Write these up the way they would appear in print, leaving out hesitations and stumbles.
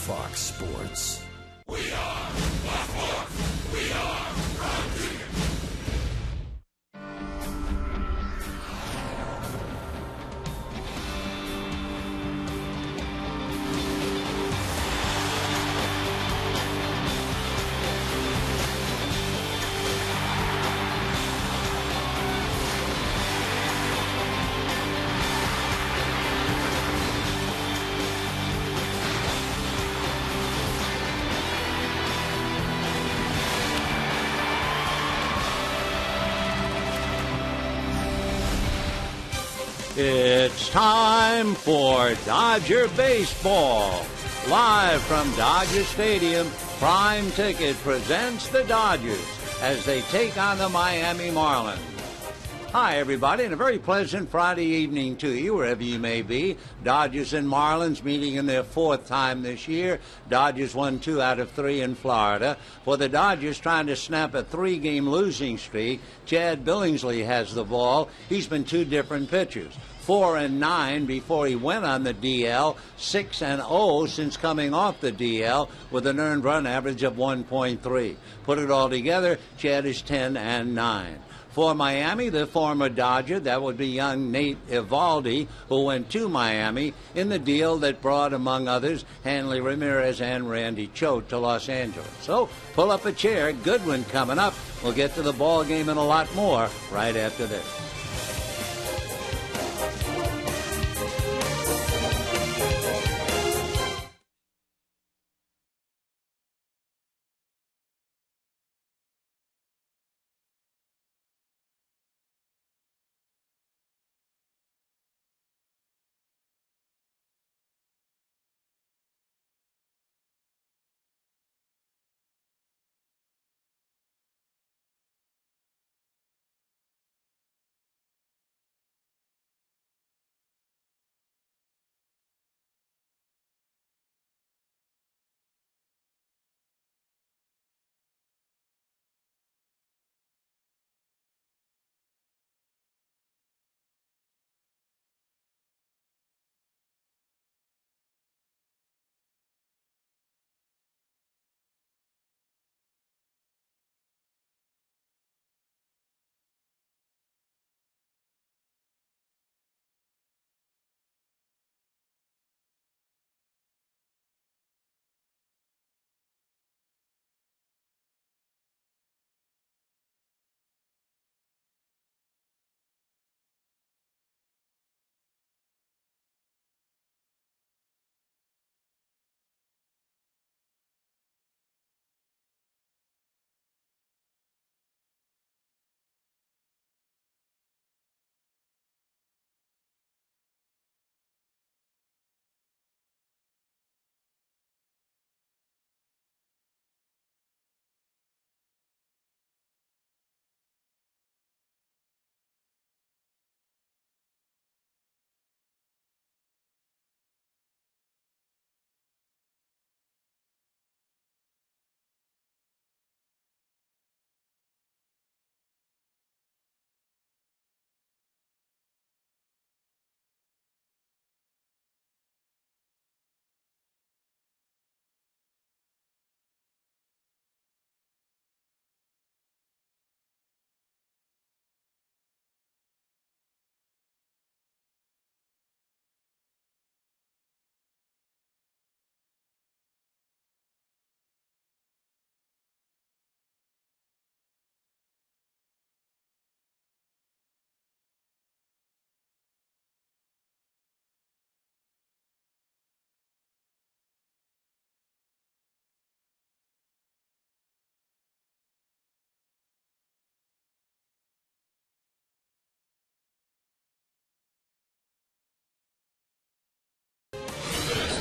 Fox Sports. We are Fox Sports. We are Pregame. It's time for Dodger Baseball. Live from Dodger Stadium, Prime Ticket presents the Dodgers as they take on the Miami Marlins. Hi, everybody, and a very pleasant Friday evening to you, wherever you may be. Dodgers and Marlins meeting in their fourth time this year. Dodgers won 2 out of 3 in Florida. For the Dodgers trying to snap a 3-game losing streak, Chad Billingsley has the ball. He's been 2 different pitchers. 4-9 before he went on the DL, 6-0 since coming off the DL with an earned run average of 1.3. Put it all together, Chad is 10-9. For Miami, the former Dodger, that would be young Nate Eovaldi, who went to Miami in the deal that brought, among others, Hanley Ramirez and Randy Choate to Los Angeles. So pull up a chair, good one coming up. We'll get to the ball game and a lot more right after this.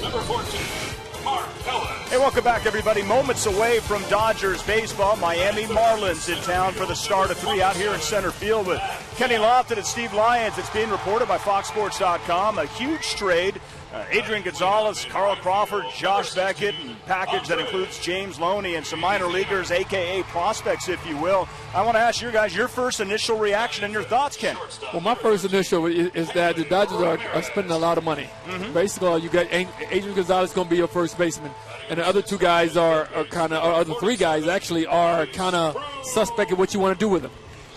Number 14, Mark Ellis. Hey, welcome back, everybody. Moments away from Dodgers baseball. Miami Marlins in town for the start of 3 out here in center field with Kenny Lofton and Steve Lyons. It's being reported by FoxSports.com. A huge trade Adrian Gonzalez, Carl Crawford, Josh Beckett, and package that includes James Loney and some minor leaguers, a.k.a. prospects, if you will. I want to ask you guys your first initial reaction and your thoughts, Ken. Well, my first initial is that the Dodgers are spending a lot of money. Basically, you got Adrian Gonzalez going to be your first baseman, and the other two guys are kind of, or other three guys actually are kind of suspect of what you want to do with them.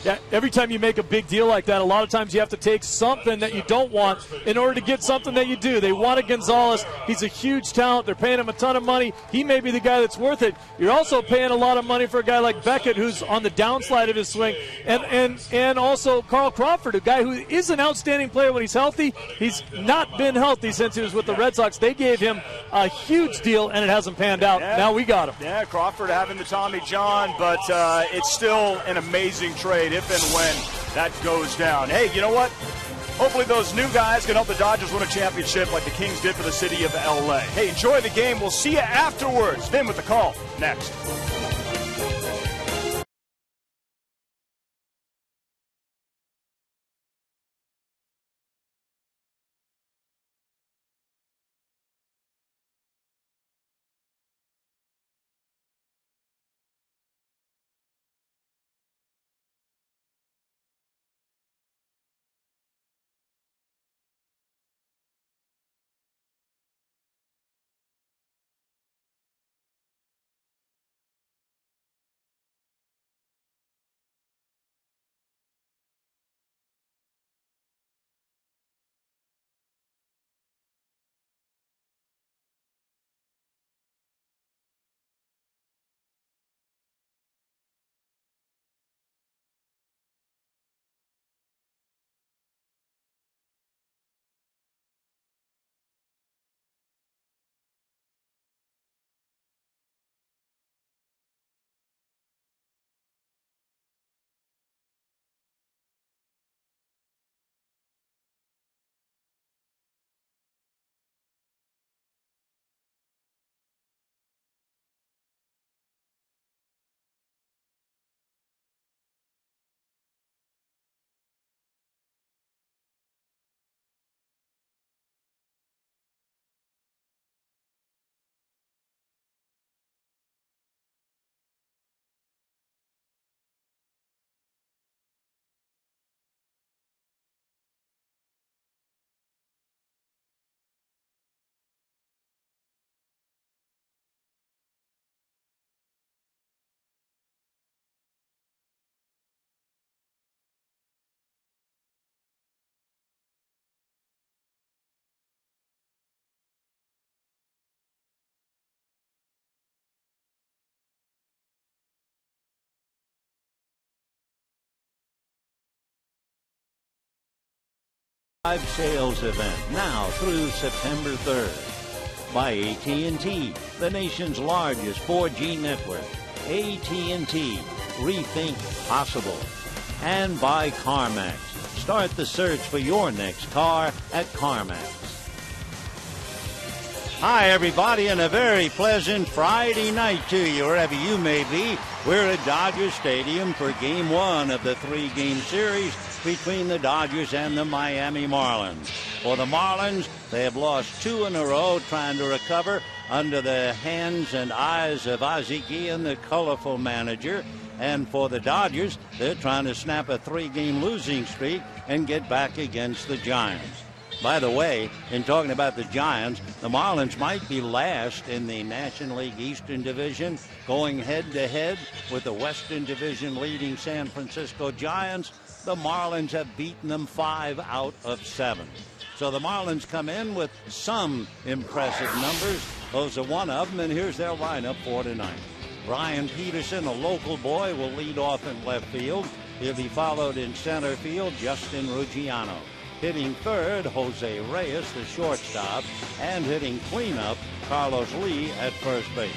Yeah, every time you make a big deal like that, a lot of times you have to take something that you don't want in order to get something that you do. They wanted Gonzalez. He's a huge talent. They're paying him a ton of money. He may be the guy that's worth it. You're also paying a lot of money for a guy like Beckett, who's on the downslide of his swing, and also Carl Crawford, a guy who is an outstanding player when he's healthy. He's not been healthy since he was with the Red Sox. They gave him a huge deal, and it hasn't panned out. Yeah. Now we got him. Yeah, Crawford having the Tommy John, but it's still an amazing trade if and when that goes down. Hey, you know what? Hopefully those new guys can help the Dodgers win a championship like the Kings did for the city of L.A. Hey, enjoy the game. We'll see you afterwards. Vin with the call next. Live sales event now through September 3rd by AT&T, the nation's largest 4G network. AT&T, rethink possible. And by CarMax. Start the search for your next car at CarMax. Hi, everybody, and a very pleasant Friday night to you, wherever you may be. We're at Dodger Stadium for Game 1 of the 3-game series between the Dodgers and the Miami Marlins. For the Marlins, they have lost 2 in a row, trying to recover under the hands and eyes of Ozzie Guillen, the colorful manager. And for the Dodgers, they're trying to snap a 3-game losing streak and get back against the Giants. By the way, in talking about the Giants, the Marlins might be last in the National League Eastern Division, going head-to-head with the Western Division leading San Francisco Giants. The Marlins have beaten them 5 out of 7. So the Marlins come in with some impressive numbers. Those are one of them, and here's their lineup for tonight. Brian Peterson, a local boy, will lead off in left field. He'll be followed in center field, Justin Ruggiano. Hitting third, Jose Reyes, the shortstop, and hitting cleanup, Carlos Lee at first base.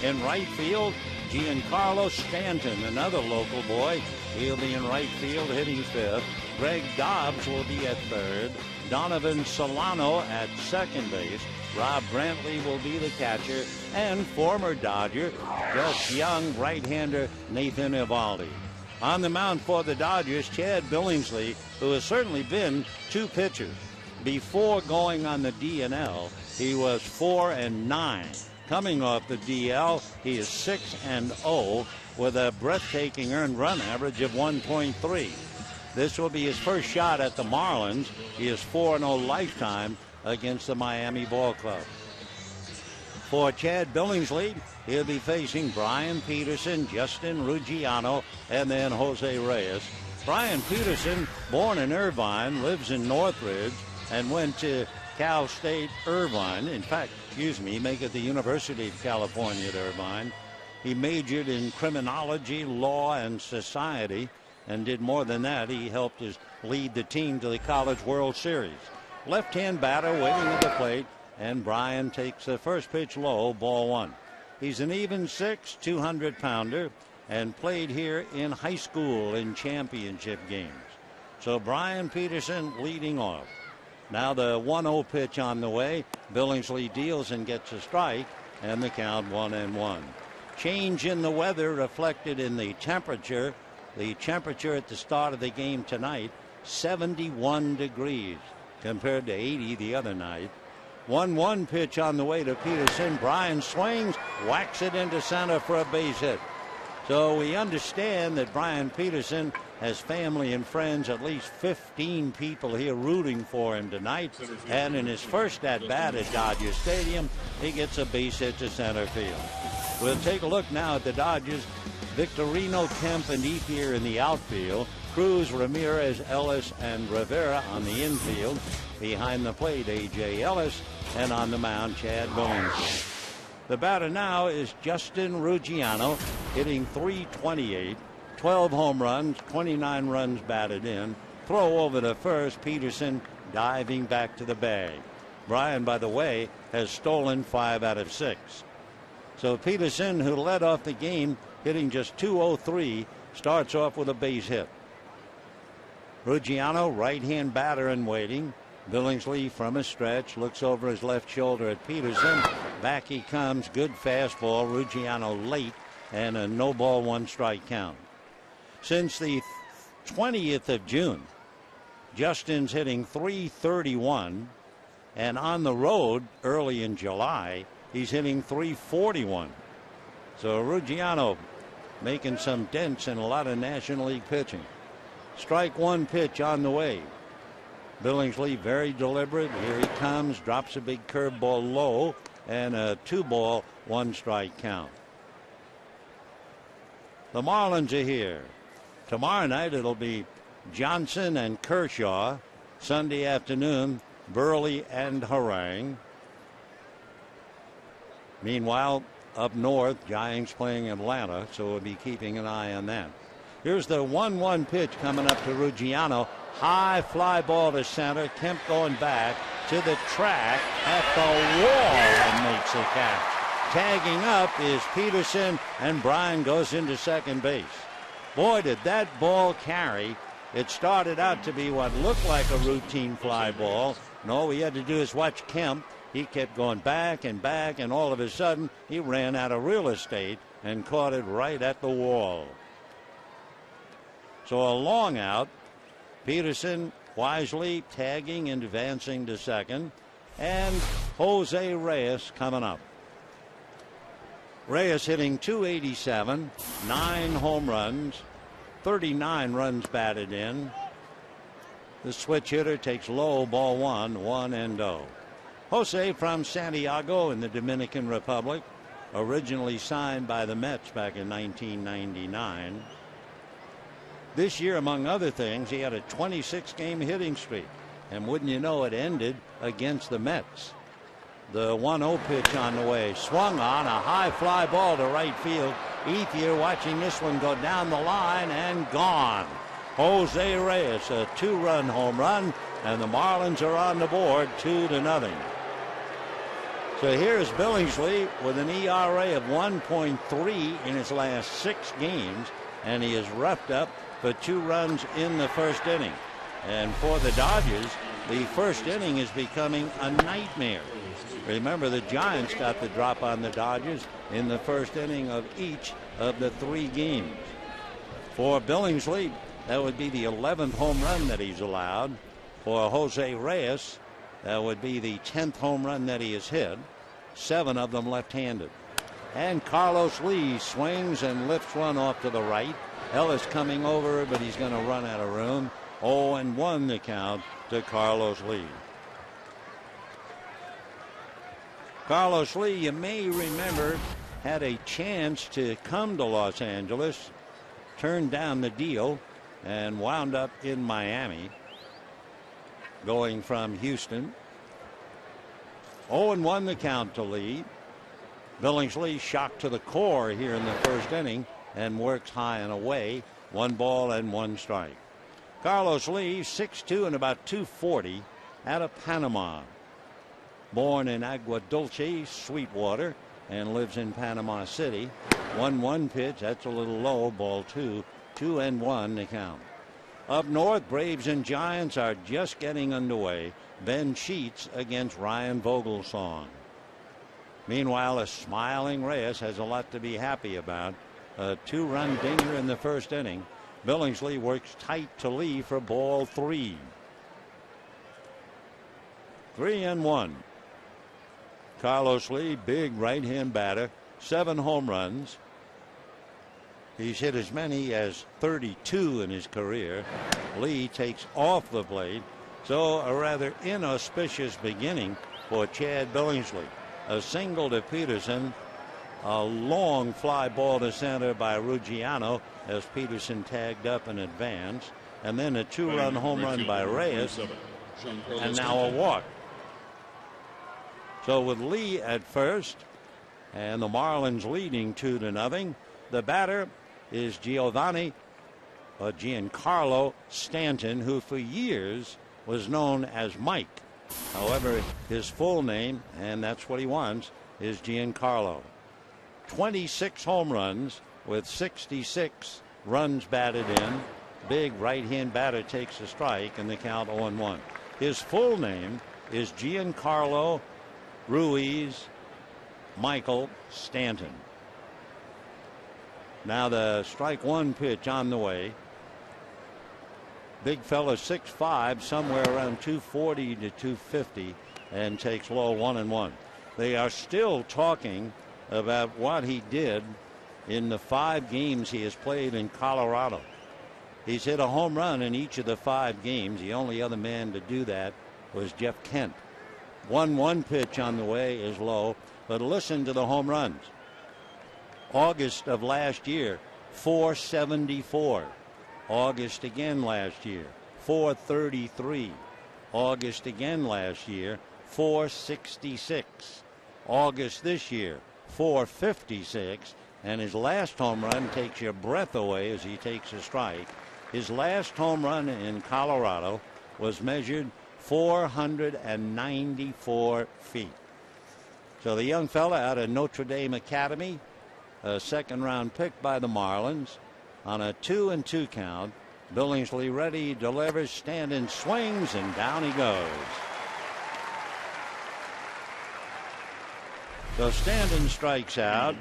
In right field, Giancarlo Stanton, another local boy. He'll be in right field hitting fifth. Greg Dobbs will be at third. Donovan Solano at second base. Rob Brantley will be the catcher. And former Dodger, just young right-hander Nathan Eovaldi. On the mound for the Dodgers, Chad Billingsley, who has certainly been 2 pitchers. Before going on the DNL, he was 4-9. Coming off the DL, he is 6-0 with a breathtaking earned run average of 1.3. This will be his first shot at the Marlins. He is 4-0 lifetime against the Miami Ball Club. For Chad Billingsley, he'll be facing Brian Peterson, Justin Ruggiano, and then Jose Reyes. Brian Peterson, born in Irvine, lives in Northridge, and went to Cal State Irvine. In fact, he make it the University of California at Irvine. He majored in criminology, law, and society, and did more than that. He helped lead the team to the College World Series. Left-hand batter waiting at the plate, and Brian takes the first pitch low, ball one. He's an even 6, 200-pounder, and played here in high school in championship games. So Brian Peterson leading off. Now the 1-0 pitch on the way. Billingsley deals and gets a strike, and the count 1-1. Change in the weather reflected in the temperature. The temperature at the start of the game tonight, 71 degrees compared to 80 the other night. 1-1 pitch on the way to Peterson. Brian swings, whacks it into center for a base hit. So we understand that Brian Peterson has family and friends, at least 15 people here rooting for him tonight. And in his first at-bat at Dodger Stadium, he gets a base hit to center field. We'll take a look now at the Dodgers. Victorino, Kemp, and Ethier in the outfield. Cruz, Ramirez, Ellis, and Rivera on the infield. Behind the plate, A.J. Ellis, and on the mound, Chad Billingsley. The batter now is Justin Ruggiano, hitting .328, 12 home runs, 29 runs batted in. Throw over to first. Peterson diving back to the bag. Brian, by the way, has stolen 5 out of 6. So Peterson, who led off the game, hitting just .203, starts off with a base hit. Ruggiano, right-hand batter and waiting. Billingsley from a stretch looks over his left shoulder at Peterson. Back he comes. Good fastball. Ruggiano late, and a no ball, 1 strike count. Since the 20th of June, Justin's hitting .331, and on the road early in July, he's hitting .341. So Ruggiano making some dents in a lot of National League pitching. Strike one pitch on the way. Billingsley very deliberate. Here he comes, drops a big curveball low, and a 2-ball, 1 strike count. The Marlins are here. Tomorrow night it'll be Johnson and Kershaw. Sunday afternoon, Burley and Harang. Meanwhile, up north, Giants playing Atlanta, so we'll be keeping an eye on that. Here's the 1-1 pitch coming up to Ruggiano. High fly ball to center. Kemp going back to the track at the wall and makes a catch. Tagging up is Peterson, and Brian goes into second base. Boy, did that ball carry. It started out to be what looked like a routine fly ball. And all we had to do is watch Kemp. He kept going back, and all of a sudden he ran out of real estate and caught it right at the wall. So a long out. Peterson wisely tagging and advancing to second, and Jose Reyes coming up. Reyes hitting .287, 9 home runs, 39 runs batted in. The switch hitter takes low, ball 1, 1-0. Jose from Santiago in the Dominican Republic, originally signed by the Mets back in 1999. This year, among other things, he had a 26-game hitting streak. And wouldn't you know, it ended against the Mets. The 1-0 pitch on the way. Swung on a high fly ball to right field. Ethier watching this one go down the line and gone. Jose Reyes, a 2-run home run, and the Marlins are on the board 2-0. So here's Billingsley with an ERA of 1.3 in his last 6 games, and he is roughed up for 2 runs in the first inning. And for the Dodgers, the first inning is becoming a nightmare. Remember, the Giants got the drop on the Dodgers in the first inning of each of the 3 games. For Billingsley, that would be the 11th home run that he's allowed. For Jose Reyes, That would be the 10th home run that he has hit, 7 of them left-handed. And Carlos Lee swings and lifts one off to the right. Ellis coming over, but he's going to run out of room. 0-1 the count to Carlos Lee. Carlos Lee, you may remember, had a chance to come to Los Angeles, turned down the deal, and wound up in Miami, going from Houston. 0-1 the count to Lee. Billingsley shocked to the core here in the first inning and works high and away. 1 ball and 1 strike. Carlos Lee, 6'2" and about 240, out of Panama. Born in Agua Dulce, Sweetwater, and lives in Panama City. 1-1 pitch, that's a little low, ball 2. 2-1 the count. Up north, Braves and Giants are just getting underway. Ben Sheets against Ryan Vogelsong. Meanwhile, a smiling Reyes has a lot to be happy about. A 2-run dinger in the first inning. Billingsley works tight to Lee for ball 3. 3-1. Carlos Lee, big right-hand batter, 7 home runs. He's hit as many as 32 in his career. Lee takes off the plate, so a rather inauspicious beginning for Chad Billingsley. A single to Peterson, a long fly ball to center by Ruggiano as Peterson tagged up in advance, and then a 2-run home run by Reyes, and now a walk. So with Lee at first and the Marlins leading 2-0, the batter is Giancarlo Stanton, who for years was known as Mike. However, his full name, and that's what he wants, is Giancarlo. 26 home runs with 66 runs batted in. Big right-hand batter takes a strike, and the count 0-1. His full name is Giancarlo Ruiz Michael Stanton. Now the strike 1 pitch on the way. Big fella, 6'5", somewhere around 240 to 250, and takes low 1-1. They are still talking about what he did in the 5 games he has played in Colorado. He's hit a home run in each of the 5 games. The only other man to do that was Jeff Kent. 1-1 pitch on the way is low, but listen to the home runs. August of last year, 474. August again last year, 433. August again last year, 466. August this year, 456. And his last home run takes your breath away as he takes a strike. His last home run in Colorado was measured 494 feet. So the young fella out of Notre Dame Academy, a second-round pick by the Marlins, on a 2-2 count. Billingsley ready, delivers, Stanton swings, and down he goes. So Stanton strikes out.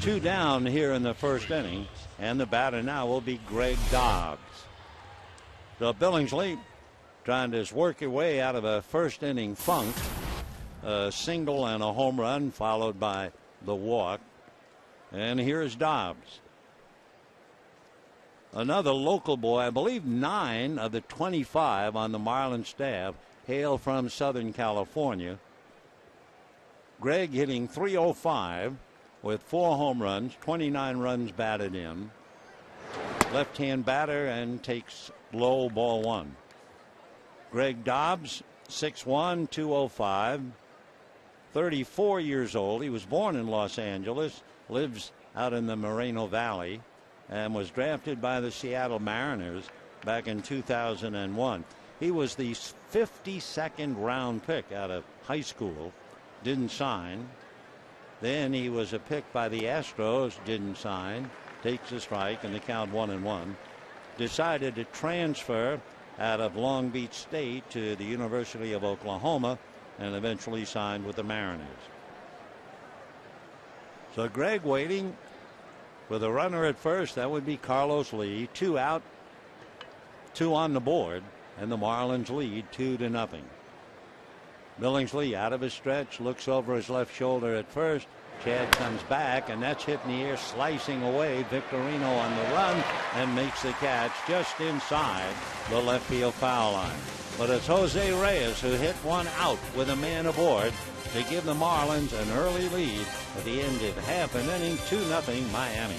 2 down here in the first inning, and the batter now will be Greg Dobbs. So Billingsley trying to work your way out of a first inning funk. A single and a home run followed by the walk. And here's Dobbs. Another local boy. I believe 9 of the 25 on the Marlins staff hail from Southern California. Greg hitting .305 with 4 home runs, 29 runs batted in. Left-hand batter and takes low, ball 1. Greg Dobbs, 6'1", 205, 34 years old. He was born in Los Angeles, lives out in the Moreno Valley, and was drafted by the Seattle Mariners back in 2001. He was the 52nd round pick out of high school, didn't sign. Then he was a pick by the Astros, didn't sign, takes a strike, and the count 1-1. Decided to transfer out of Long Beach State to the University of Oklahoma and eventually signed with the Mariners. So Greg waiting with a runner at first. That would be Carlos Lee. 2 out, 2 on the board, and the Marlins lead 2-0. Billingsley out of his stretch, looks over his left shoulder at first. Chad comes back, and that's hit in the air, slicing away. Victorino on the run and makes the catch just inside the left field foul line. But it's Jose Reyes who hit one out with a man aboard to give the Marlins an early lead at the end of half an inning, 2-0 Miami.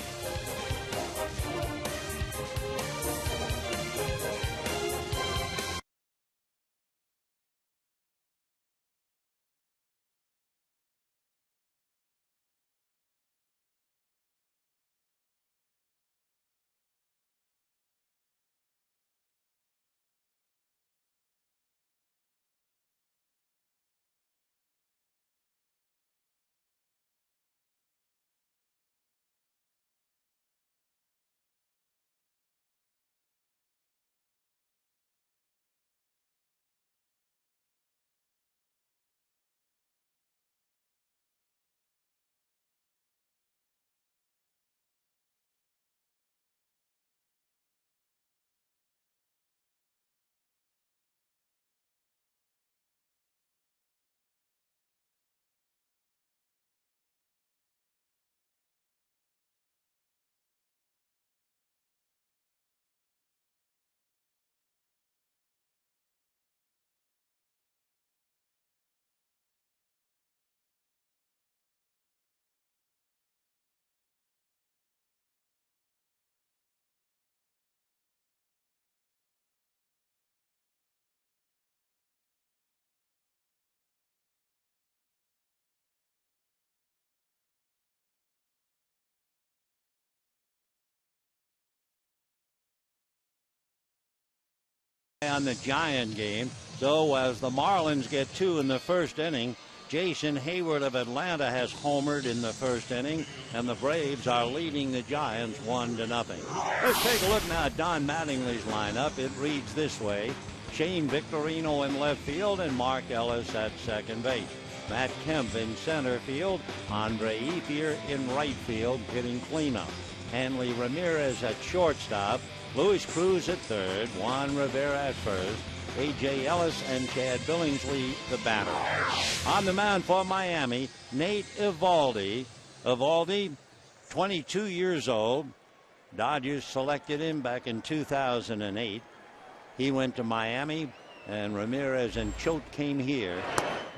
On the Giant game, so as the Marlins get 2 in the first inning, Jason Hayward of Atlanta has homered in the first inning, and the Braves are leading the Giants 1-0. Let's take a look now at Don Mattingly's lineup. It reads this way: Shane Victorino in left field and Mark Ellis at second base. Matt Kemp in center field, Andre Ethier in right field hitting cleanup. Hanley Ramirez at shortstop, Luis Cruz at third, Juan Rivera at first, A.J. Ellis and Chad Billingsley the batter. On the mound for Miami, Nate Eovaldi. Eovaldi, 22 years old. Dodgers selected him back in 2008. He went to Miami, and Ramirez and Choate came here.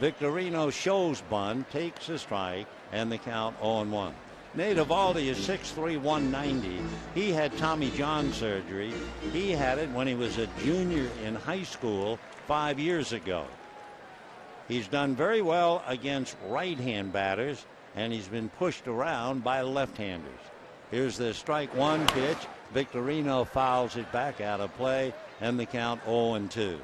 Victorino shows bunt, takes a strike, and the count 0-1. Nate Eovaldi is 6'3", 190. He had Tommy John surgery. He had it when he was a junior in high school 5 years ago. He's done very well against right-hand batters, and he's been pushed around by left-handers. Here's the strike one pitch. Victorino fouls it back out of play, and the count 0-2.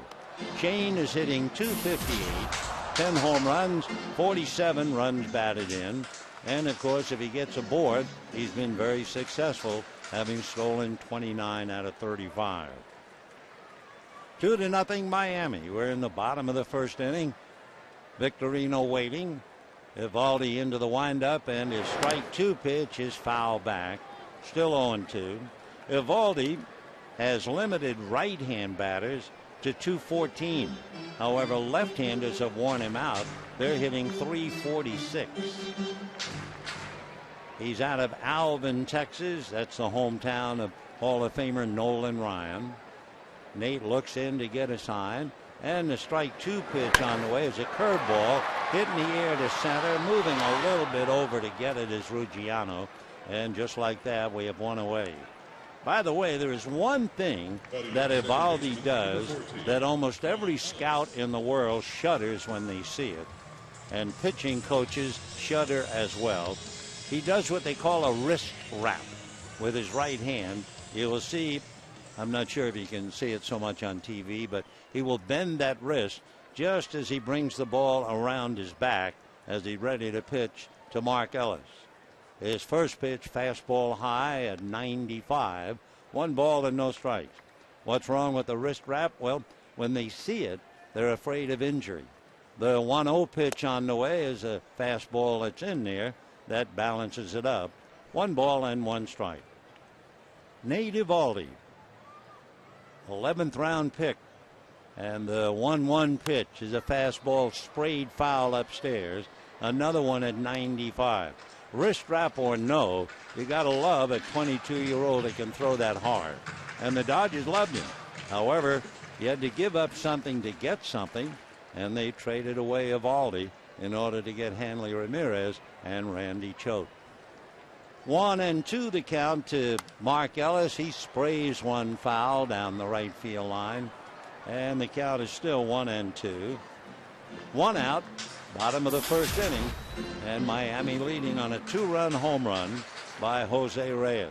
Shane is hitting .258, 10 home runs, 47 runs batted in. And, of course, if he gets aboard, he's been very successful, having stolen 29 out of 35. 2-0 Miami. We're in the bottom of the first inning. Victorino waiting. Eovaldi into the windup, and his strike two pitch is foul back. Still 0-2. Eovaldi has limited right-hand batters to .214. However, left-handers have worn him out. They're hitting .346. He's out of Alvin, Texas. That's the hometown of Hall of Famer Nolan Ryan. Nate looks in to get a sign, and the strike two pitch on the way is a curveball hit in the air to center. Moving a little bit over to get it is Ruggiano, and just like that, we have one away. By the way, there is one thing that Eovaldi does that almost every scout in the world shudders when they see it, and pitching coaches shudder as well. He does what they call a wrist wrap with his right hand. You will see, I'm not sure if you can see it so much on TV, but he will bend that wrist just as he brings the ball around his back as he's ready to pitch to Mark Ellis. His first pitch, fastball high at 95, 1 ball and no strikes. What's wrong with the wrist wrap? Well, when they see it, they're afraid of injury. The 1-0 pitch on the way is a fastball that's in there. That balances it up. 1 ball and 1 strike. Nate Eovaldi, 11th round pick And the 1-1 pitch is a fastball sprayed foul upstairs. Another one at 95. Wrist wrap or no, you got to love a 22-year-old that can throw that hard. And the Dodgers loved him. However, you had to give up something to get something, and they traded away Eovaldi in order to get Hanley Ramirez and Randy Choate. 1-2 the count to Mark Ellis. He sprays one foul down the right field line. And the count is still 1-2. 1 out, bottom of the first inning, and Miami leading on a 2-run home run by Jose Reyes.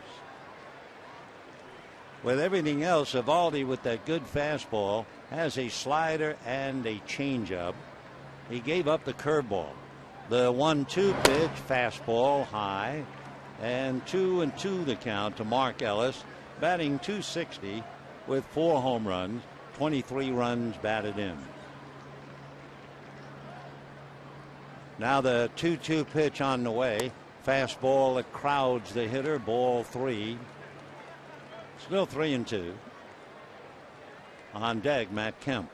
With everything else, Eovaldi with that good fastball has a slider and a changeup. He gave up the curveball. The 1-2 pitch, fastball high, and 2-2 the count to Mark Ellis, batting .260 with 4 home runs. 23 runs batted in. Now the 2-2 pitch on the way. Fastball that crowds the hitter. Ball 3. Still 3-2. On deck, Matt Kemp.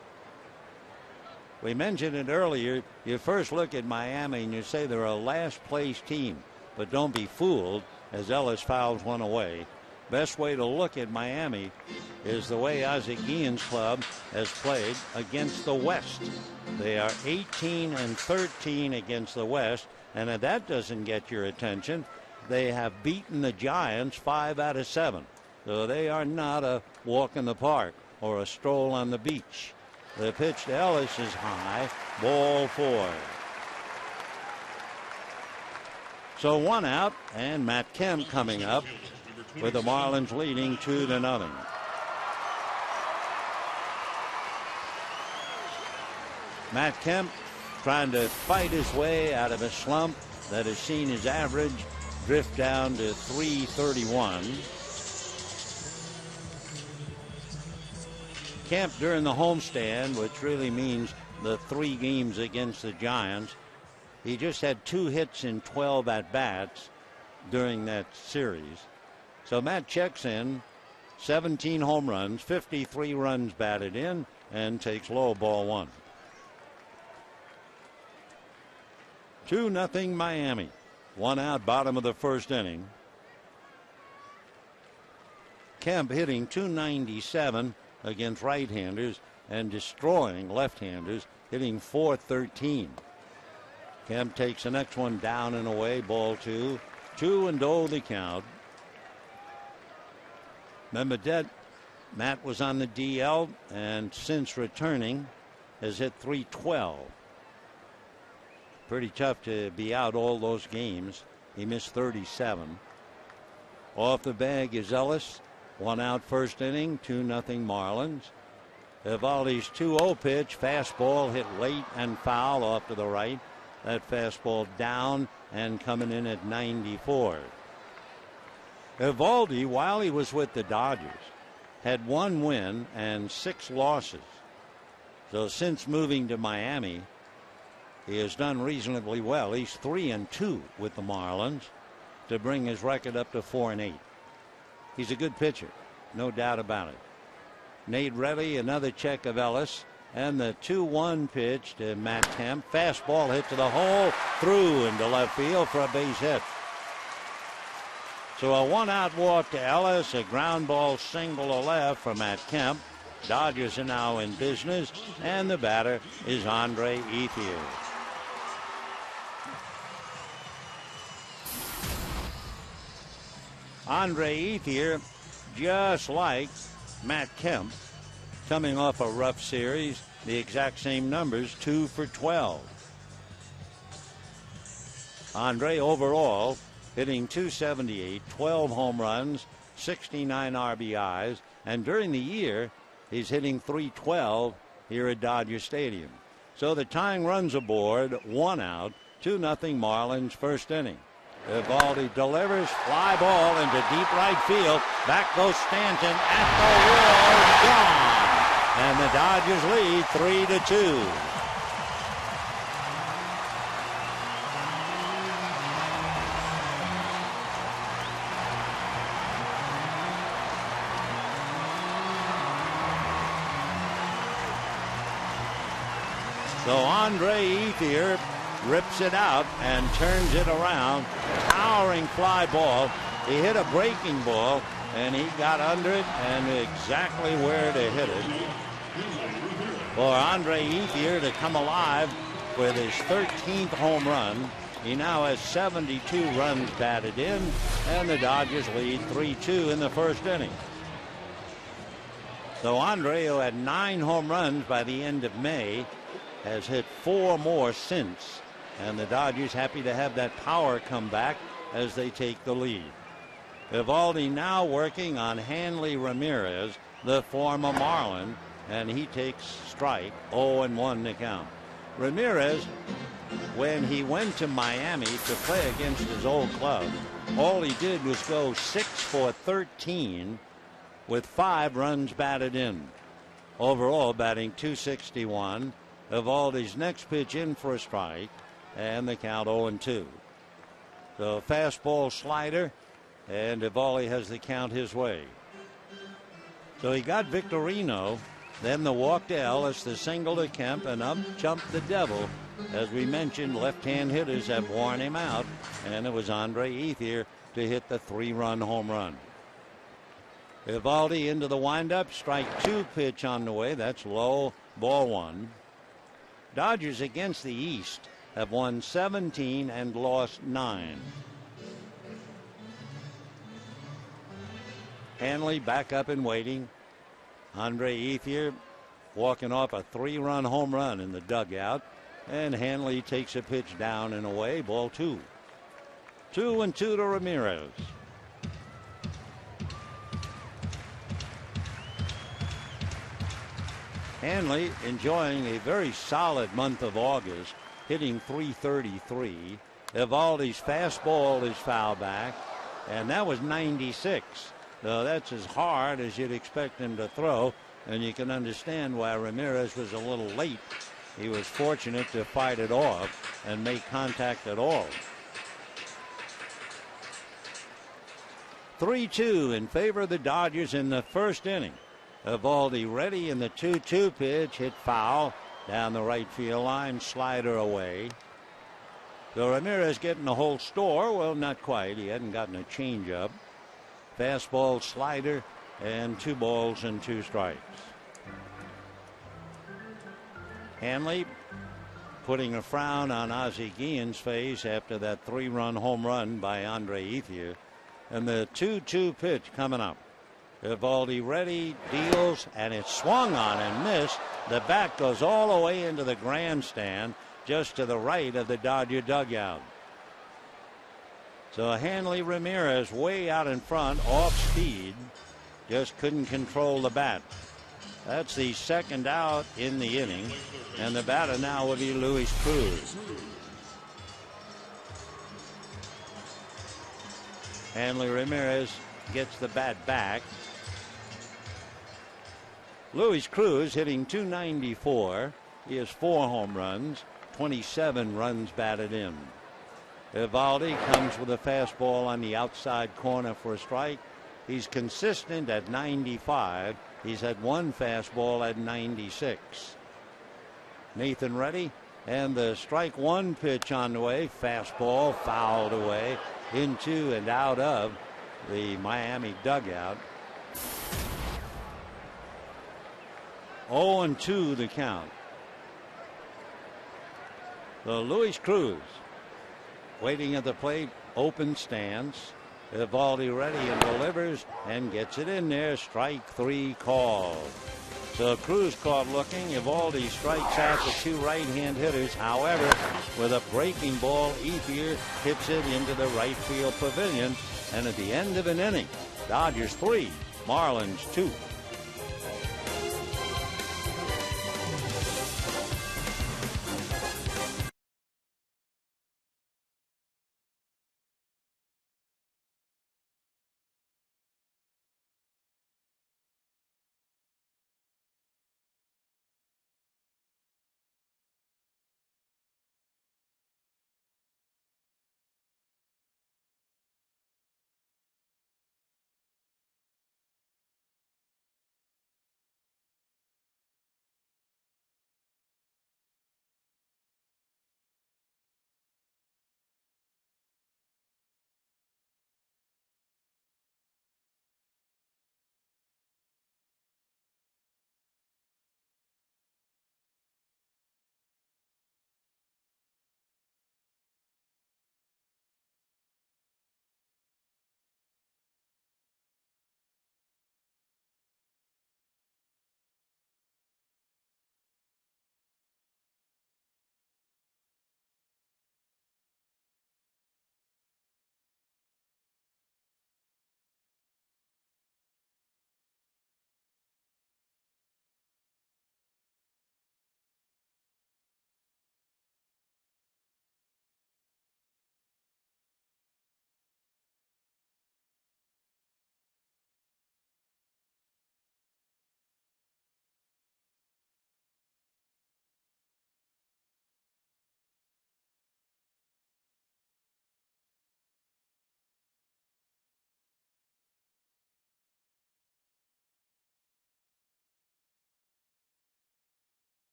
We mentioned it earlier. You first look at Miami and you say they're a last place team. But don't be fooled as Ellis fouls one away. Best way to look at Miami is the way Ozzie Guillen's club has played against the West. They are 18-13 against the West, and if that doesn't get your attention, they have beaten the Giants 5 out of 7. So they are not a walk in the park or a stroll on the beach. The pitch to Ellis is high, ball 4. So 1 out, and Matt Kemp coming up, with the Marlins leading 2-0. Matt Kemp trying to fight his way out of a slump that has seen his average drift down to .331. Kemp during the homestand, which really means the 3 games against the Giants, he just had 2 hits in 12 at-bats during that series. So Matt checks in, 17 home runs, 53 runs batted in, and takes low, ball 1. 2-0 Miami. 1 out, bottom of the first inning. Kemp hitting .297 against right-handers and destroying left-handers, hitting .413. Kemp takes the next one down and away, ball 2. 2-0 the count. Remember that Matt was on the DL and since returning has hit .312. Pretty tough to be out all those games. He missed 37. Off the bag is Ellis. 1 out first inning, 2-0 Marlins. Eovaldi's 2-0 pitch, fastball hit late and foul off to the right. That fastball down and coming in at 94. Eovaldi, while he was with the Dodgers, had 1 win and 6 losses. So since moving to Miami, he has done reasonably well. He's 3-2 with the Marlins to bring his record up to 4-8. He's a good pitcher, no doubt about it. Nate Reddy, another check of Ellis, and the 2-1 pitch to Matt Kemp. Fastball hit to the hole, through into left field for a base hit. So a 1-out walk to Ellis, a ground ball single to left for Matt Kemp. Dodgers are now in business, and the batter is Andre Ethier. Andre Ethier, just like Matt Kemp, coming off a rough series, the exact same numbers, 2 for 12. Andre overall hitting .278, 12 home runs, 69 RBIs, and during the year he's hitting .312 here at Dodger Stadium. So the tying runs aboard, 1 out, 2-0 Marlins first inning. Eovaldi delivers, fly ball into deep right field. Back goes Stanton at the wall, gone. And the Dodgers lead 3-2. So Andre Ethier rips it out and turns it around. Towering fly ball. He hit a breaking ball, and he got under it and exactly where to hit it. For Andre Ethier to come alive with his 13th home run. He now has 72 runs batted in, and the Dodgers lead 3-2 in the first inning. So Andre, who had 9 home runs by the end of May, has hit 4 more since, and the Dodgers happy to have that power come back as they take the lead. Eovaldi now working on Hanley Ramirez, the former Marlin, and he takes strike, 0-1 to count. Ramirez, when he went to Miami to play against his old club, all he did was go 6 for 13 with 5 runs batted in. Overall, batting .261. Eovaldi's next pitch in for a strike, and the count 0-2. So fastball slider, and Eovaldi has the count his way. So he got Victorino, then the walk to Ellis, the single to Kemp, and up jumped the Devil. As we mentioned, left-hand hitters have worn him out, and it was Andre Ethier to hit the 3-run home run. Eovaldi into the windup, strike 2 pitch on the way. That's low, ball 1. Dodgers against the East have won 17 and lost 9. Hanley back up and waiting. Andre Ethier walking off a 3-run home run in the dugout. And Hanley takes a pitch down and away, ball 2. 2-2 to Ramirez. Hanley enjoying a very solid month of August, hitting .333. Eovaldi's fastball is foul back, and that was 96. So that's as hard as you'd expect him to throw, and you can understand why Ramirez was a little late. He was fortunate to fight it off and make contact at all. 3-2 in favor of the Dodgers in the first inning. Eovaldi ready in the 2-2 pitch, hit foul down the right field line, slider away. So Ramirez getting the whole store. Well, not quite. He hadn't gotten a changeup. Fastball, slider, and 2 balls and 2 strikes. Hanley putting a frown on Ozzie Guillen's face after that 3-run home run by Andre Ethier. And the 2-2 pitch coming up. Eovaldi ready, deals, and it's swung on and missed. The bat goes all the way into the grandstand, just to the right of the Dodger dugout. So Hanley Ramirez way out in front, off speed, just couldn't control the bat. That's the second out in the inning, and the batter now will be Luis Cruz. Hanley Ramirez gets the bat back. Luis Cruz hitting .294. He has 4 home runs, 27 runs batted in. Eovaldi comes with a fastball on the outside corner for a strike. He's consistent at 95. He's had 1 fastball at 96. Nathan ready, and the strike 1 pitch on the way. Fastball fouled away into and out of the Miami dugout. 0-2 the count. So Luis Cruz waiting at the plate, open stance. Eovaldi ready and delivers and gets it in there. Strike 3 called. So Cruz caught looking. Eovaldi strikes out the 2 right-hand hitters. However, with a breaking ball, Ethier hits it into the right field pavilion. And at the end of an inning, Dodgers 3, Marlins 2.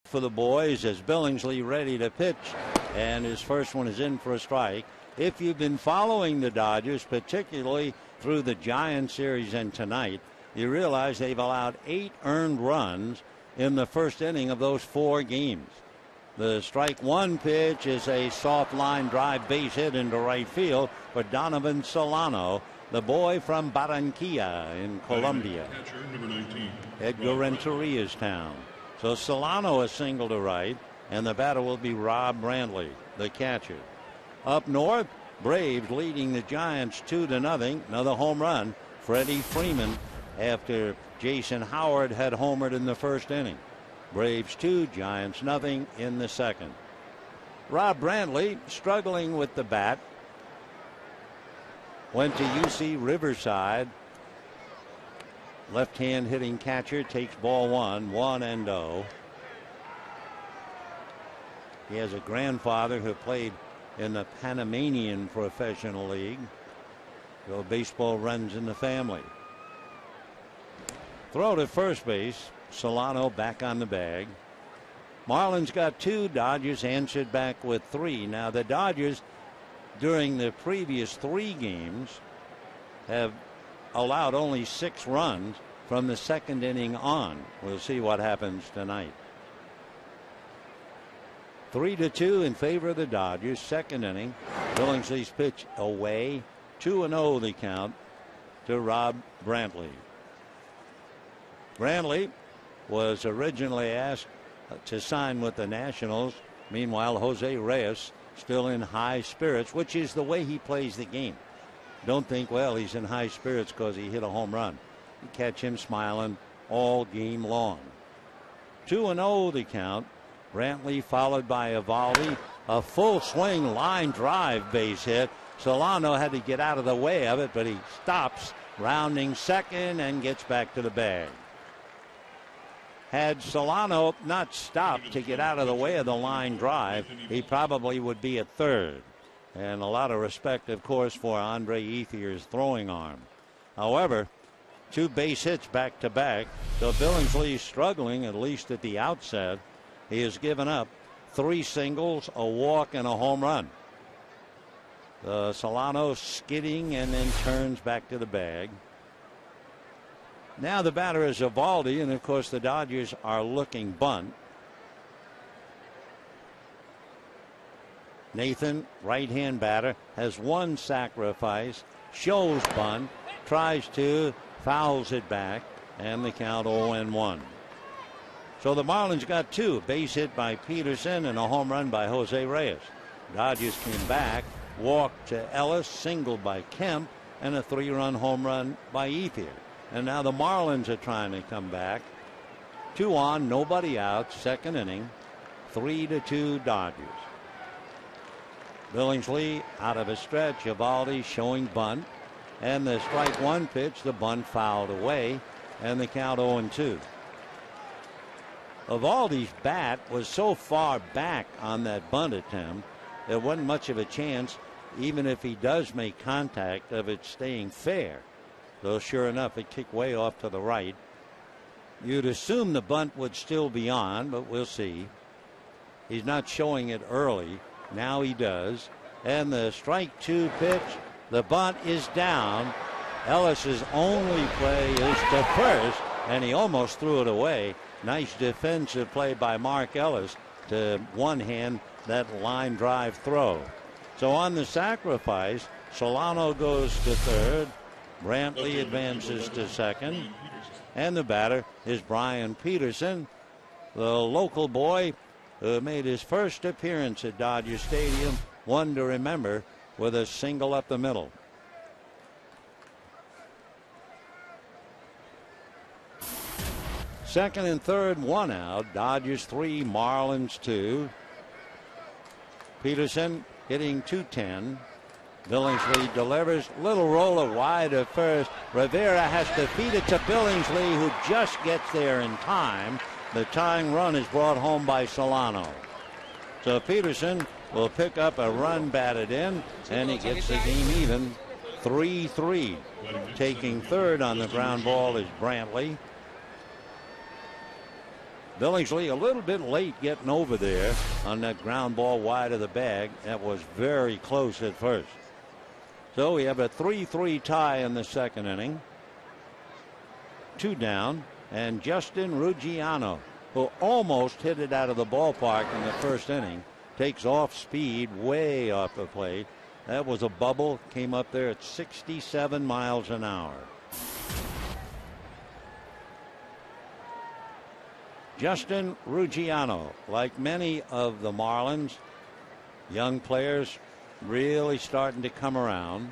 for the boys as Billingsley ready to pitch, and his first one is in for a strike. If you've been following the Dodgers, particularly through the Giants series and tonight, you realize they've allowed 8 earned runs in the first inning of those 4 games. The strike one pitch is a soft line drive base hit into right field for Donovan Solano, the boy from Barranquilla in Colombia. Edgar Renteria's town. So Solano is single to right, and the batter will be Rob Brantley, the catcher. Up north, Braves leading the Giants 2-0. Another home run, Freddie Freeman, after Jason Howard had homered in the first inning. Braves 2, Giants nothing in the second. Rob Brantley struggling with the bat. Went to UC Riverside. Left-hand hitting catcher, takes ball 1, 1-0. He has a grandfather who played in the Panamanian Professional League. So baseball runs in the family. Throw to first base. Solano back on the bag. Marlins got 2. Dodgers answered back with 3. Now the Dodgers, during the previous 3 games, have allowed only 6 runs from the second inning on. We'll see what happens tonight. 3-2 in favor of the Dodgers. Second inning. Billingsley's pitch away. 2-0 the count to Rob Brantley. Brantley was originally asked to sign with the Nationals. Meanwhile, Jose Reyes still in high spirits, which is the way he plays the game. Don't think, well, he's in high spirits because he hit a home run. You catch him smiling all game long. 2-0 the count. Brantley followed by Evaldi. A full swing line drive base hit. Solano had to get out of the way of it, but he stops, rounding second, and gets back to the bag. Had Solano not stopped to get out of the way of the line drive, he probably would be at third. And a lot of respect, of course, for Andre Ethier's throwing arm. However, 2 base hits back to back. So Billingsley struggling, at least at the outset. He has given up 3 singles, a walk, and a home run. Solano skidding and then turns back to the bag. Now the batter is Evaldi, and of course the Dodgers are looking bunt. Nathan, right-hand batter, has 1 sacrifice, shows bunt, tries to, fouls it back, and the count 0-1. So the Marlins got 2, base hit by Peterson and a home run by Jose Reyes. Dodgers came back, walked to Ellis, singled by Kemp, and a 3-run home run by Ethier. And now the Marlins are trying to come back. 2 on, nobody out, second inning, 3-2 Dodgers. Billingsley out of a stretch. Evaldi showing bunt, and the strike one pitch, the bunt fouled away, and the count 0-2. Evaldi's bat was so far back on that bunt attempt, there wasn't much of a chance, even if he does make contact, of it staying fair. Though sure enough, it kicked way off to the right. You'd assume the bunt would still be on, but we'll see. He's not showing it early. Now he does. And the strike 2 pitch, the bunt is down. Ellis's only play is to first, and he almost threw it away. Nice defensive play by Mark Ellis to one-hand that line drive throw. So on the sacrifice, Solano goes to third. Brantley advances to second. And the batter is Brian Peterson, the local boy who made his first appearance at Dodger Stadium, one to remember, with a single up the middle. Second and third, 1 out. Dodgers 3, Marlins 2. Peterson hitting .210. Billingsley delivers. Little roller wide of first. Rivera has to feed it to Billingsley, who just gets there in time. The tying run is brought home by Solano. So Peterson will pick up a run batted in, and he gets the game even. 3-3. Taking third on the ground ball is Brantley. Billingsley a little bit late getting over there on that ground ball wide of the bag. That was very close at first. So we have a 3-3 tie in the second inning. 2 down, and Justin Ruggiano, who almost hit it out of the ballpark in the first inning, takes off speed way off the plate. That was a bubble, came up there at 67 miles an hour. Justin Ruggiano, like many of the Marlins, young players really starting to come around.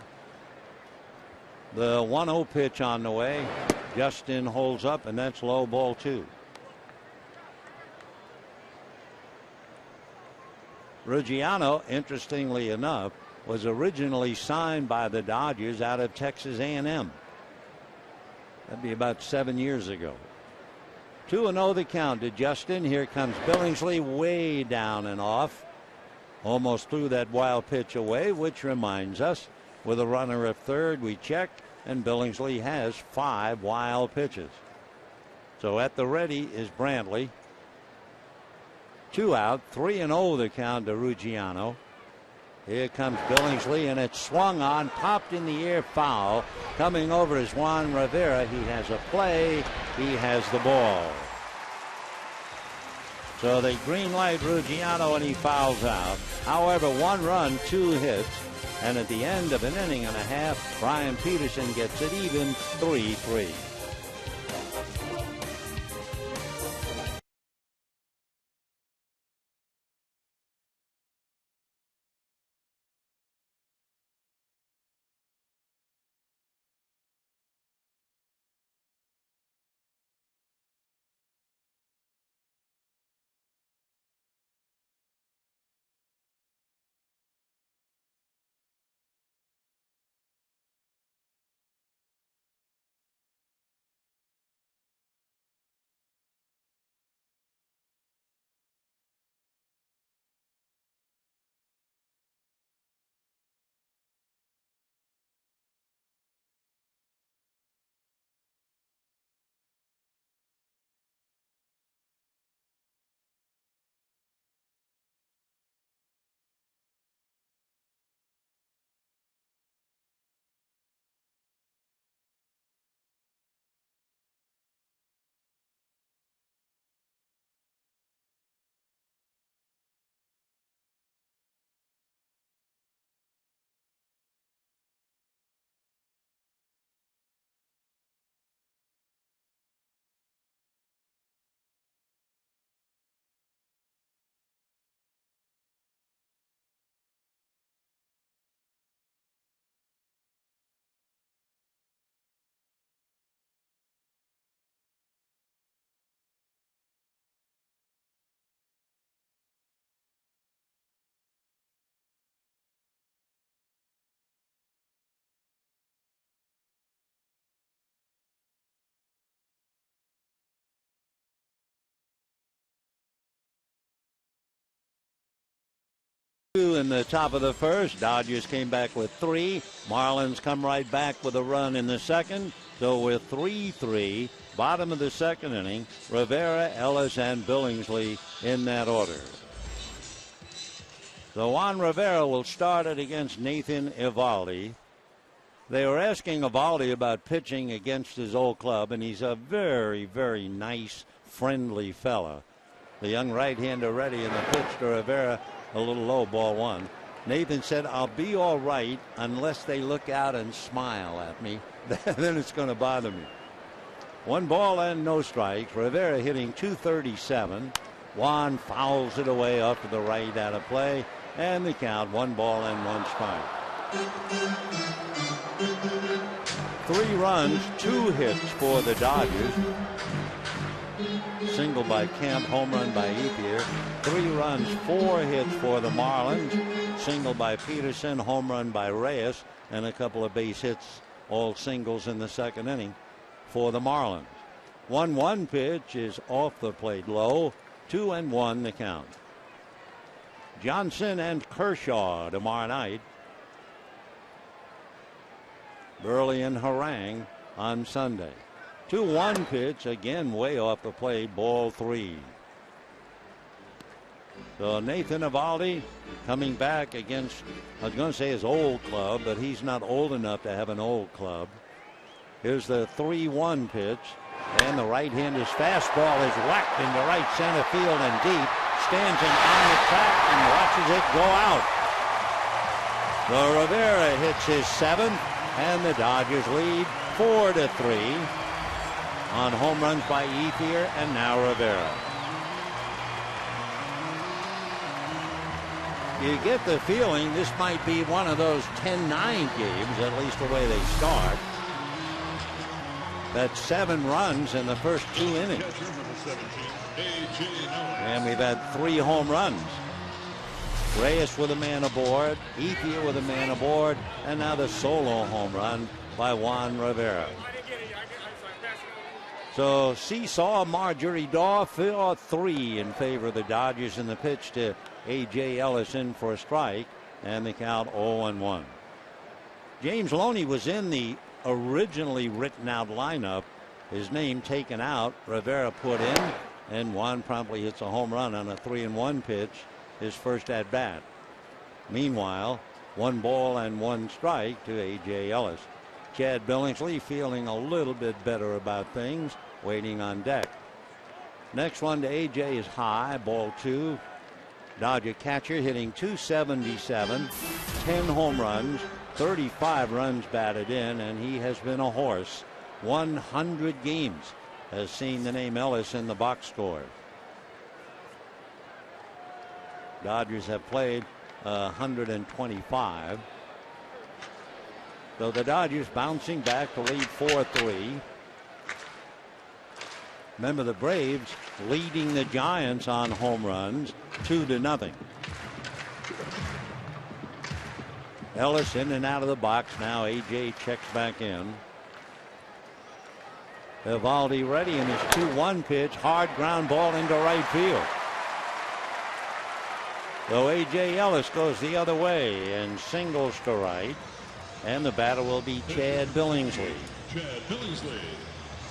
The 1-0 pitch on the way. Justin holds up, and that's low, ball 2. Ruggiano, interestingly enough, was originally signed by the Dodgers out of Texas A&M. That'd be about 7 years ago. 2-0 the count to Justin. Here comes Billingsley, way down and off. Almost threw that wild pitch away, which reminds us, with a runner at third, we check, and Billingsley has 5 wild pitches. So at the ready is Brantley. 2 out, 3-0 the count to Ruggiano. Here comes Billingsley, and it's swung on, popped in the air, foul. Coming over is Juan Rivera. He has a play. He has the ball. So they green light Ruggiano, and he fouls out. However, 1 run, 2 hits, and at the end of an inning and a half, Brian Peterson gets it even, 3-3. In the top of the first, Dodgers came back with 3. Marlins come right back with a run in the second. So we're 3-3. Bottom of the second inning. Rivera, Ellis, and Billingsley in that order. So Juan Rivera will start it against Nathan Eovaldi. They were asking Eovaldi about pitching against his old club, and he's a very, very nice, friendly fella. The young right-hander ready, and the pitch to Rivera, a little low, ball 1. Nathan said, I'll be all right unless they look out and smile at me. Then it's going to bother me. 1 ball and no strikes. Rivera hitting .237. Juan fouls it away off to the right out of play. And the count, 1 ball and 1 strike. 3 runs, 2 hits for the Dodgers. Single by Kemp, home run by Ethier. 3 runs, 4 hits for the Marlins. Single by Peterson, home run by Reyes, and a couple of base hits, all singles in the second inning for the Marlins. 1-1 pitch is off the plate low. 2-1 the count. Johnson and Kershaw tomorrow night. Burley and Harang on Sunday. 2-1 pitch, again way off the plate, ball 3. So Nathan Eovaldi coming back against, I was going to say his old club, but he's not old enough to have an old club. Here's the 3-1 pitch, and the right-hander's fastball is whacked into right center field and deep. Stanton on the track and watches it go out. So Rivera hits his 7th, and the Dodgers lead 4-3 on home runs by Ethier and now Rivera. You get the feeling this might be one of those 10-9 games, at least the way they start. That's 7 runs in the first 2 innings. And we've had 3 home runs. Reyes with a man aboard, Ethier with a man aboard, and now the solo home run by Juan Rivera. So seesaw, Marjorie Daw, 4-3 in favor of the Dodgers in the pitch to A.J. Ellis in for a strike, and the count 0-1. James Loney was in the originally written out lineup. His name taken out. Rivera put in, and Juan promptly hits a home run on a 3-1 pitch, his first at bat. Meanwhile, 1 ball and 1 strike to A.J. Ellis. Chad Billingsley feeling a little bit better about things, waiting on deck. Next one to A.J. is high, ball 2. Dodger catcher hitting .277, 10 home runs, 35 runs batted in, and he has been a horse. 100 games has seen the name Ellis in the box score. Dodgers have played 125. So the Dodgers bouncing back to lead 4-3. Remember, the Braves leading the Giants on home runs 2-0. Ellis in and out of the box now. A.J. checks back in. Eovaldi ready in his 2-1 pitch. Hard ground ball into right field. So A.J. Ellis goes the other way and singles to right. And the batter will be Chad Billingsley.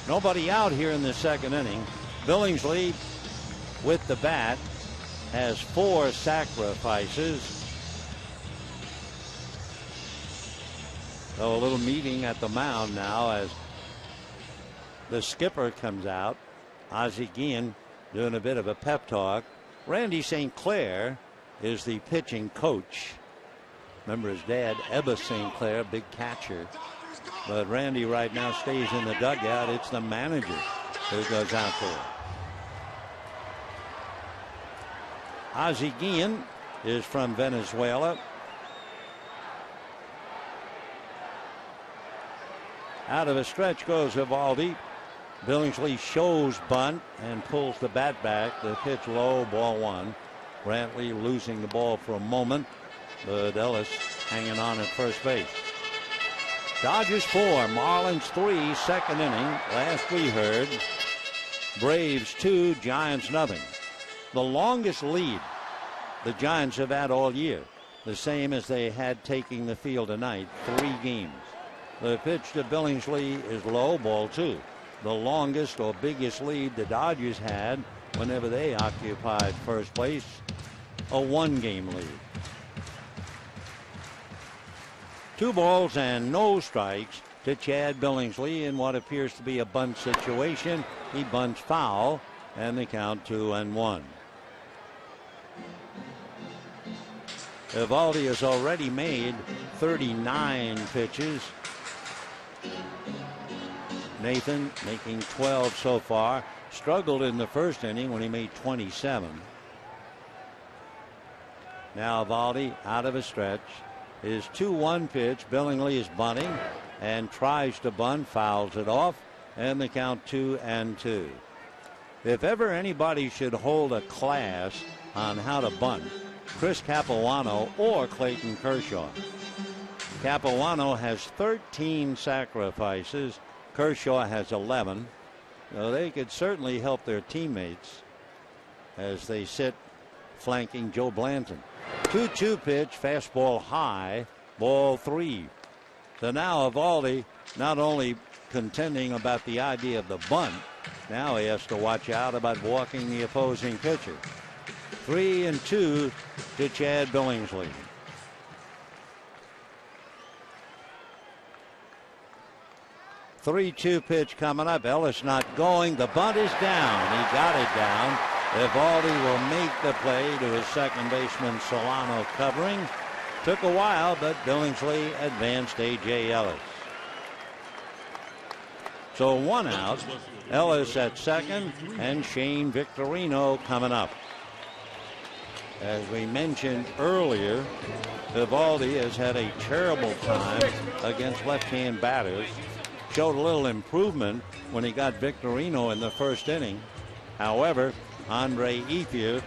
Nobody out here in the second inning. Billingsley with the bat has 4 sacrifices. So a little meeting at the mound now as the skipper comes out. Ozzie Guillen doing a bit of a pep talk. Randy St. Clair is the pitching coach. Remember his dad, Ebba St. Clair, big catcher. But Randy right now stays in the dugout. It's the manager who goes out there. Ozzie Guillen is from Venezuela. Out of a stretch goes Eovaldi. Billingsley shows bunt and pulls the bat back. The pitch low, ball 1. Brantley losing the ball for a moment, but Ellis hanging on at first base. Dodgers 4, Marlins 3, second inning. Last we heard, Braves 2, Giants nothing. The longest lead the Giants have had all year, the same as they had taking the field tonight, 3 games. The pitch to Billingsley is low, ball 2. The longest or biggest lead the Dodgers had whenever they occupied first place, a 1-game lead. 2 balls and no strikes to Chad Billingsley in what appears to be a bunt situation. He bunts foul, and the count 2-1. Eovaldi has already made 39 pitches. Nathan making 12 so far. Struggled in the first inning when he made 27. Now Eovaldi out of a stretch. His 2-1 pitch. Billingsley is bunting and tries to bunt, fouls it off, and the count 2-2. If ever anybody should hold a class on how to bunt, Chris Capuano or Clayton Kershaw. Capuano has 13 sacrifices. Kershaw has 11. So they could certainly help their teammates as they sit flanking Joe Blanton. 2-2 pitch, fastball high, ball 3. So now Eovaldi not only contending about the idea of the bunt, now he has to watch out about walking the opposing pitcher. 3-2 to Chad Billingsley. 3-2 pitch coming up. Ellis not going. The bunt is down. He got it down. Evaldi will make the play to his second baseman Solano covering. Took a while, but Billingsley advanced A.J. Ellis. So 1 out. Ellis at second, and Shane Victorino coming up. As we mentioned earlier, Evaldi has had a terrible time against left-hand batters. Showed a little improvement when he got Victorino in the first inning. However, Andre Ethier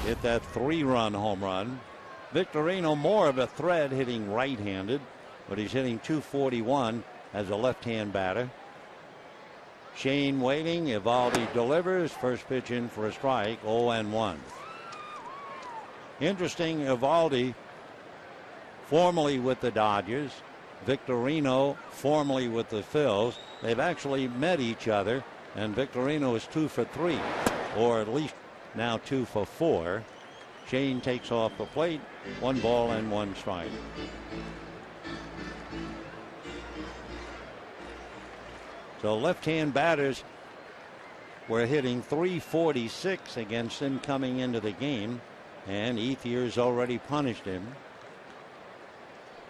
hit that 3-run home run. Victorino more of a threat, hitting right-handed, but he's hitting .241 as a left-hand batter. Shane waiting. Evaldi delivers. First pitch in for a strike. 0-1. Interesting, Evaldi formerly with the Dodgers, Victorino formerly with the Phils. They've actually met each other, and Victorino is 2 for 3, or at least now 2 for 4. Shane takes off the plate. 1 ball and 1 strike. So left-hand batters were hitting .346 against him coming into the game, and Ethier's already punished him.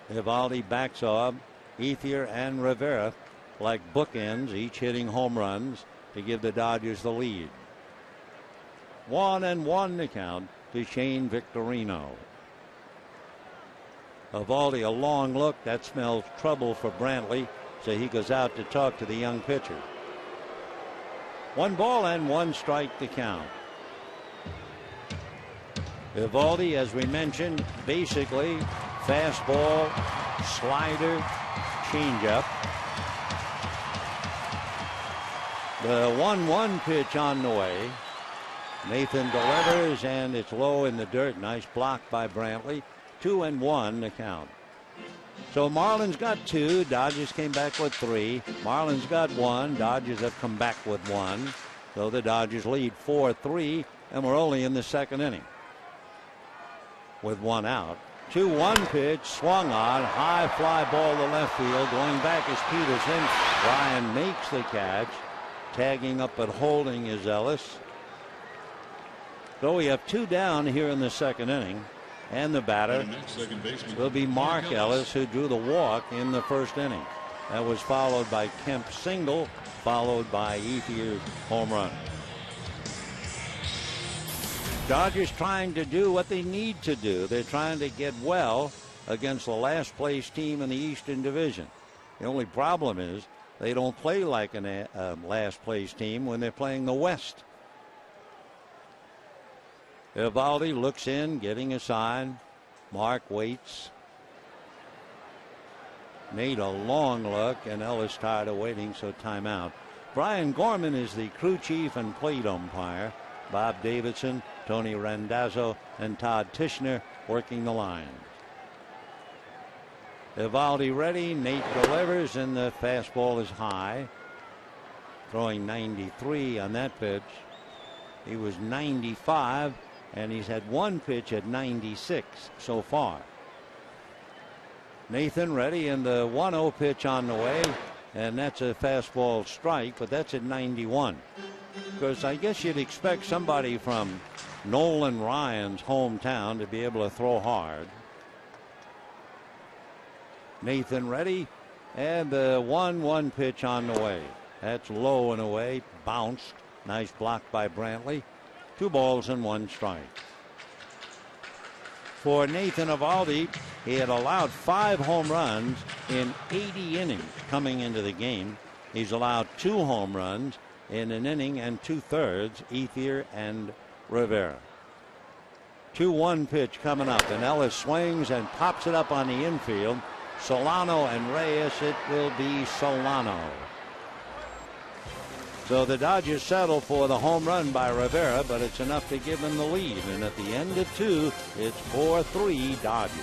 Evaldi backs off. Ethier and Rivera like bookends, each hitting home runs to give the Dodgers the lead. 1-1 to count to Shane Victorino. Evaldi a long look. That smells trouble for Brantley, so he goes out to talk to the young pitcher. 1 ball and 1 strike to count. Evaldi, as we mentioned, basically fastball, slider, changeup. The 1-1 pitch on the way. Nathan delivers, and it's low in the dirt. Nice block by Brantley. 2-1 to count. So Marlins got 2. Dodgers came back with 3. Marlins got 1. Dodgers have come back with 1. So the Dodgers lead 4-3, and we're only in the second inning. With 1 out. 2-1 pitch swung on. High fly ball to left field. Going back is Peterson. Ryan makes the catch. Tagging up but holding is Ellis. So we have 2 down here in the second inning. And the batter will be Mark Ellis, who drew the walk in the first inning. That was followed by Kemp's single, followed by Ethier's home run. Dodgers trying to do what they need to do. They're trying to get well against the last place team in the Eastern Division. The only problem is they don't play like a last place team when they're playing the West. Evaldi looks in, getting a sign. Mark waits. Made a long look, and Ellis tired of waiting, so timeout. Brian Gorman is the crew chief and plate umpire. Bob Davidson, Tony Randazzo, and Todd Tishner working the line. Evaldi ready. Nate delivers, and the fastball is high. Throwing 93 on that pitch. He was 95, and he's had 1 pitch at 96 so far. Nathan ready, and the 1-0 pitch on the way, and that's a fastball strike, but that's at 91. Because I guess you'd expect somebody from Nolan Ryan's hometown to be able to throw hard. Nathan ready, and the 1-1 pitch on the way. That's low and away, bounced. Nice block by Brantley. 2 balls and 1 strike. For Nathan Evaldi, he had allowed 5 home runs in 80 innings coming into the game. He's allowed 2 home runs in an inning and 2/3, Ethier and Rivera. 2-1 pitch coming up, and Ellis swings and pops it up on the infield. Solano and Reyes, it will be Solano. So the Dodgers settle for the home run by Rivera, but it's enough to give them the lead. And at the end of 2, it's 4-3 Dodgers.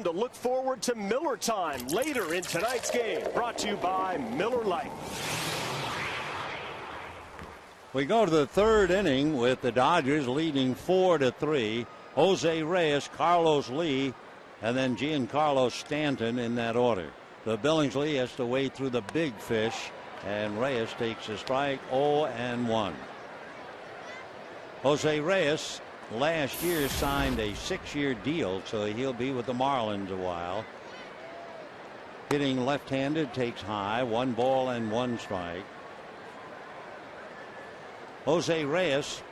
To look forward to Miller time later in tonight's game. Brought to you by Miller Lite. We go to the third inning with the Dodgers leading 4-3. Jose Reyes, Carlos Lee, and then Giancarlo Stanton in that order. The Billingsley has to wade through the big fish, and Reyes takes a strike, 0-1. Jose Reyes last year signed a 6-year deal, so he'll be with the Marlins a while. Hitting left-handed, takes high, 1 ball and 1 strike. Jose Reyes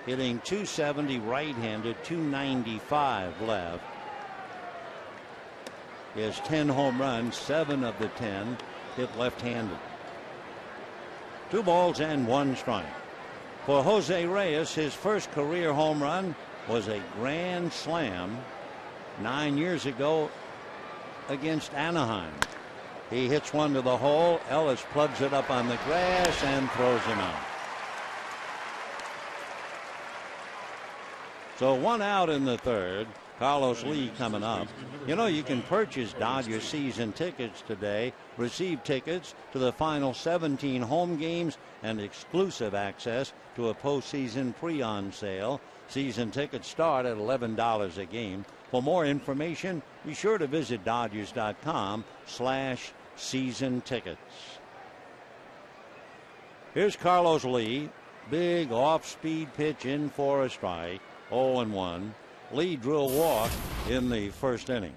hitting .270 right-handed, .295 left. He has 10 home runs, 7 of the 10 hit left-handed. 2 balls and 1 strike. For Jose Reyes, his first career home run was a grand slam 9 years ago against Anaheim. He hits one to the hole. Ellis plugs it up on the grass and throws him out. So 1 out in the third. Carlos Lee coming up. You know, you can purchase Dodger season tickets today. Receive tickets to the final 17 home games and exclusive access to a postseason pre-on sale. Season tickets start at $11 a game. For more information, be sure to visit Dodgers.com/season tickets. Here's Carlos Lee. Big off-speed pitch in for a strike. 0-1. Lee drew a walk in the first inning.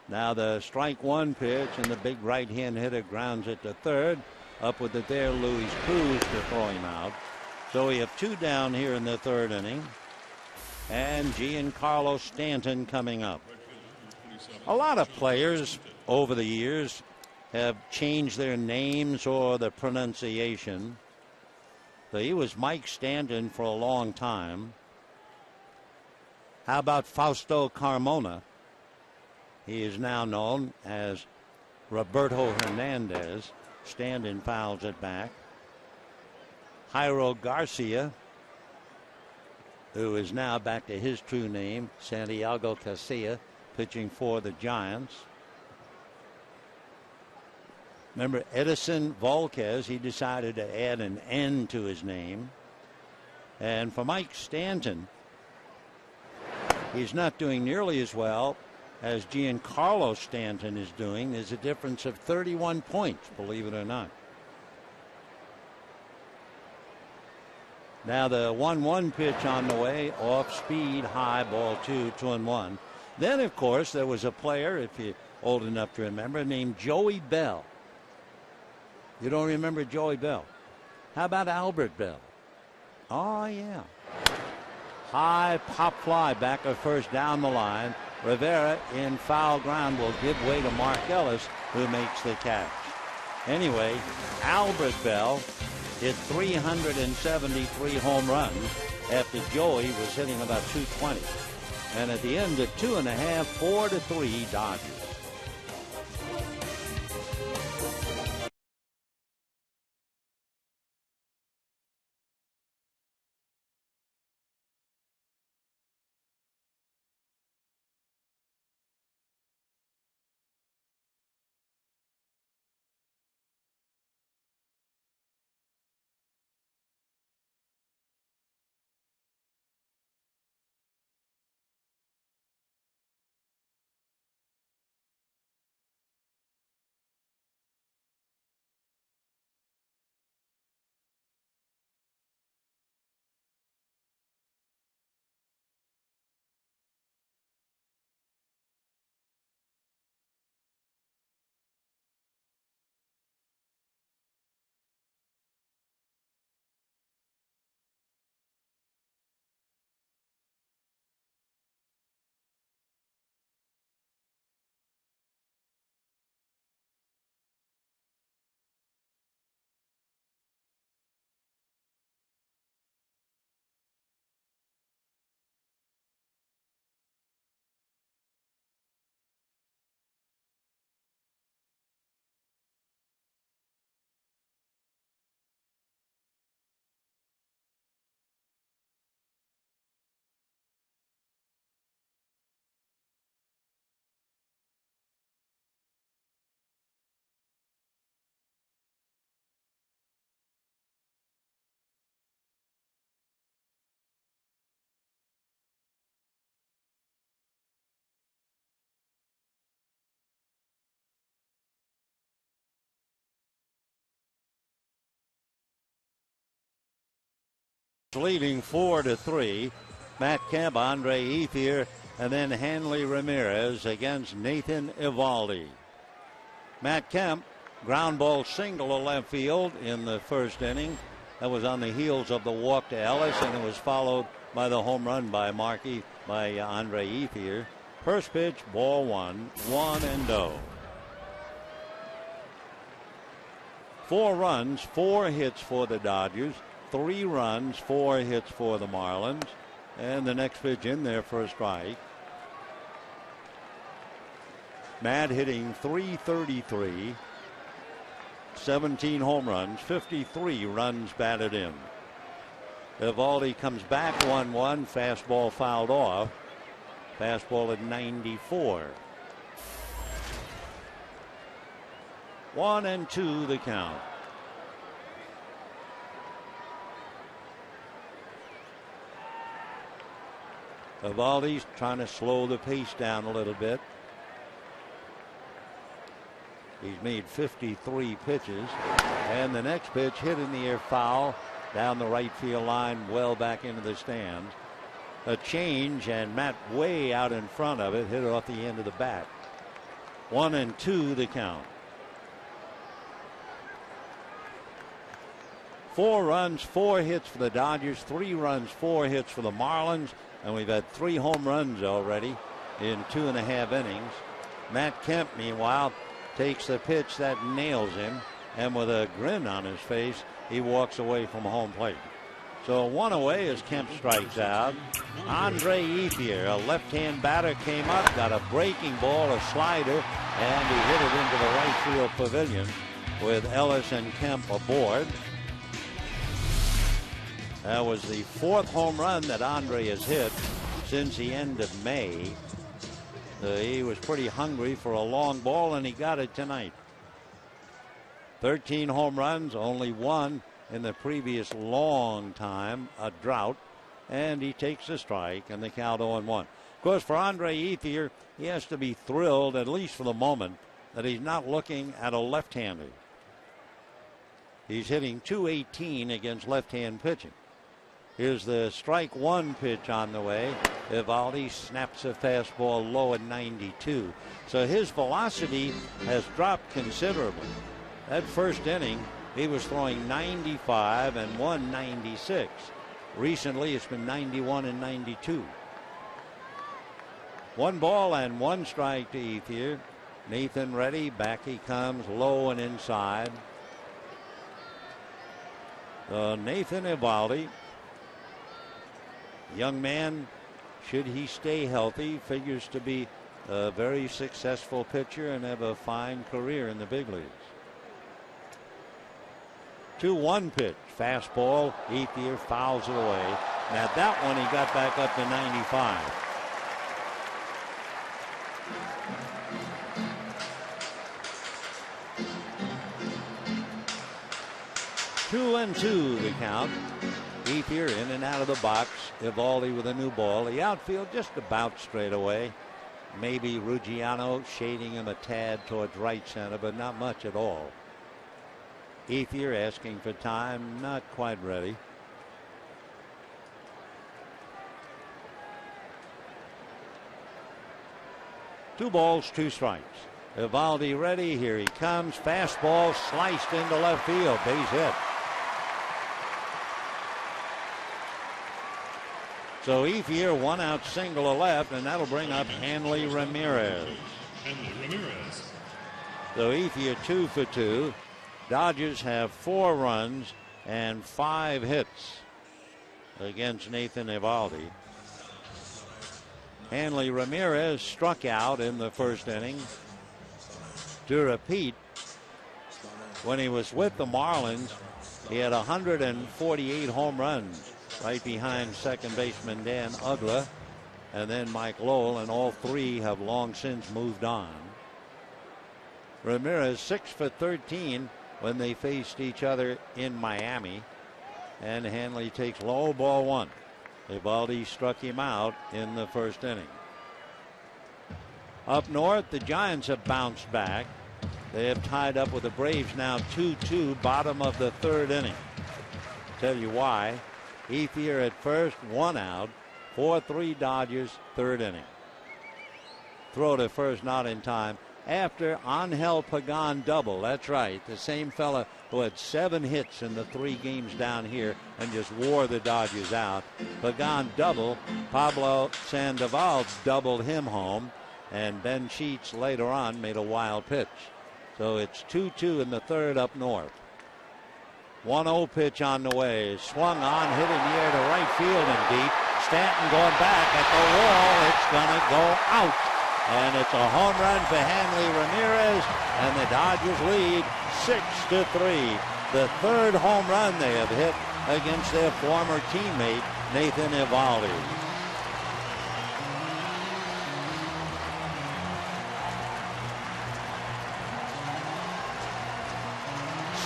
Now the strike one pitch, and the big right-hand hitter grounds it to third. Up with it there, Luis Cruz to throw him out. So we have 2 down here in the third inning. And Giancarlo Stanton coming up. A lot of players over the years have changed their names or the pronunciation. So he was Mike Stanton for a long time. How about Fausto Carmona? He is now known as Roberto Hernandez. Stanton fouls it back. Jairo Garcia, who is now back to his true name, Santiago Casilla, pitching for the Giants. Remember Edison Volquez, he decided to add an N to his name. And for Mike Stanton, he's not doing nearly as well as Giancarlo Stanton is doing. There's a difference of 31 points, believe it or not. Now the 1-1 pitch on the way, off speed, high, ball 2, 2-1. Then, of course, there was a player, if you're old enough to remember, named Joey Bell. You don't remember Joey Bell? How about Albert Bell? Oh, yeah. High pop fly back at first down the line. Rivera in foul ground will give way to Mark Ellis, who makes the catch. Anyway, Albert Bell hit 373 home runs after Joey was hitting about 220. And at the end of 2.5, 4-3 Dodgers. leading 4-3. Matt Kemp, Andre Ethier, and then Hanley Ramirez against Nathan Eovaldi. Matt Kemp, ground ball single to left field in the first inning. That was on the heels of the walk to Ellis, and it was followed by the home run by Andre Ethier. First pitch, ball one, 1-0. 4 runs, 4 hits for the Dodgers. 3 runs, 4 hits for the Marlins. And the next pitch in there for a strike. Matt hitting .333. 17 home runs, 53 runs batted in. Eovaldi comes back 1-1. Fastball fouled off. Fastball at 94. 1-2 the count. Eovaldi's trying to slow the pace down a little bit. He's made 53 pitches. And the next pitch hit in the air, foul down the right field line, well back into the stands. A change, and Matt way out in front of it, hit it off the end of the bat. 1-2 the count. 4 runs, 4 hits for the Dodgers, 3 runs, 4 hits for the Marlins, and we've had 3 home runs already in 2.5 innings. Matt Kemp, meanwhile, takes the pitch that nails him, and with a grin on his face, he walks away from home plate. So 1 away as Kemp strikes out. Andre Ethier, a left-hand batter, came up, got a breaking ball, a slider, and he hit it into the right field pavilion with Ellis and Kemp aboard. That was the 4th home run that Andre has hit since the end of May. He was pretty hungry for a long ball, and he got it tonight. 13 home runs, only 1 in the previous long time, a drought, and he takes a strike, and the count 0-1. Of course, for Andre Ethier, he has to be thrilled, at least for the moment, that he's not looking at a left-hander. He's hitting .218 against left-hand pitching. Here's the strike 1 pitch on the way. Eovaldi snaps a fastball low at 92. So his velocity has dropped considerably. That first inning, he was throwing 95 and 196. Recently, it's been 91 and 92. 1 ball and 1 strike to Ethier. Nathan ready. Back he comes, low and inside. Nathan Eovaldi. Young man, should he stay healthy, figures to be a very successful pitcher and have a fine career in the big leagues. 2-1 pitch, fastball. Ethier fouls it away. Now that one he got back up to 95. Two and 2 the count. Ethier in and out of the box. Eovaldi with a new ball. The outfield just about straight away. Maybe Ruggiano shading him a tad towards right center, but not much at all. Ethier asking for time, not quite ready. Two balls, 2 strikes. Eovaldi ready. Here he comes. Fastball sliced into left field. Base hit. So Ethier 1 out single to left, and that'll bring up Hanley Ramirez. So Ethier 2 for 2. Dodgers have 4 runs and 5 hits against Nathan Eovaldi. Hanley Ramirez struck out in the first inning. To repeat, when he was with the Marlins, he had 148 home runs, right behind second baseman Dan Uggla and then Mike Lowell, and all 3 have long since moved on. Ramirez 6 for 13 when they faced each other in Miami, and Hanley takes low, ball 1. Eovaldi struck him out in the first inning. Up north, the Giants have bounced back. They have tied up with the Braves now 2-2, bottom of the 3rd inning. Tell you why. Ethier at first, 1 out. 4-3 Dodgers, 3rd inning. Throw to first, not in time. After Angel Pagan double. That's right. The same fella who had 7 hits in the 3 games down here and just wore the Dodgers out. Pagan double. Pablo Sandoval doubled him home. And Ben Sheets later on made a wild pitch. So it's 2-2 in the 3rd up north. 1-0 pitch on the way. Swung on, hit in the air to right field and deep. Stanton going back at the wall. It's going to go out. And it's a home run for Hanley Ramirez. And the Dodgers lead 6-3. The 3rd home run they have hit against their former teammate, Nathan Eovaldi.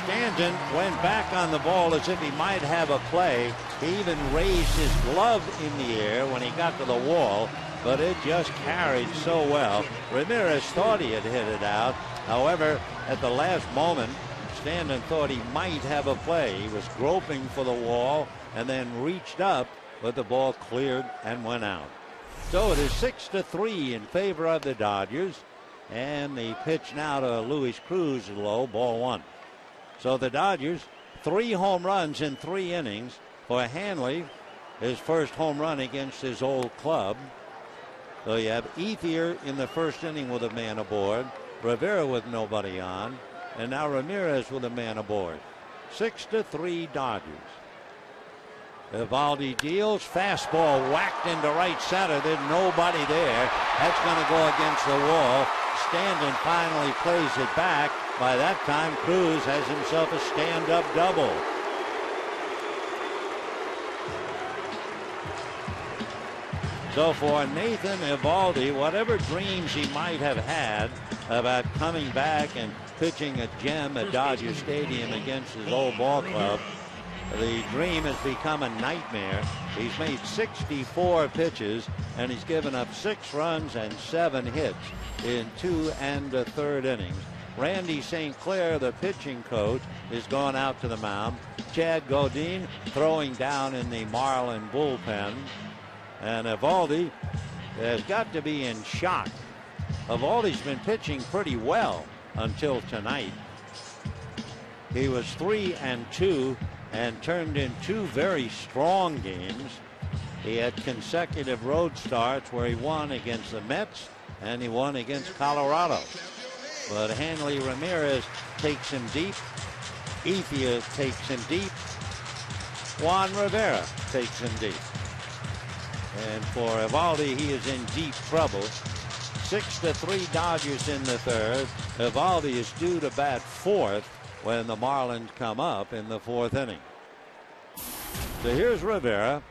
Stanton went back on the ball as if he might have a play. He even raised his glove in the air when he got to the wall, but it just carried so well. Ramirez thought he had hit it out. However, at the last moment, Stanton thought he might have a play. He was groping for the wall and then reached up, but the ball cleared and went out. So it is 6-3 in favor of the Dodgers, and the pitch now to Luis Cruz is low, ball 1. So the Dodgers, 3 home runs in 3 innings. For Hanley, his first home run against his old club. So you have Ethier in the 1st inning with a man aboard, Rivera with nobody on, and now Ramirez with a man aboard. 6-3 Dodgers. Eovaldi deals, fastball whacked into right center. There's nobody there. That's going to go against the wall. Stanton finally plays it back. By that time, Cruz has himself a stand-up double. So for Nathan Eovaldi, whatever dreams he might have had about coming back and pitching a gem at Dodger Stadium against his old ball club, the dream has become a nightmare. He's made 64 pitches, and he's given up 6 runs and 7 hits in 2 1/3 innings. Randy St. Clair, the pitching coach, is going out to the mound. Chad Godin throwing down in the Marlin bullpen. And Eovaldi has got to be in shock. Eovaldi's been pitching pretty well until tonight. He was 3-2 and turned in 2 very strong games. He had consecutive road starts where he won against the Mets and he won against Colorado. But Hanley Ramirez takes him deep. Ethier takes him deep. Juan Rivera takes him deep. And for Eovaldi, he is in deep trouble. 6-3 Dodgers in the 3rd. Eovaldi is due to bat 4th when the Marlins come up in the 4th inning. So here's Rivera.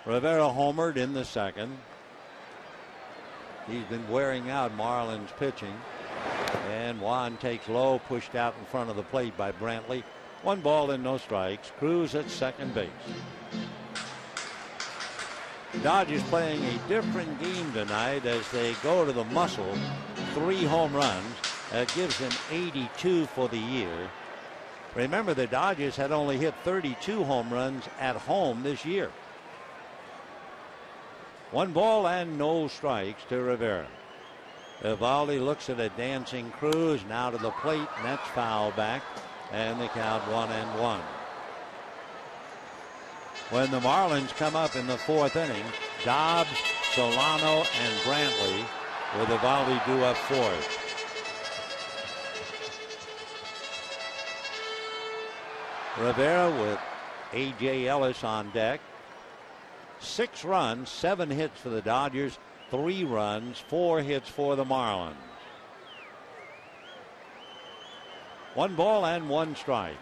Rivera homered in the 2nd. He's been wearing out Marlins pitching. And Juan takes low, pushed out in front of the plate by Brantley. 1 ball and no strikes. Cruz at second base. Dodgers playing a different game tonight as they go to the muscle. 3 home runs. That gives them 82 for the year. Remember, the Dodgers had only hit 32 home runs at home this year. 1 ball and no strikes to Rivera. Eovaldi looks at a dancing Cruz, now to the plate, and that's foul back, and the count 1-1. When the Marlins come up in the 4th inning, Dobbs, Solano, and Brantley with Eovaldi due up 4th. Rivera with A.J. Ellis on deck. 6 runs, 7 hits for the Dodgers, 3 runs, 4 hits for the Marlins. 1 ball and 1 strike.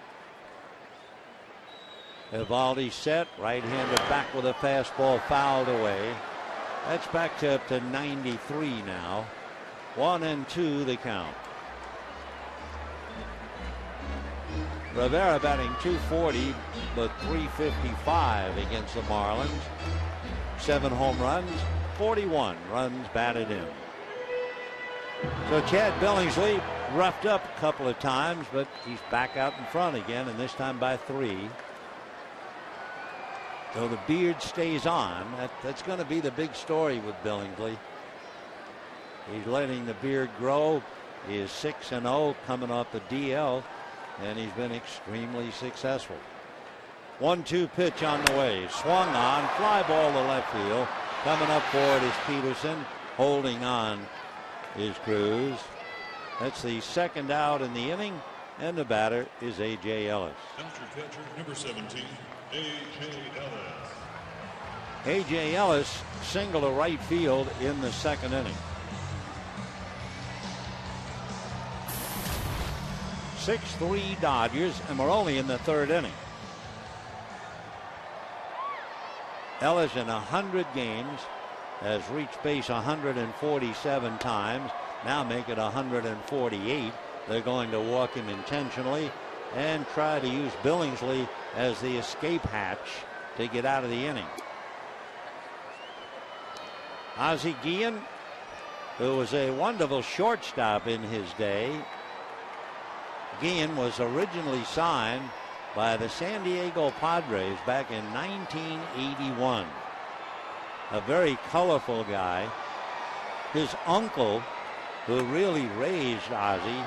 Eovaldi set, right-handed back with a fastball fouled away. That's back up to 93 now. 1-2 the count. Rivera batting .240, but .355 against the Marlins. 7 home runs, 41 runs batted in. So Chad Billingsley roughed up a couple of times, but he's back out in front again, and this time by 3. So the beard stays on. That's going to be the big story with Billingsley. He's letting the beard grow. He is 6-0 coming off the DL, and he's been extremely successful. 1-2 pitch on the way. Swung on. Fly ball to left field. Coming up forward is Peterson. Holding on is Cruz. That's the second out in the inning, and the batter is A.J. Ellis. After catcher number 17, A.J. Ellis. A.J. Ellis single to right field in the second inning. 6-3 Dodgers, and we're only in the third inning. Ellis in 100 games has reached base 147 times. Now make it 148. They're going to walk him intentionally and try to use Billingsley as the escape hatch to get out of the inning. Ozzie Guillen, who was a wonderful shortstop in his day. Guillen was originally signed by the San Diego Padres back in 1981. A very colorful guy. His uncle, who really raised Ozzie,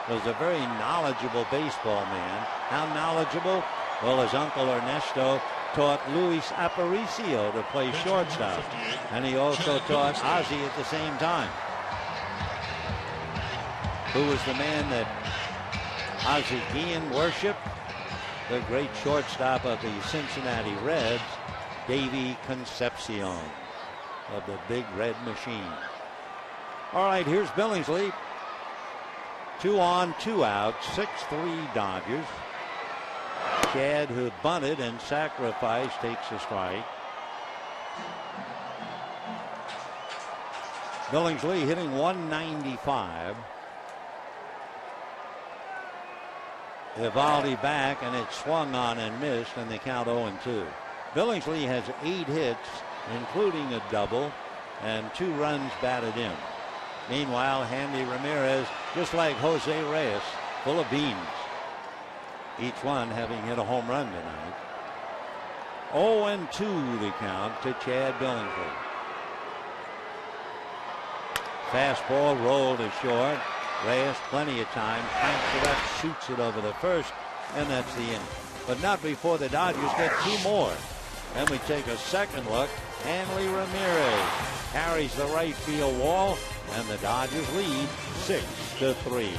was a very knowledgeable baseball man. How knowledgeable? Well, his uncle Ernesto taught Luis Aparicio to play shortstop, and he also taught Ozzie at the same time. Who was the man that Ozzie Guillen worshipped? The great shortstop of the Cincinnati Reds, Davy Concepcion of the Big Red Machine. All right, here's Billingsley. 2 on, 2 out, 6-3 Dodgers. Chad, who bunted and sacrificed, takes a strike. Billingsley hitting 195. Eovaldi back, and it swung on and missed, and they count 0-2. Billingsley has 8 hits, including a double, and 2 runs batted in. Meanwhile, Handy Ramirez, just like Jose Reyes, full of beans. Each one having hit a home run tonight. 0-2 the count to Chad Billingsley. Fastball rolled to short. Reyes plenty of time, cranks it up, shoots it over the first, and that's the inning. But not before the Dodgers get 2 more. Then we take a second look. Hanley Ramirez carries the right field wall, and the Dodgers lead 6-3.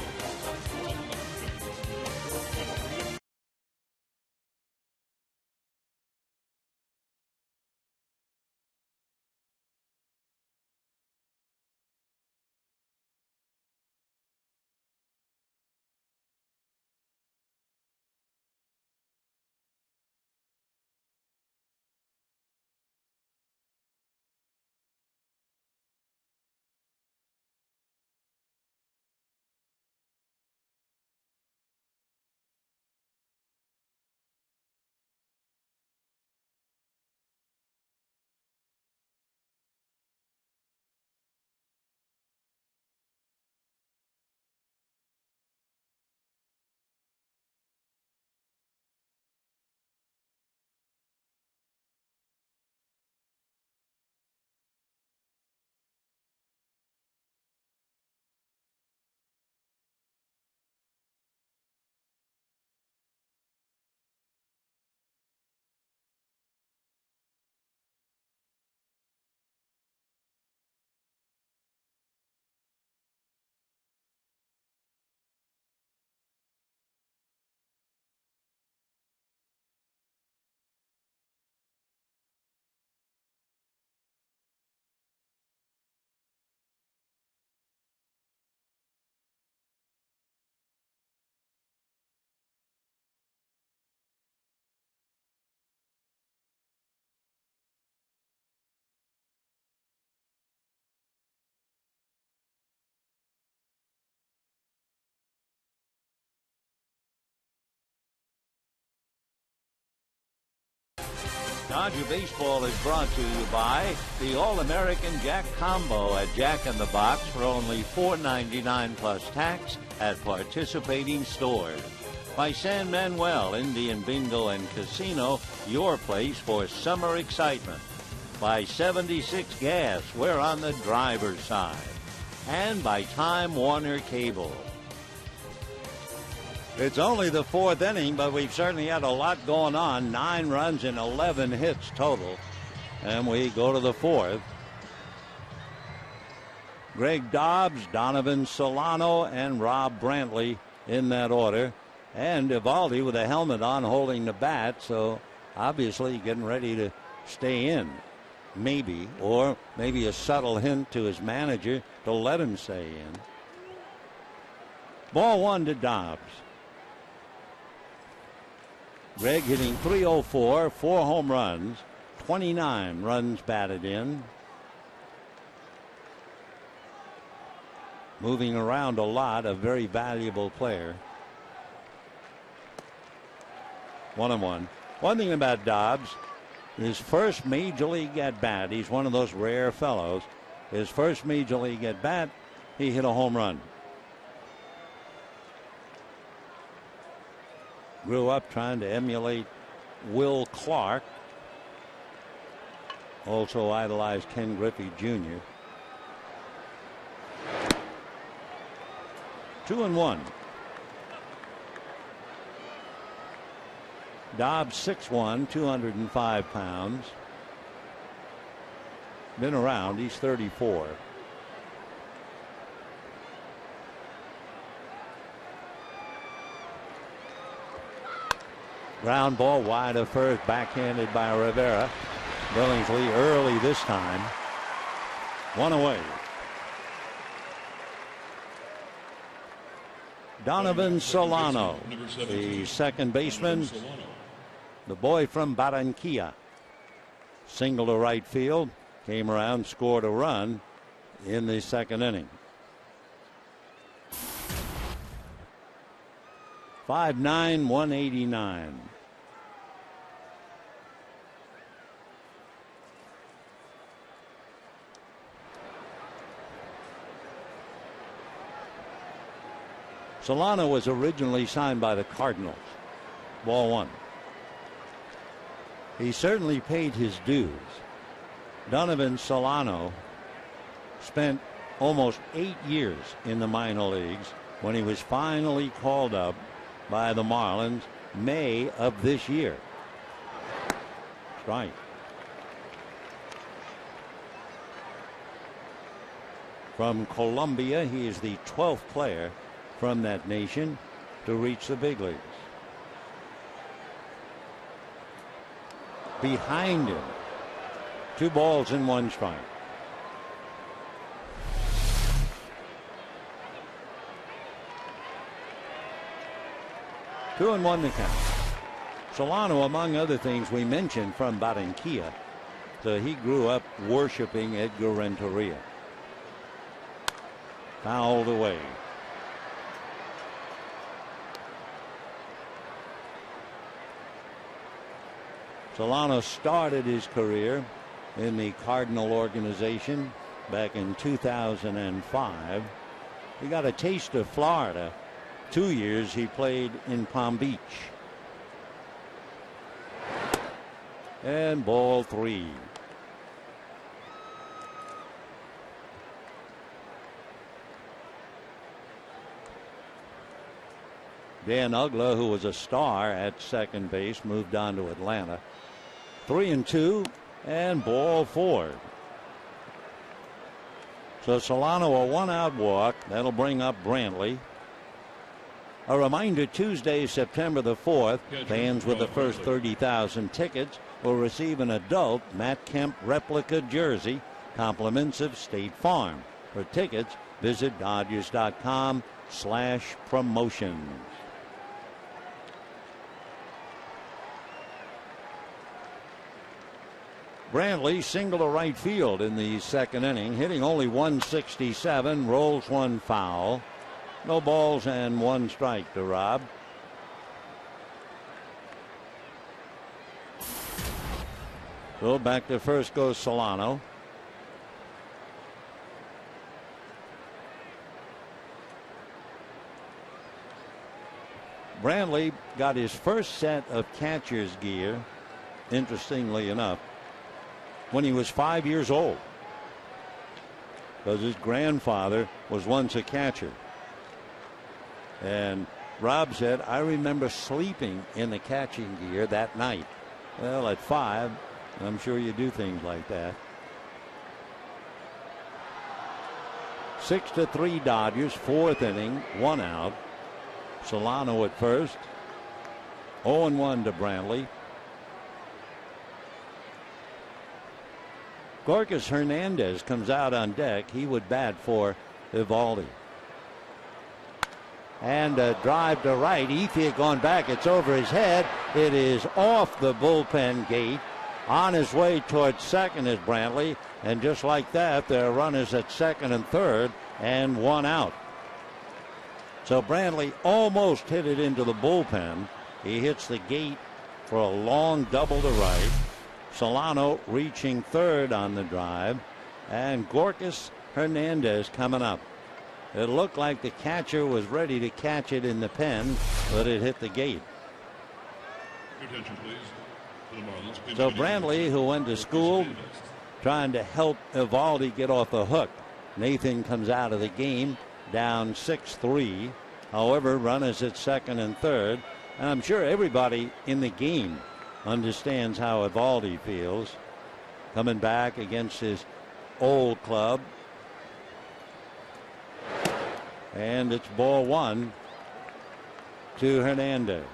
Dodger Baseball is brought to you by the All-American Jack Combo at Jack in the Box for only $4.99 plus tax at participating stores. by San Manuel Indian Bingo and Casino, your place for summer excitement. By 76 Gas, we're on the driver's side. And by Time Warner Cable. It's only the 4th inning, but we've certainly had a lot going on. 9 runs and 11 hits total. And we go to the 4th. Greg Dobbs, Donovan Solano, and Rob Brantley in that order. And Eovaldi with a helmet on holding the bat, so obviously getting ready to stay in. Maybe, or maybe a subtle hint to his manager to let him stay in. Ball 1 to Dobbs. Greg hitting .304, 4 home runs, 29 runs batted in. Moving around a lot, a very valuable player. 1-1. One thing about Dobbs, his first major league at bat, he's one of those rare fellows. His first major league at bat, he hit a home run. Grew up trying to emulate Will Clark. Also idolized Ken Griffey Jr. 2-1. Dobbs 6'1", 205 pounds. Been around, he's 34. Ground ball wide of first, backhanded by Rivera. Billingsley early this time. 1 away. Donovan Solano, the second baseman, the boy from Barranquilla. Single to right field, came around, scored a run in the second inning. 5'9", 189. Solano was originally signed by the Cardinals. Ball 1. He certainly paid his dues. Donovan Solano spent almost 8 years in the minor leagues when he was finally called up by the Marlins May of this year. Strike. From Colombia, he is the 12th player from that nation to reach the big leagues. Behind him, 2 balls and 1 strike. Two and 1 to count. Solano, among other things, we mentioned from Barranquilla, so he grew up worshiping Edgar Renteria. Fouled away. Solano started his career in the Cardinal organization back in 2005. He got a taste of Florida. 2 years he played in Palm Beach. And ball 3. Dan Ugla, who was a star at second base, moved on to Atlanta. 3-2 and ball 4. So Solano a 1-out walk. That'll bring up Brantley. A reminder, Tuesday, September the 4th, fans with the first 30,000 tickets will receive an adult Matt Kemp replica jersey, compliments of State Farm. For tickets, visit Dodgers.com/promotions. Brantley single to right field in the second inning, hitting only 167, rolls 1 foul. No balls and 1 strike to Rob. So back to first goes Solano. Brantley got his first set of catcher's gear, interestingly enough, when he was 5 years old, because his grandfather was once a catcher. And Rob said, I remember sleeping in the catching gear that night. Well, at 5, I'm sure you do things like that. 6-3 Dodgers, 4th inning, 1 out. Solano at first. 0-1 to Brantley. Gorkas Hernandez comes out on deck. He would bat for Eovaldi. And a drive to right. Ethier going back. It's over his head. It is off the bullpen gate. On his way towards second is Brantley. And just like that, there are runners at second and third and 1 out. So Brantley almost hit it into the bullpen. He hits the gate for a long double to right. Solano reaching third on the drive. And Gorkas Hernandez coming up. It looked like the catcher was ready to catch it in the pen, but it hit the gate. Your attention, please. For the Marlins. So Brantley, who went to school trying to help Eovaldi get off the hook. Nathan comes out of the game down 6-3. However, runners at second and third. And I'm sure everybody in the game understands how Eovaldi feels. Coming back against his old club. And it's ball 1 to Hernandez.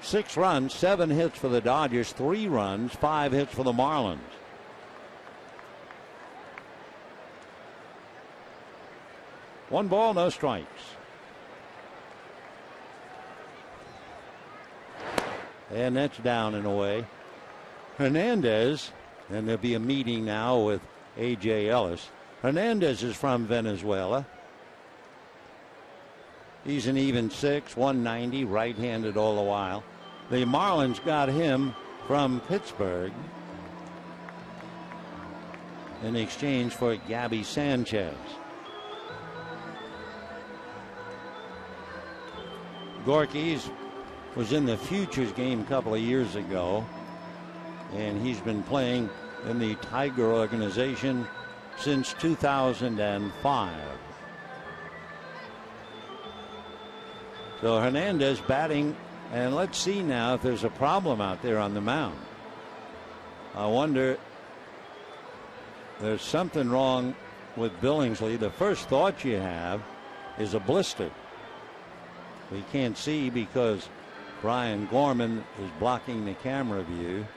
Six runs, 7 hits for the Dodgers, 3 runs, 5 hits for the Marlins. One ball, no strikes. And that's down and away. Hernandez, and there'll be a meeting now with A.J. Ellis. Hernandez is from Venezuela. He's an even 6, 190, right-handed all the while. The Marlins got him from Pittsburgh in exchange for Gabby Sanchez. Gorkys was in the Futures game a couple of years ago, and he's been playing in the Tiger organization since 2005. So Hernandez batting, and let's see now if there's a problem out there on the mound. I wonder, there's something wrong with Billingsley. The first thought you have is a blister. We can't see because Brian Gorman is blocking the camera view.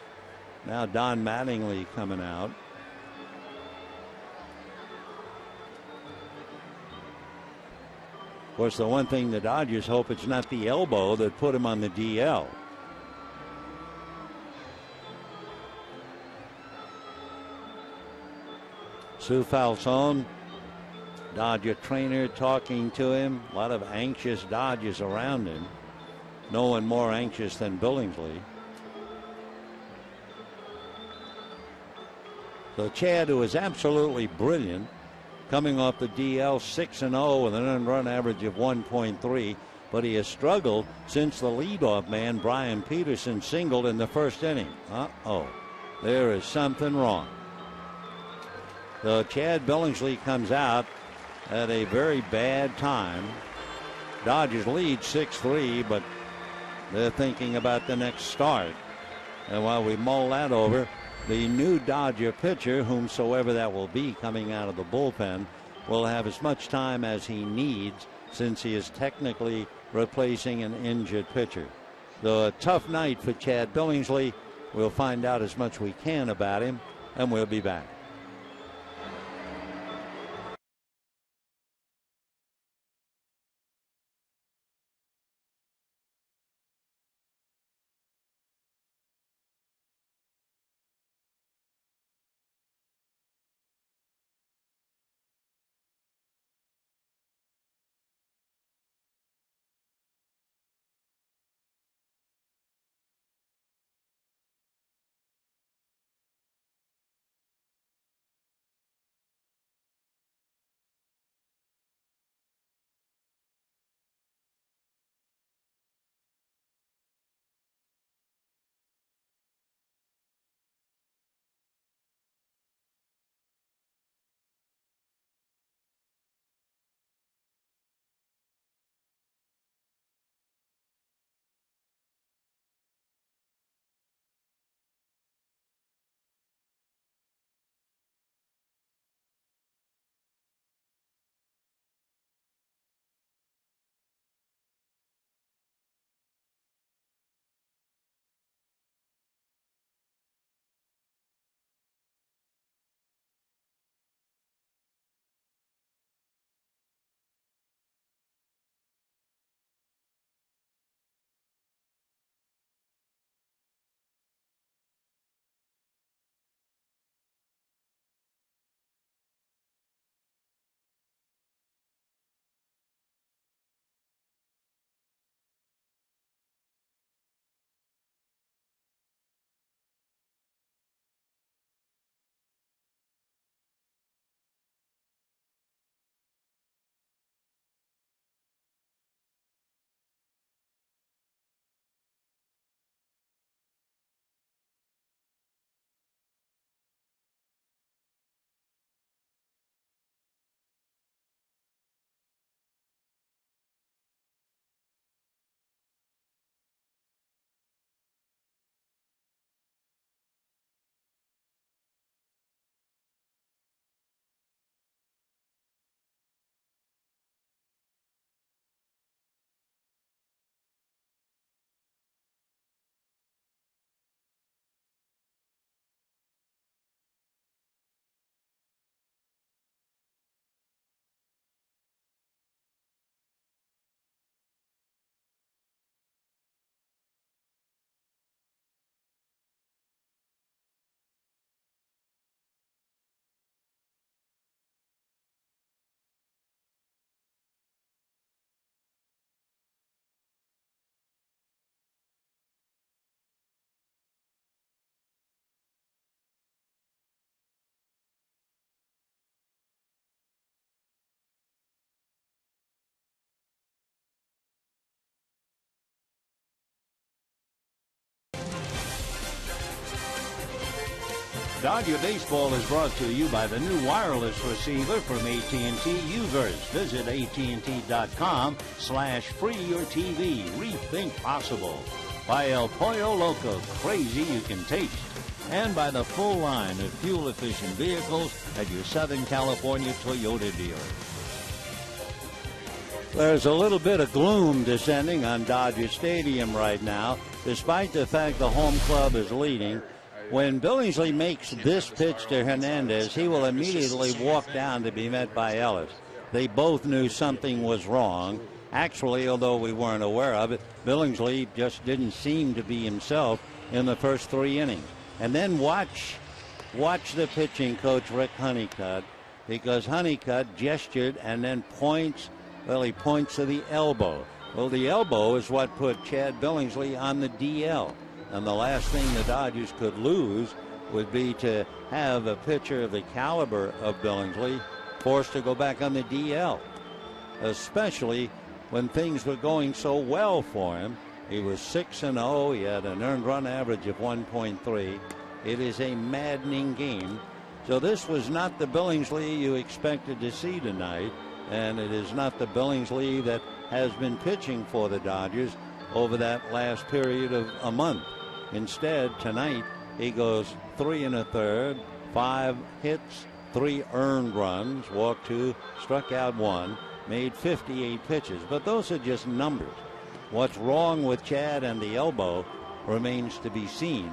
Now Don Mattingly coming out. Of course, the one thing the Dodgers hope it's not the elbow that put him on the DL. Sue Falsone, Dodger trainer, talking to him. A lot of anxious Dodgers around him. No one more anxious than Billingsley. So Chad, who is absolutely brilliant, coming off the DL 6-0 with an earned run average of 1.3, but he has struggled since the leadoff man Brian Peterson singled in the first inning. There is something wrong. So Chad Billingsley comes out at a very bad time. Dodgers lead 6-3, but they're thinking about the next start. And while we mull that over, the new Dodger pitcher, whomsoever that will be coming out of the bullpen, will have as much time as he needs since he is technically replacing an injured pitcher. So a tough night for Chad Billingsley. We'll find out as much we can about him, and we'll be back. Dodger Baseball is brought to you by the new wireless receiver from AT&T Uverse. Visit AT&T.com/free your TV. Rethink possible. By El Pollo Loco, crazy you can taste. And by the full line of fuel-efficient vehicles at your Southern California Toyota dealer. There's a little bit of gloom descending on Dodger Stadium right now, despite the fact the home club is leading. When Billingsley makes this pitch to Hernandez, he will immediately walk down to be met by Ellis. They both knew something was wrong. Actually, although we weren't aware of it, Billingsley just didn't seem to be himself in the first 3 innings. And then watch the pitching coach, Rick Honeycutt, because Honeycutt gestured and then points. Well, he points to the elbow. Well, the elbow is what put Chad Billingsley on the DL. And the last thing the Dodgers could lose would be to have a pitcher of the caliber of Billingsley forced to go back on the DL, especially when things were going so well for him. He was 6-0. He had an earned run average of 1.3. It is a maddening game. So this was not the Billingsley you expected to see tonight, and it is not the Billingsley that has been pitching for the Dodgers over that last period of a month. Instead, tonight, he goes 3 1/3, 5 hits, 3 earned runs, walked 2, struck out 1, made 58 pitches. But those are just numbers. What's wrong with Chad and the elbow remains to be seen,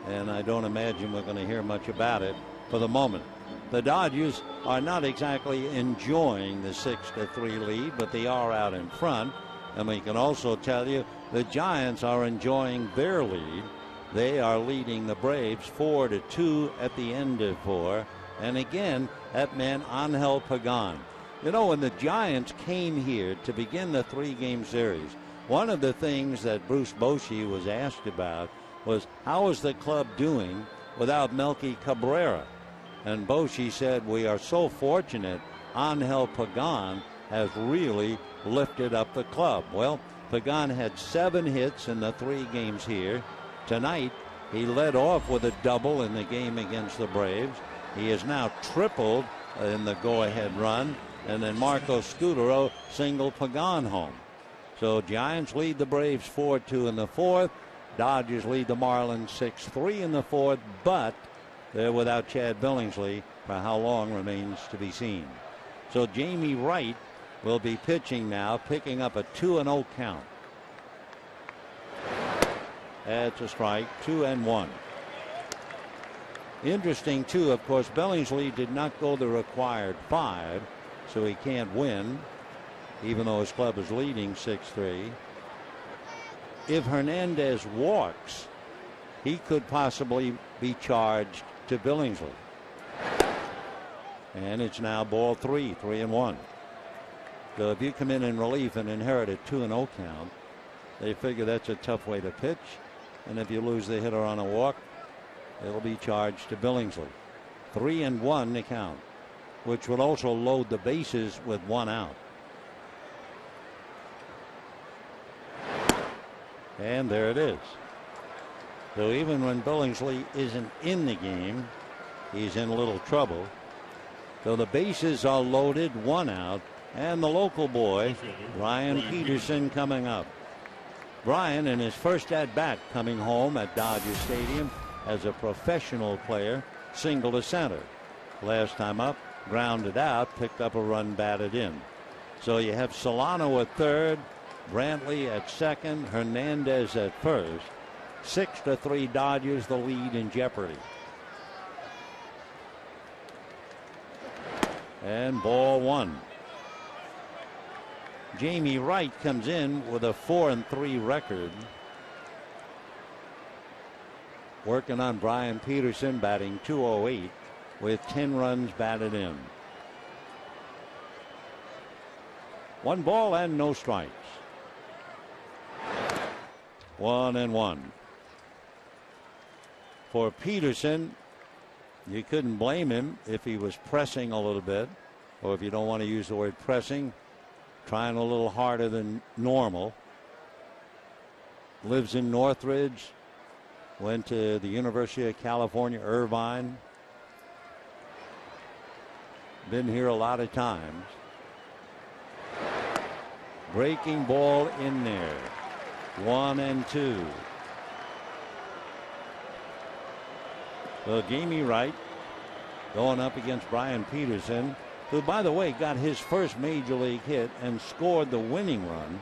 and I don't imagine we're going to hear much about it for the moment. The Dodgers are not exactly enjoying the 6-3 lead, but they are out in front. And we can also tell you the Giants are enjoying their lead. They are leading the Braves 4-2 at the end of 4. And again, that man Angel Pagan. You know, when the Giants came here to begin the 3-game series, one of the things that Bruce Bochy was asked about was how is the club doing without Melky Cabrera? And Bochy said, we are so fortunate Angel Pagan has really lifted up the club. Well, Pagan had 7 hits in the 3 games here. Tonight, he led off with a double in the game against the Braves. He has now tripled in the go-ahead run, and then Marco Scudero singled Pagan home. So Giants lead the Braves 4-2 in the 4th. Dodgers lead the Marlins 6-3 in the 4th, but they're without Chad Billingsley for how long remains to be seen. So Jamie Wright will be pitching now, picking up a 2-0 count. That's a strike, 2-1. Interesting, too, of course, Billingsley did not go the required 5, so he can't win, even though his club is leading 6-3. If Hernandez walks, he could possibly be charged to Billingsley. And it's now ball 3, 3-1. So if you come in relief and inherit a 2-0 count, they figure that's a tough way to pitch. And if you lose the hitter on a walk, it'll be charged to Billingsley. 3-1 the count, which will also load the bases with 1 out. And there it is. So even when Billingsley isn't in the game, he's in a little trouble. So the bases are loaded, 1 out, and the local boy, Brian Peterson, coming up. Brian, in his first at-bat coming home at Dodger Stadium as a professional player, single to center. Last time up, grounded out, picked up a run batted in. So you have Solano at third, Brantley at second, Hernandez at first. 6-3 Dodgers, the lead in jeopardy. And ball 1. Jamie Wright comes in with a 4-3 record. Working on Brian Peterson, batting .208 with 10 runs batted in. 1 ball and no strikes. 1-1. For Peterson, you couldn't blame him if he was pressing a little bit, or if you don't want to use the word pressing, trying a little harder than normal. Lives in Northridge, went to the University of California, Irvine, Been here a lot of times. Breaking ball in there. 1-2. Well, Gamey Wright going up against Brian Peterson, who, by the way, got his first major league hit and scored the winning run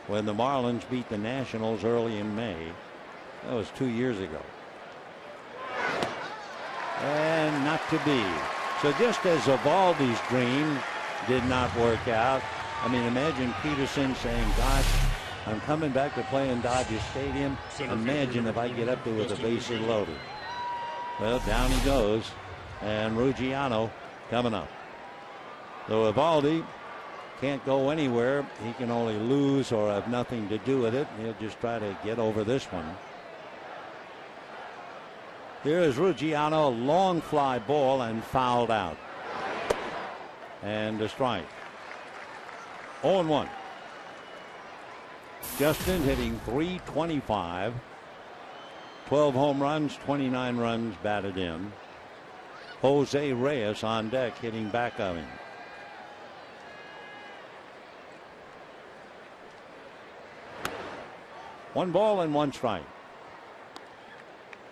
when the Marlins beat the Nationals early in May. That was 2 years ago. And not to be. So just as Eovaldi's dream did not work out, I mean, imagine Peterson saying, gosh, I'm coming back to play in Dodger Stadium. Imagine if I get up there with the bases loaded. Well, down he goes. And Ruggiano coming up. So Eovaldi can't go anywhere. He can only lose or have nothing to do with it. He'll just try to get over this one. Here is Ruggiano, a long fly ball and fouled out. And a strike. 0-1. Justin hitting .325. 12 home runs, 29 runs batted in. Jose Reyes on deck hitting back of him. One ball and one strike.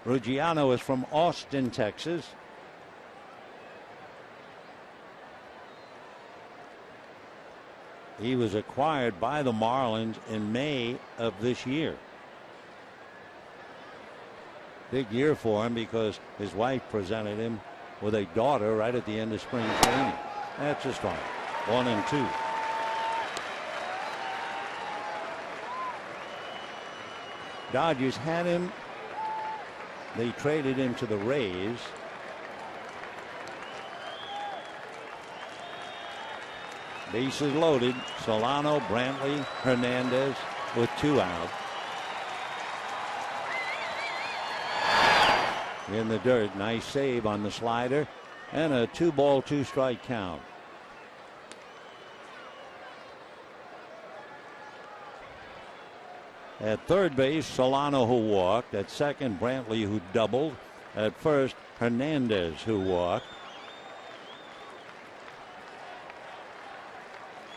Ruggiano is from Austin, Texas. He was acquired by the Marlins in May of this year. Big year for him because his wife presented him with a daughter right at the end of spring training. That's a strike. 1-2. Dodgers had him. They traded him to the Rays. Bases loaded. Solano, Brantley, Hernandez with 2 out. In the dirt. Nice save on the slider. And a 2-ball, 2-strike count. At third base, Solano, who walked. At second, Brantley, who doubled. At first, Hernandez, who walked.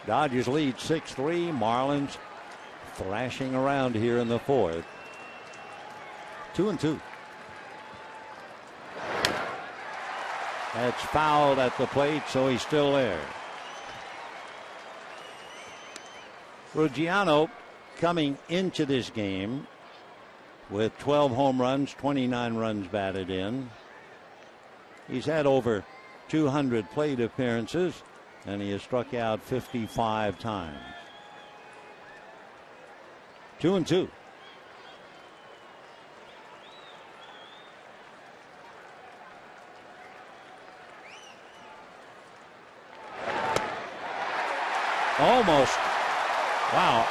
Dodgers lead 6-3. Marlins thrashing around here in the fourth. 2-2. That's fouled at the plate, so he's still there. Ruggiano coming into this game with 12 home runs, 29 runs batted in. He's had over 200 plate appearances, and he has struck out 55 times. 2-2. Almost. Wow.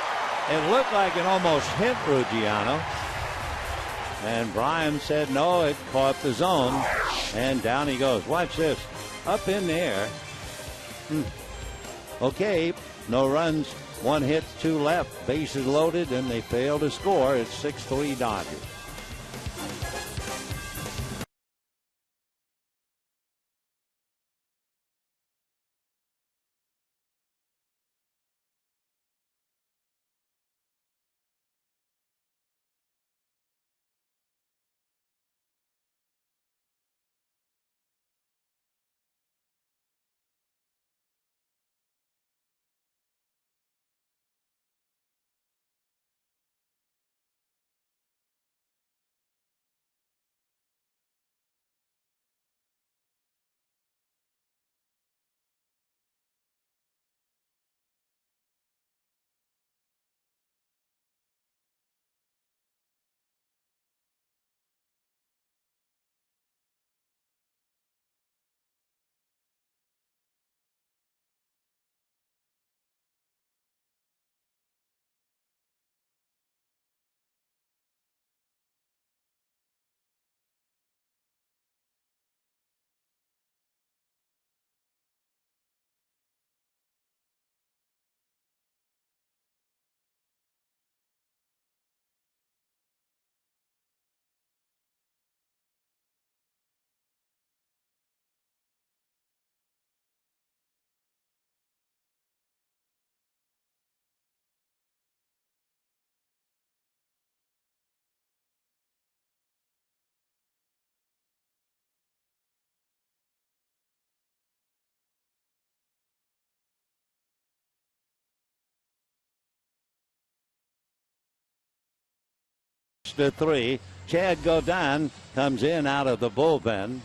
It looked like it almost hit Ruggiano. And Brian said no, it caught the zone. And down he goes. Watch this. Up in there. Okay, no runs, 1 hit, 2 left. Bases loaded, and they fail to score. It's 6-3 Dodgers. 6-3. Chad Godin comes in out of the bullpen.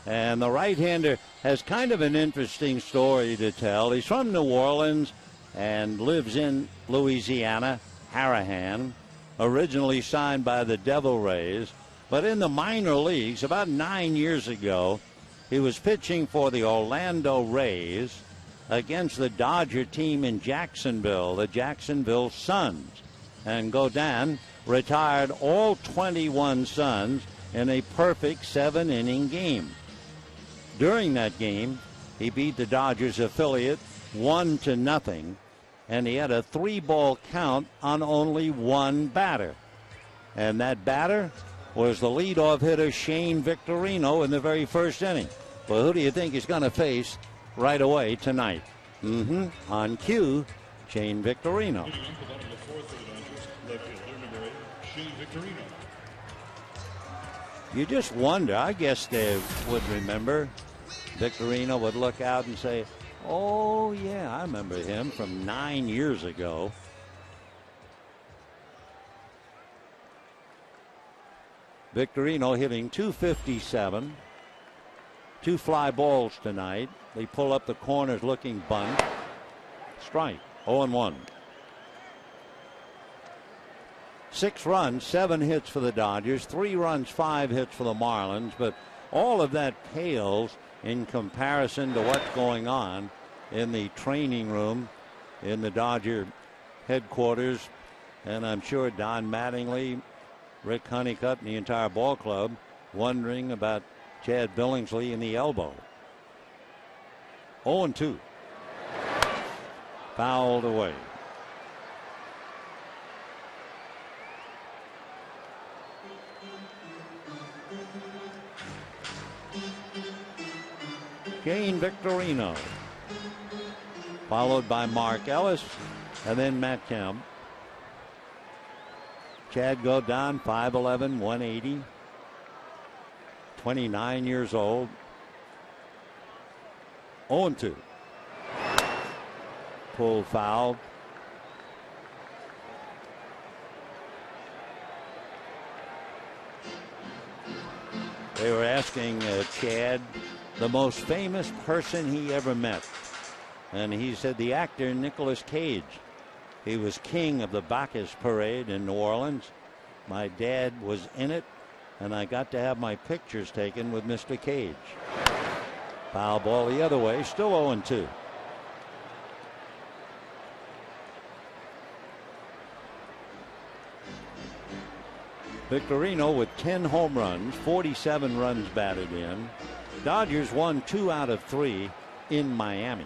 And the right-hander has kind of an interesting story to tell. He's from New Orleans and lives in Louisiana, Harahan, originally signed by the Devil Rays. But in the minor leagues, about 9 years ago, he was pitching for the Orlando Rays against the Dodger team in Jacksonville, the Jacksonville Suns. And Godin retired all 21 Suns in a perfect 7-inning game. During that game, he beat the Dodgers affiliate 1-0, and he had a 3-ball count on only one batter. And that batter was the leadoff hitter Shane Victorino in the very first inning. Well, who do you think he's going to face right away tonight? On cue, Shane Victorino. You just wonder, I guess they would remember. Victorino would look out and say, oh, yeah, I remember him from 9 years ago. Victorino hitting .257. 2 fly balls tonight. They pull up the corners looking bunt. Strike. 0-1. 6 runs, 7 hits for the Dodgers. 3 runs, 5 hits for the Marlins. But all of that pales in comparison to what's going on in the training room in the Dodger headquarters. And I'm sure Don Mattingly, Rick Honeycutt, and the entire ball club wondering about Chad Billingsley in the elbow. 0-2. Fouled away. Shane Victorino, followed by Mark Ellis, and then Matt Kemp. Chad Godin, 5'11", 180, 29 years old. 0-2. Pulled foul. They were asking Chad the most famous person he ever met. And he said the actor Nicolas Cage. He was king of the Bacchus Parade in New Orleans. My dad was in it, and I got to have my pictures taken with Mr. Cage. Foul ball the other way, still 0-2. Victorino with 10 home runs, 47 runs batted in. Dodgers won 2 out of 3 in Miami.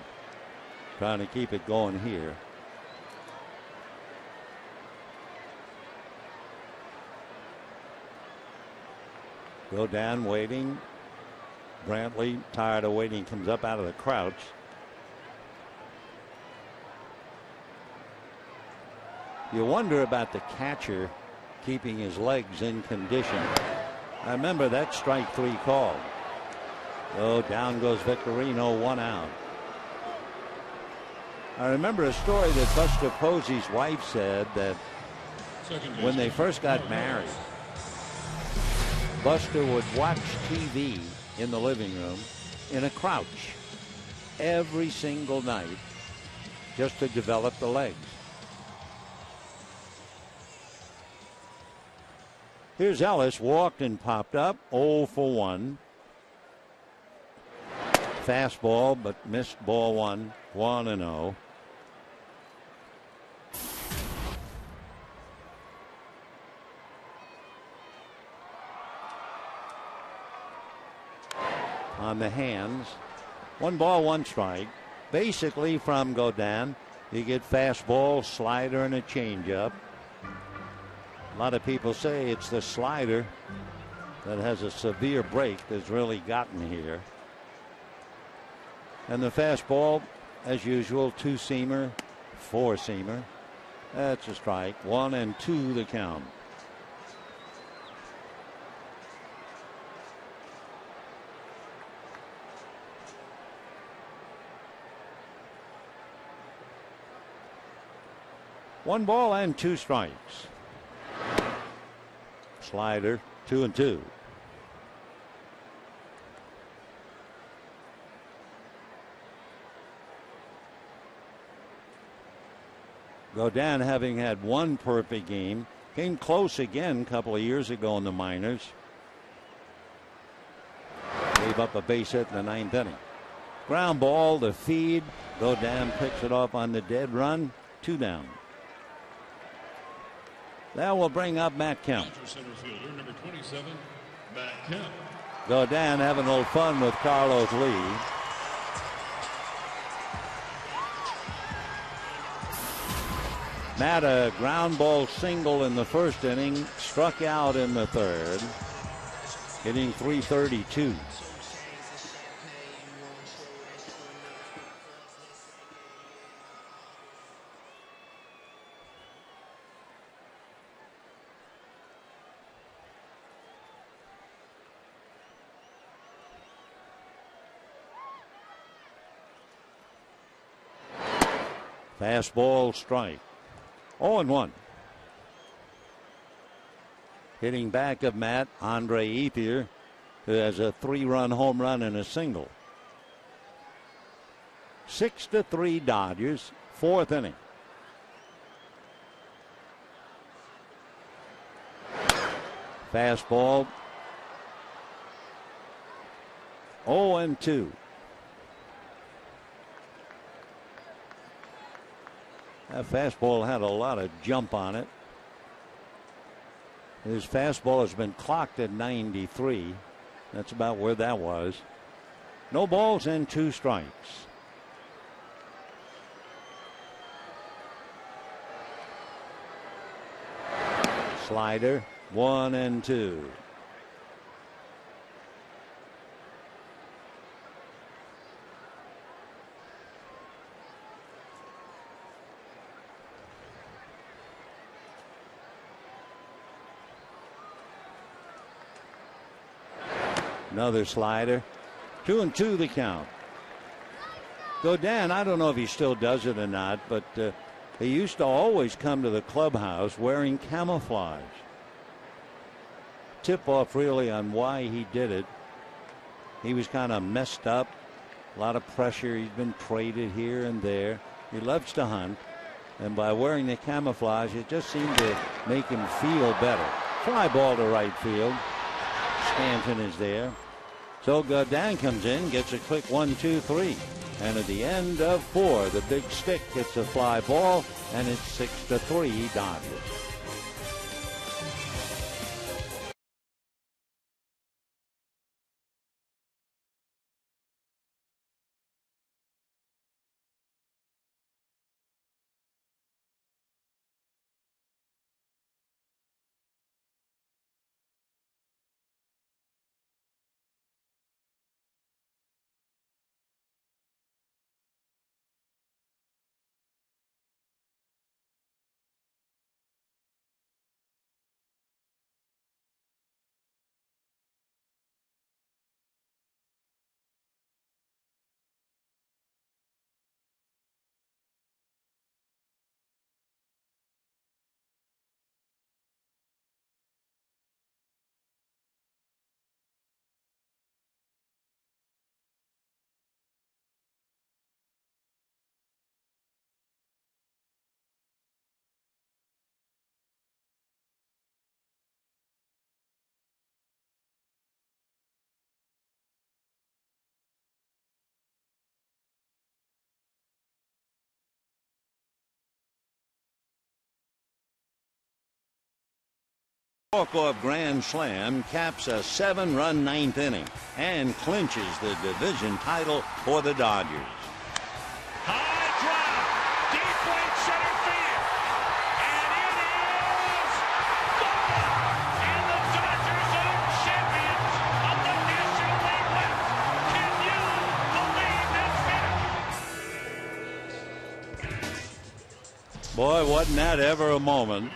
Trying to keep it going here. Godin waiting. Brantley, tired of waiting, comes up out of the crouch. You wonder about the catcher keeping his legs in condition. I remember that strike 3 call. Oh, down goes Victorino, 1 out. I remember a story that Buster Posey's wife said that when they first got married, Buster would watch TV in the living room in a crouch every single night just to develop the legs. Here's Ellis, walked and popped up, 0 for 1. Fastball, but missed ball 1, 1-0. On the hands, 1 ball, 1 strike. Basically from Godin, you get fastball, slider, and a changeup. A lot of people say it's the slider that has a severe break that's really gotten here. And the fastball, as usual, 2-seamer, 4-seamer. That's a strike. 1-2 the count. One ball and 2 strikes. Slider, 2-2. Godin, having had one perfect game, came close again a couple of years ago in the minors. Gave up a base hit in the 9th inning. Ground ball to feed. Godin picks it off on the dead run. 2 down. That will bring up Matt Kemp. Center fielder, number 27, Matt Kemp. Godin having a little fun with Carlos Lee. Matt, a ground ball single in the first inning, struck out in the third, hitting .332. Fastball strike. 0-1. Hitting back of Matt, Andre Ethier, who has a 3-run home run and a single. 6-3 Dodgers, 4th inning. Fastball. 0-2. That fastball had a lot of jump on it. His fastball has been clocked at 93. That's about where that was. No balls and 2 strikes. Slider, 1-2. Another slider. 2-2 the count. Godin, I don't know if he still does it or not, but he used to always come to the clubhouse wearing camouflage. Tip off really on why he did it. He was kind of messed up. A lot of pressure. He's been traded here and there. He loves to hunt. And by wearing the camouflage, it just seemed to make him feel better. Fly ball to right field. Stanton is there. So Godin comes in, gets a quick 1-2-3. And at the end of 4, the big stick hits a fly ball, and it's 6-3 Dodgers. Cakewalk grand slam caps a 7-run 9th inning and clinches the division title for the Dodgers. High drive, deep right center field, and it is gone. And the Dodgers are champions of the National League West. Can you believe this? Boy, wasn't that ever a moment.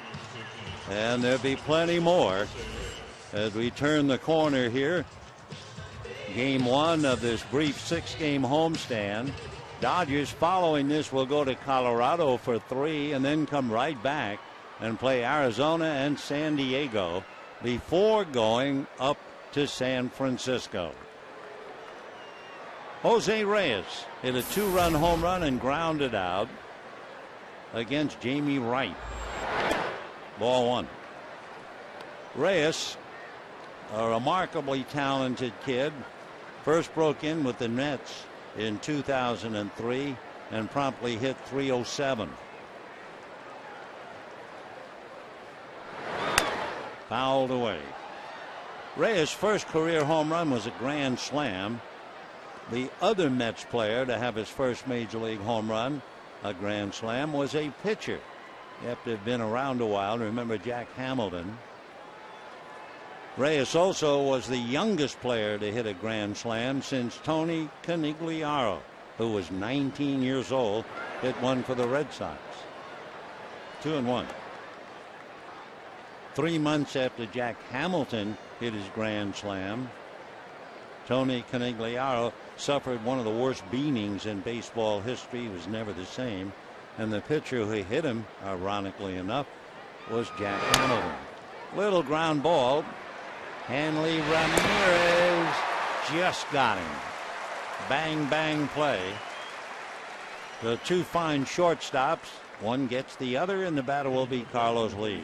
And there'll be plenty more as we turn the corner here. Game 1 of this brief 6-game homestand. Dodgers following this will go to Colorado for 3 and then come right back and play Arizona and San Diego before going up to San Francisco. Jose Reyes hit a 2-run home run and grounded out against Jamie Wright. Ball 1. Reyes, a remarkably talented kid, first broke in with the Mets in 2003 and promptly hit .307. Fouled away. Reyes' first career home run was a grand slam. The other Mets player to have his first major league home run, a grand slam, was a pitcher. You have to have been around a while to remember Jack Hamilton. Reyes also was the youngest player to hit a grand slam since Tony Canigliaro, who was 19 years old, hit one for the Red Sox. 2-1. 3 months after Jack Hamilton hit his grand slam, Tony Canigliaro suffered one of the worst beatings in baseball history. He was never the same. And the pitcher who hit him, ironically enough, was Jack Hamilton. Little ground ball. Hanley Ramirez just got him. Bang, bang play. The two fine shortstops. One gets the other, and the batter will be Carlos Lee.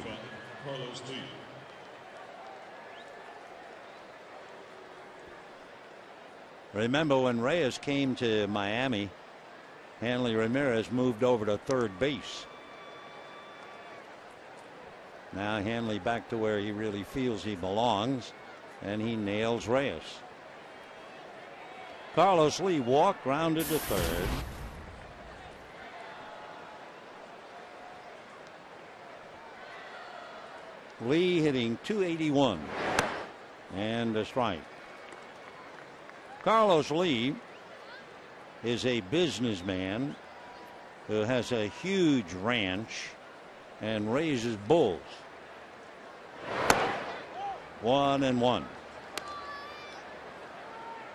Remember when Reyes came to Miami, Hanley Ramirez moved over to third base. Now Hanley back to where he really feels he belongs, and he nails Reyes. Carlos Lee walked, grounded to third. Lee hitting .281 and a strike. Carlos Lee is a businessman who has a huge ranch and raises bulls. 1-1.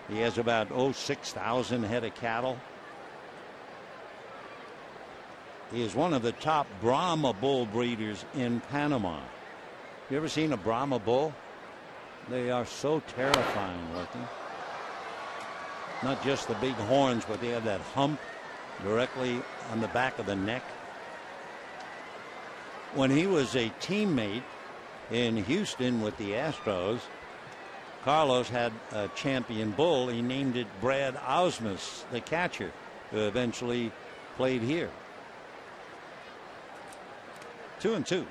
He has about 6,000 head of cattle. He is one of the top Brahma bull breeders in Panama. You ever seen a Brahma bull? They are so terrifying looking. Not just the big horns, but they have that hump directly on the back of the neck. When he was a teammate in Houston with the Astros, Carlos had a champion bull. He named it Brad Ausmus, the catcher, who eventually played here. 2-2.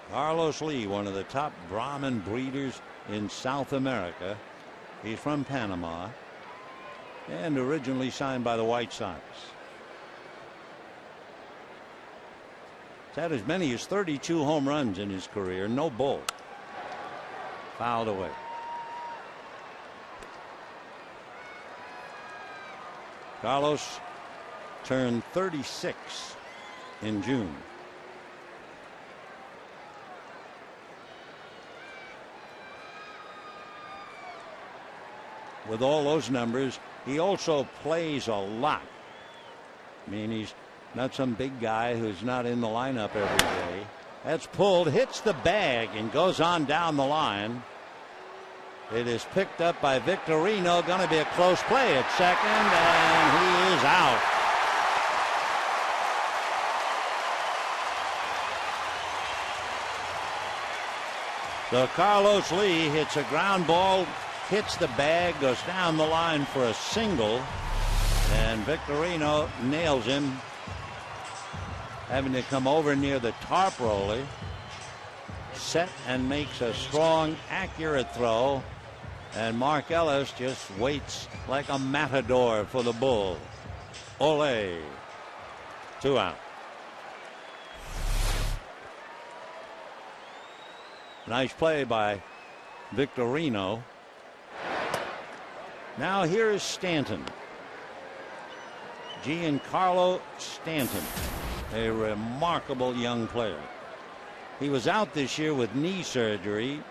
Carlos Lee, one of the top Brahman breeders in South America. He's from Panama and originally signed by the White Sox. He's had as many as 32 home runs in his career. No bull. Fouled away. Carlos turned 36 in June. With all those numbers, he also plays a lot. I mean, he's not some big guy who's not in the lineup every day. That's pulled, hits the bag, and goes on down the line. It is picked up by Victorino. Going to be a close play at second, and he is out. So Carlos Lee hits a ground ball, hits the bag, goes down the line for a single, and Victorino nails him, having to come over near the tarp roller, set and makes a strong, accurate throw, and Mark Ellis just waits like a matador for the bull. Ole. 2 out. Nice play by Victorino. Now here is Stanton. Giancarlo Stanton, a remarkable young player. He was out this year with knee surgery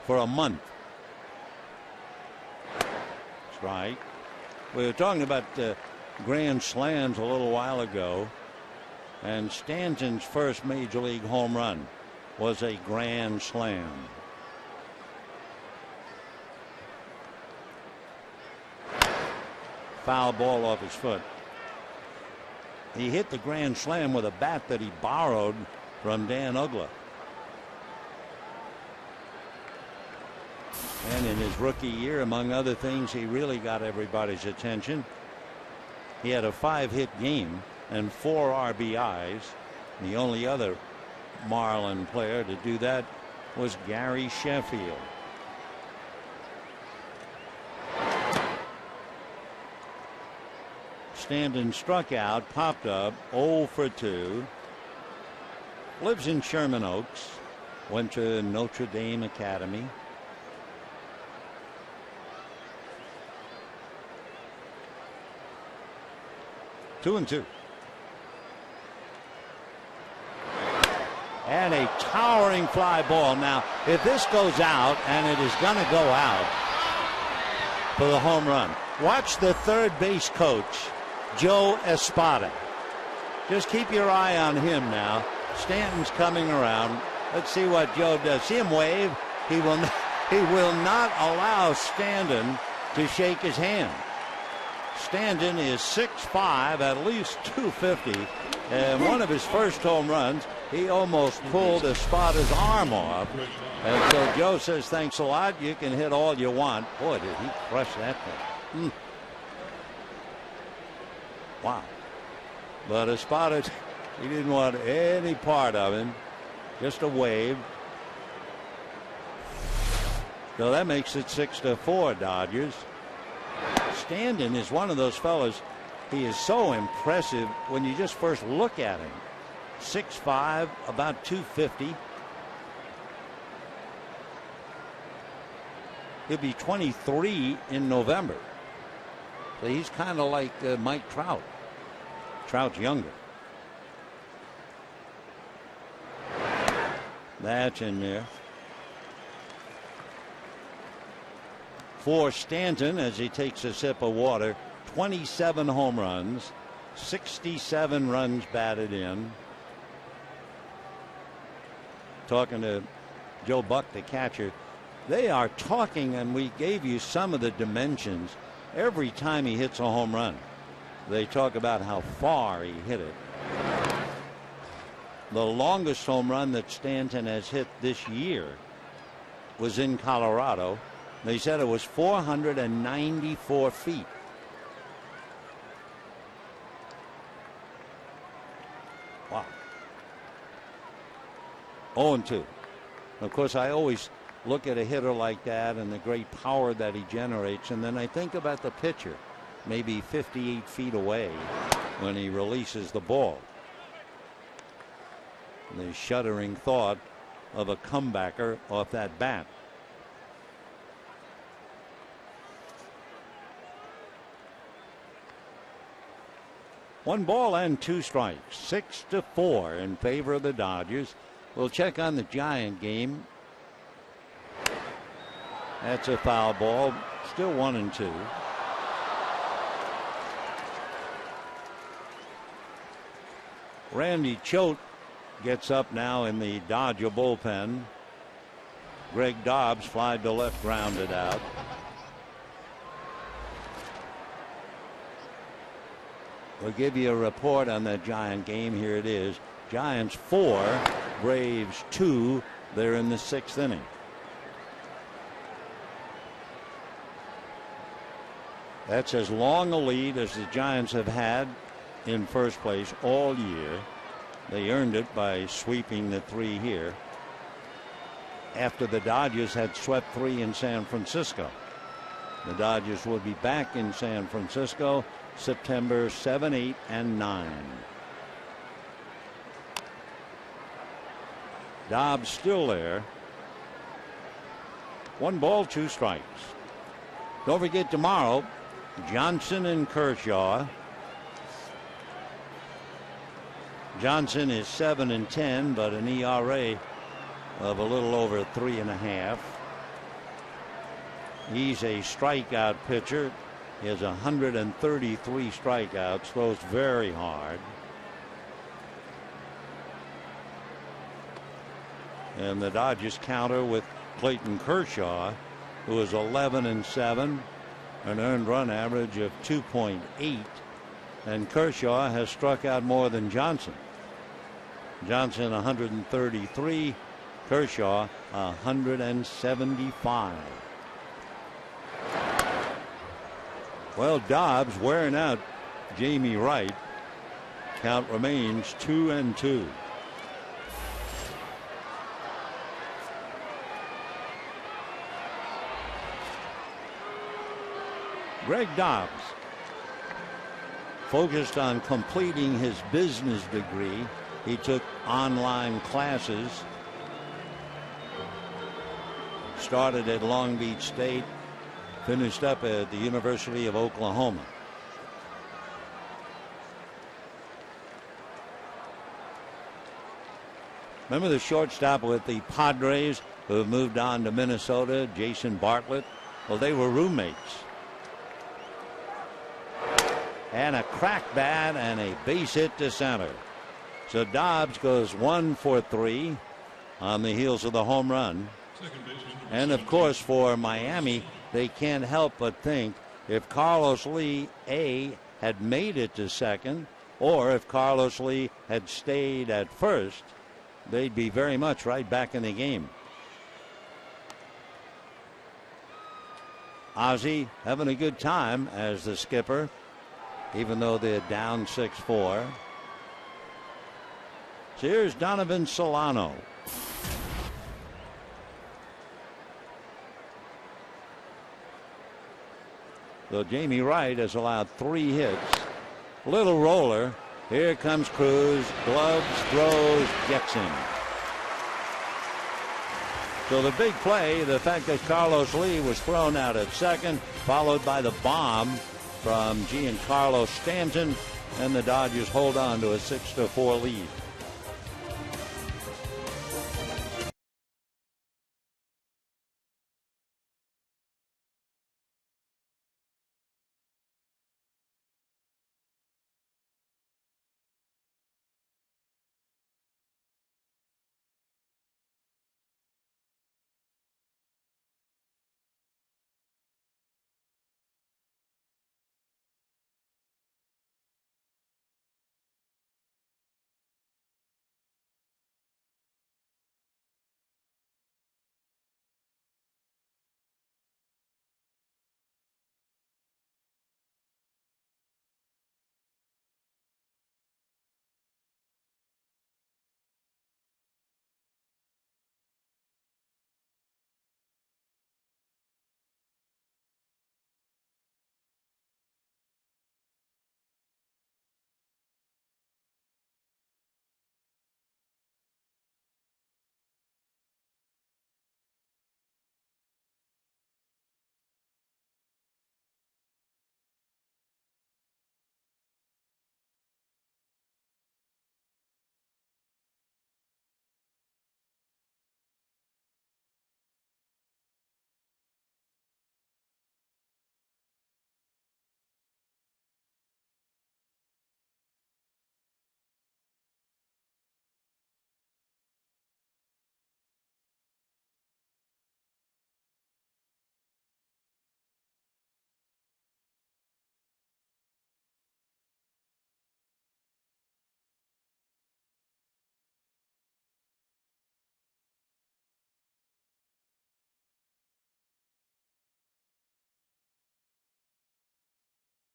for a month. Strike. We were talking about grand slams a little while ago. And Stanton's first major league home run was a grand slam. Foul ball off his foot. He hit the grand slam with a bat that he borrowed from Dan Uggla. And in his rookie year, among other things, he really got everybody's attention. He had a 5-hit game and 4 RBIs. The only other Marlin player to do that was Gary Sheffield. Stanton struck out, popped up, 0 for 2. Lives in Sherman Oaks. Went to Notre Dame Academy. Two and two. And a towering fly ball. Now, if this goes out, and it is going to go out for the home run, watch the third base coach, Joe Espada. Just keep your eye on him now. Stanton's coming around. Let's see what Joe does. See him wave? He will not allow Stanton to shake his hand. Stanton is 6'5", at least 250, and one of his first home runs, he almost pulled Espada's arm off. And so Joe says, thanks a lot. You can hit all you want. Boy, did he crush that thing. Wow. But Espada, he didn't want any part of him. Just a wave. So that makes it 6-4 Dodgers. Stanton is one of those fellas. He is so impressive when you just first look at him. 6'5", about 250. He'll be 23 in November. So he's kind of like Mike Trout. Trout's younger. That's in there. For Stanton, as he takes a sip of water, 27 home runs, 67 runs batted in. Talking to Joe Buck, the catcher, they are talking, and we gave you some of the dimensions. Every time he hits a home run, they talk about how far he hit it. The longest home run that Stanton has hit this year was in Colorado. They said it was 494 feet. Wow. 0-2. Of course, I always look at a hitter like that and the great power that he generates, and then I think about the pitcher, maybe 58 feet away when he releases the ball. The shuddering thought of a comebacker off that bat. One ball and 2 strikes. 6-4 in favor of the Dodgers. We'll check on the Giant game. That's a foul ball. Still 1-2. Randy Choate gets up now in the Dodger bullpen. Greg Dobbs flied to left, grounded out. We'll give you a report on that Giant game. Here it is. Giants 4, Braves 2. They're in the 6th inning. That's as long a lead as the Giants have had in first place all year. They earned it by sweeping the 3 here after the Dodgers had swept 3 in San Francisco. The Dodgers will be back in San Francisco September 7, 8, and 9. Dobbs still there. 1 ball, 2 strikes. Don't forget tomorrow, Johnson and Kershaw. Johnson is 7-10, but an ERA of a little over 3.5. He's a strikeout pitcher. He has 133 strikeouts, throws very hard. And the Dodgers counter with Clayton Kershaw, who is 11-7, an earned run average of 2.8. And Kershaw has struck out more than Johnson. Johnson 133, Kershaw 175. Well, Dobbs wearing out Jamie Wright. Count remains 2-2. Greg Dobbs focused on completing his business degree. He took online classes, started at Long Beach State, finished up at the University of Oklahoma. Remember the shortstop with the Padres who have moved on to Minnesota, Jason Bartlett? Well, they were roommates. And a crack bat and a base hit to center. So Dobbs goes 1 for 3 on the heels of the home run. And of course, for Miami, they can't help but think if Carlos Lee had made it to second, or if Carlos Lee had stayed at first, they'd be very much right back in the game. Ozzie having a good time as the skipper, even though they're down 6-4. So here's Donovan Solano. So Jamie Wright has allowed 3 hits. Little roller. Here comes Cruz. Gloves, throws, gets him. So the big play, the fact that Carlos Lee was thrown out at second, followed by the bomb from Giancarlo Stanton, and the Dodgers hold on to a 6-4 lead.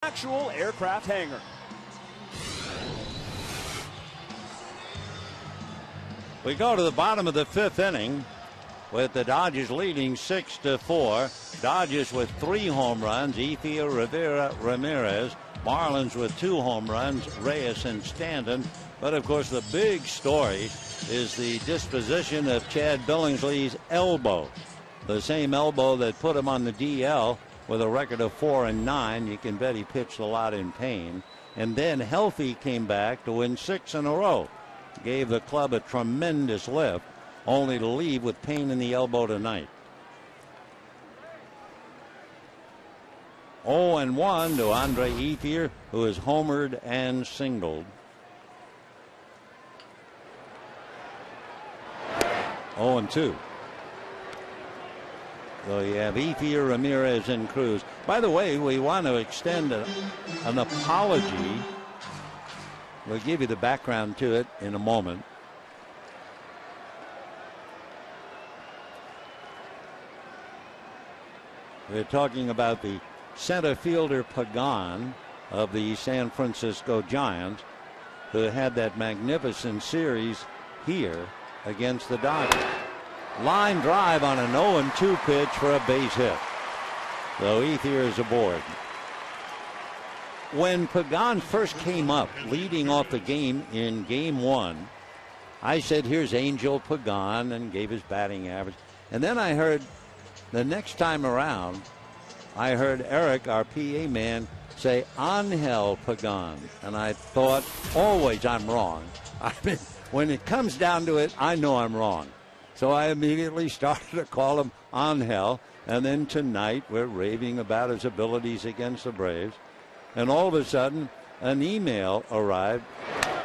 Actual aircraft hangar. We go to the bottom of the 5th inning with the Dodgers leading 6-4. Dodgers with 3 home runs, Ethier, Rivera, Ramirez. Marlins with 2 home runs, Reyes and Stanton. But of course the big story is the disposition of Chad Billingsley's elbow. The same elbow that put him on the DL with a record of 4-9. You can bet he pitched a lot in pain. And then healthy came back to win 6 in a row. Gave the club a tremendous lift, only to leave with pain in the elbow tonight. 0-1 to Andre Ethier, who is homered and singled. 0-2. So you have Ethier, Ramirez, and Cruz. By the way, we want to extend an apology. We'll give you the background to it in a moment. We're talking about the center fielder Pagan of the San Francisco Giants, who had that magnificent series here against the Dodgers. Line drive on an 0-2 pitch for a base hit. So Ethier is aboard. When Pagan first came up leading off the game in game 1, I said, here's Angel Pagan, and gave his batting average. And then I heard the next time around, I heard Eric, our PA man, say Angel Pagan. And I thought, always I'm wrong. I mean, when it comes down to it, I know I'm wrong. So I immediately started to call him Angel. And then tonight we're raving about his abilities against the Braves. And all of a sudden, an email arrived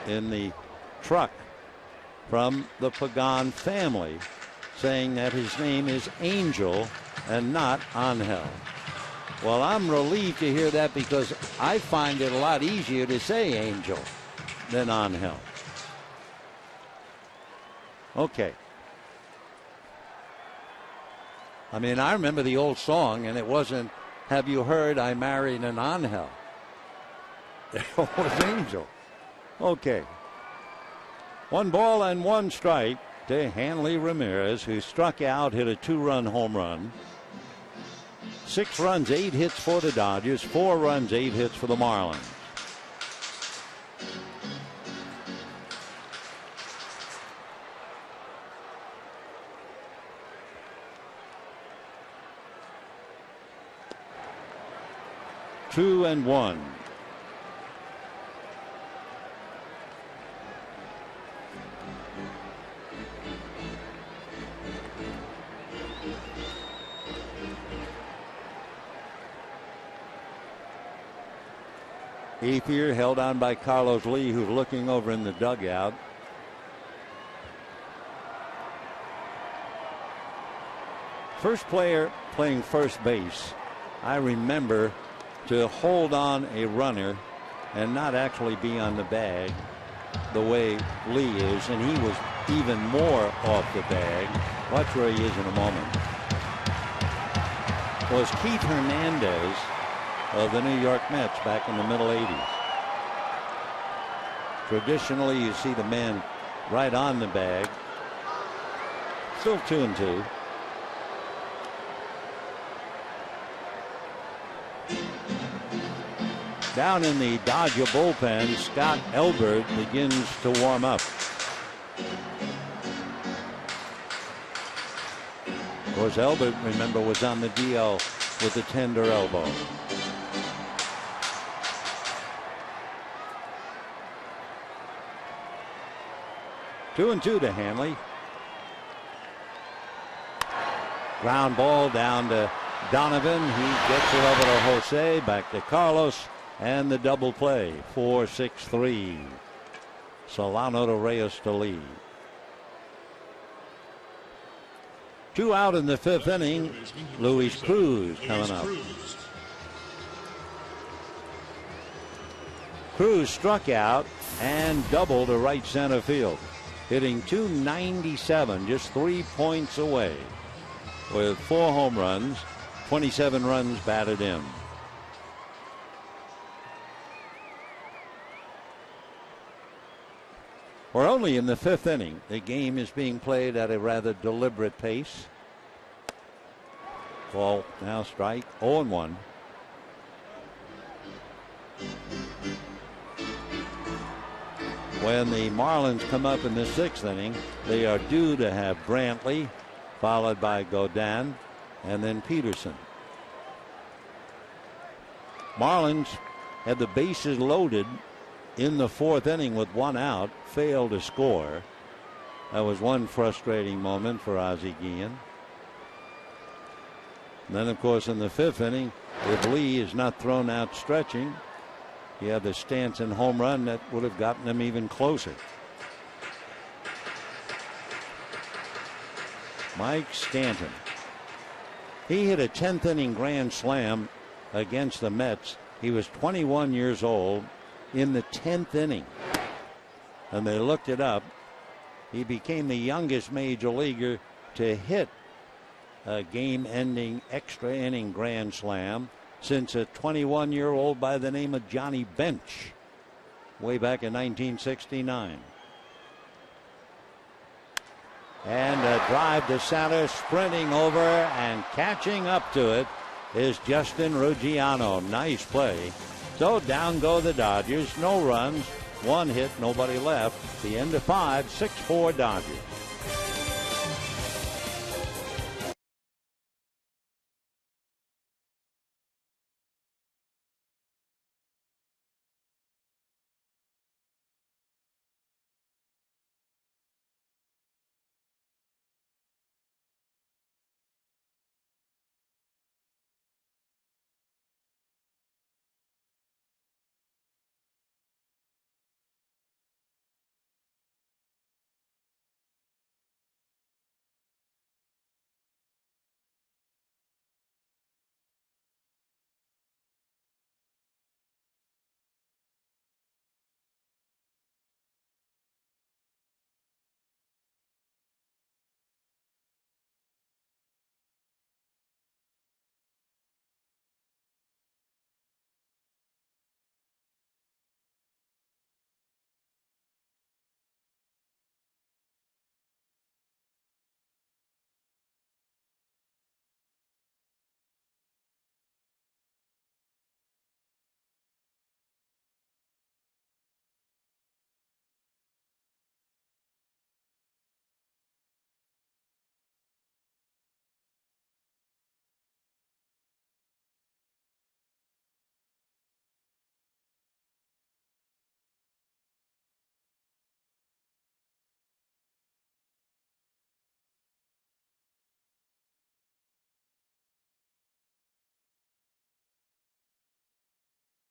in the truck from the Pagan family saying that his name is Angel and not Angel. Well, I'm relieved to hear that, because I find it a lot easier to say Angel than Angel. Okay. I mean, I remember the old song, and it wasn't, have you heard I married an Angel? It was Angel. Okay. 1-1 strike to Hanley Ramirez, who struck out, hit a 2-run home run. 6 runs, 8 hits for the Dodgers, 4 runs, 8 hits for the Marlins. Two and one. Ethier held on by Carlos Lee, who's looking over in the dugout. First player playing first base, I remember, to hold on a runner and not actually be on the bag the way Lee is, and he was even more off the bag. Watch where he is in a moment. Was Keith Hernandez of the New York Mets back in the middle 80s. Traditionally, you see the man right on the bag. Still 2-2. Down in the Dodger bullpen, Scott Elbert begins to warm up. Of course, Elbert, remember, was on the DL with a tender elbow. Two and two to Hanley. Ground ball down to Donovan. He gets it over to Jose. Back to Carlos. And the double play. 4-6-3. Solano to Reyes to Lee. 2 out in the 5th inning. Luis Cruz coming up. Cruz struck out and doubled to right center field, hitting .297, just 3 points away, with 4 home runs, 27 runs batted in. We're only in the 5th inning. The game is being played at a rather deliberate pace. Ball now strike, 0-1. When the Marlins come up in the 6th inning, they are due to have Brantley, followed by Godin, and then Peterson. Marlins had the bases loaded in the 4th inning with 1 out, failed to score. That was one frustrating moment for Ozzie Guillen. And then, of course, in the 5th inning, if Lee is not thrown out stretching, you have the Stanton home run that would have gotten them even closer. Mike Stanton. He hit a 10th inning grand slam against the Mets. He was 21 years old in the 10th inning. And they looked it up. He became the youngest major leaguer to hit a game-ending extra inning grand slam since a 21-year-old by the name of Johnny Bench way back in 1969. And a drive to center, sprinting over and catching up to it is Justin Ruggiano. Nice play. So down go the Dodgers. No runs, one hit, nobody left. The end of 5, 6-4 Dodgers.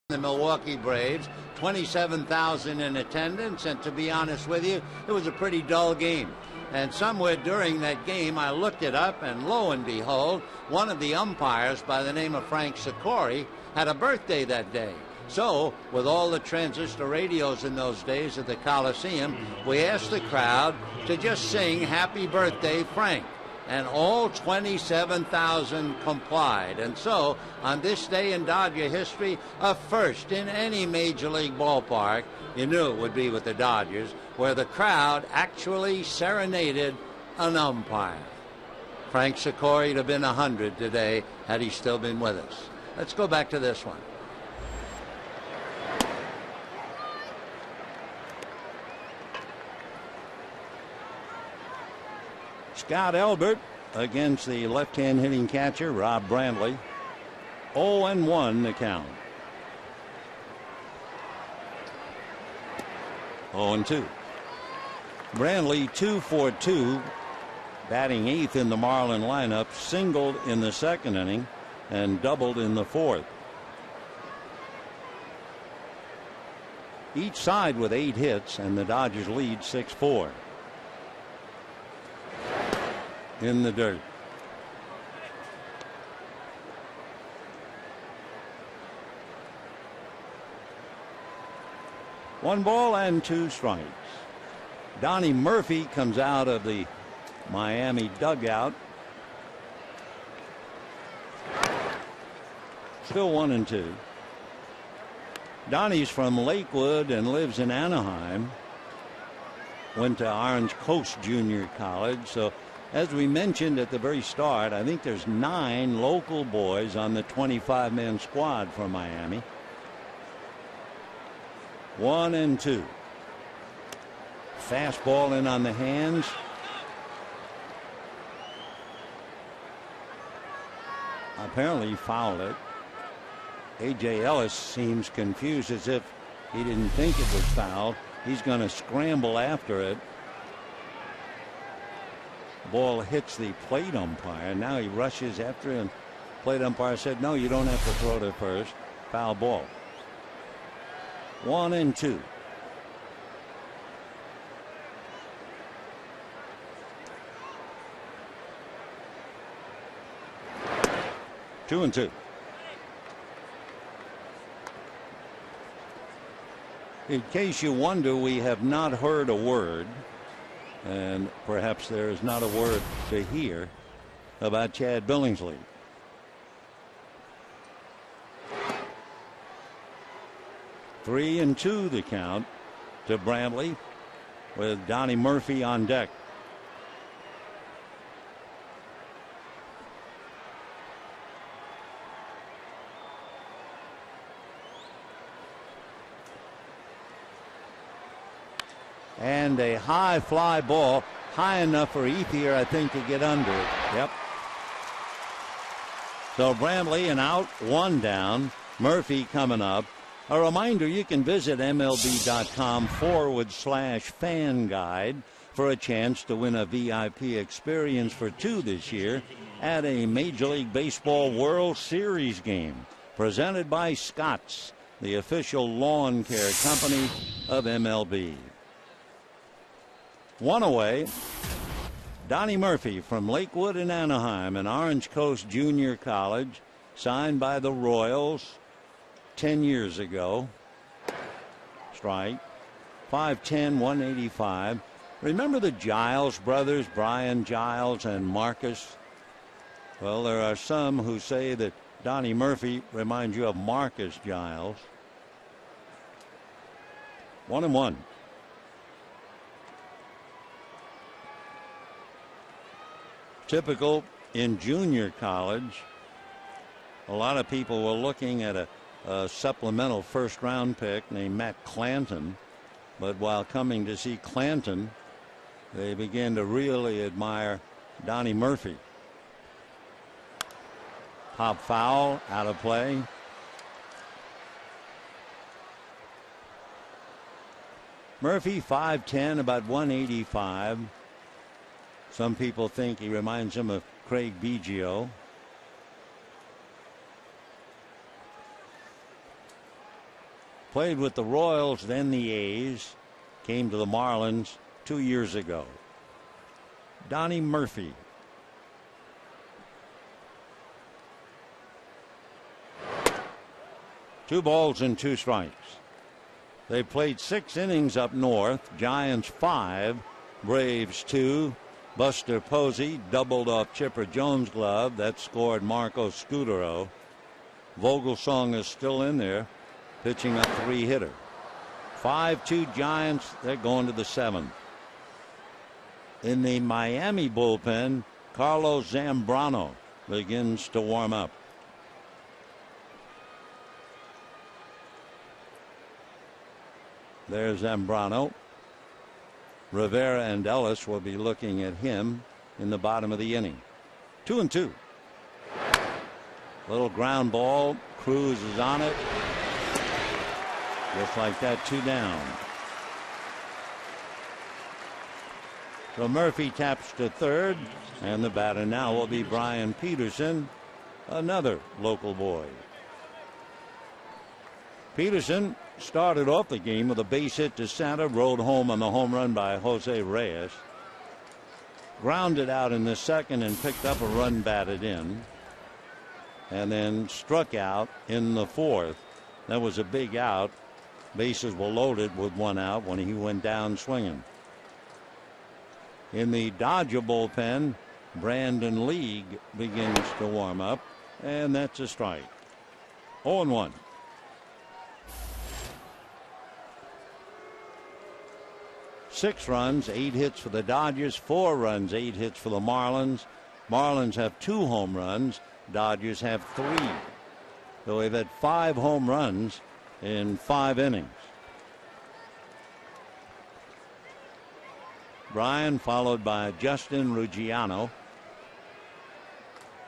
The Milwaukee Braves, 27,000 in attendance, and to be honest with you, it was a pretty dull game. And somewhere during that game, I looked it up, and lo and behold, one of the umpires by the name of Frank Sikori had a birthday that day. So, with all the transistor radios in those days at the Coliseum, we asked the crowd to just sing Happy Birthday, Frank. And all 27,000 complied. And so, on this day in Dodger history, a first in any major league ballpark, you knew it would be with the Dodgers, where the crowd actually serenaded an umpire. Frank Sikori would have been 100 today had he still been with us. Let's go back to this one. Scott Elbert against the left-hand hitting catcher Rob Brantley. 0-1 the count. 0-2. Brantley 2 for 2, batting 8th in the Marlin lineup, singled in the second inning and doubled in the fourth. Each side with 8 hits, and the Dodgers lead 6-4. In the dirt. One ball and 2 strikes. Donnie Murphy comes out of the Miami dugout. Still 1-2. Donnie's from Lakewood and lives in Anaheim. Went to Orange Coast Junior College. So, as we mentioned at the very start, I think there's 9 local boys on the 25-man squad for Miami. 1-2. Fastball in on the hands. Apparently fouled it. A.J. Ellis seems confused, as if he didn't think it was fouled. He's going to scramble after it. Ball hits the plate umpire. Now he rushes after him. Plate umpire said, no, you don't have to throw to first. Foul ball. 1-2. 2-2. In case you wonder, we have not heard a word, and perhaps there is not a word to hear about Chad Billingsley. Three and two the count to Brantley with Donnie Murphy on deck. And a high fly ball, high enough for Ethier, I think, to get under it. Yep. So Brantley and out, one down. Murphy coming up. A reminder, you can visit MLB.com/fan guide for a chance to win a VIP experience for two this year at a Major League Baseball World Series game presented by Scotts, the official lawn care company of MLB. One away, Donnie Murphy from Lakewood in Anaheim, an Orange Coast Junior College, signed by the Royals 10 years ago. Strike. 5'10", 185. Remember the Giles brothers, Brian Giles and Marcus? Well, there are some who say that Donnie Murphy reminds you of Marcus Giles. 1-1. Typical in junior college, a lot of people were looking at a supplemental first-round pick named Matt Clanton, but while coming to see Clanton, they began to really admire Donnie Murphy. Pop foul, out of play. Murphy, 5'10", about 185. Some people think he reminds him of Craig Biggio. Played with the Royals, then the A's. Came to the Marlins 2 years ago. Donnie Murphy. Two balls and two strikes. They played 6 innings up north. Giants 5, Braves 2. Buster Posey doubled off Chipper Jones' glove. That scored Marco Scudero. Vogelsong is still in there, pitching a 3-hitter. 5-2 Giants. They're going to the 7th. In the Miami bullpen, Carlos Zambrano begins to warm up. There's Zambrano. Rivera and Ellis will be looking at him in the bottom of the inning. 2-2. Little ground ball. Cruz is on it. Just like that, 2 down. So Murphy taps to third, and the batter now will be Brian Peterson, another local boy. Peterson started off the game with a base hit to center, rode home on the home run by Jose Reyes. Grounded out in the second and picked up a run batted in. And then struck out in the fourth. That was a big out. Bases were loaded with 1 out when he went down swinging. In the Dodger bullpen, Brandon League begins to warm up, and that's a strike. 0-1. Six runs, 8 hits for the Dodgers, 4 runs, 8 hits for the Marlins. Marlins have 2 home runs. Dodgers have 3. So they've had 5 home runs in 5 innings. Brian followed by Justin Ruggiano.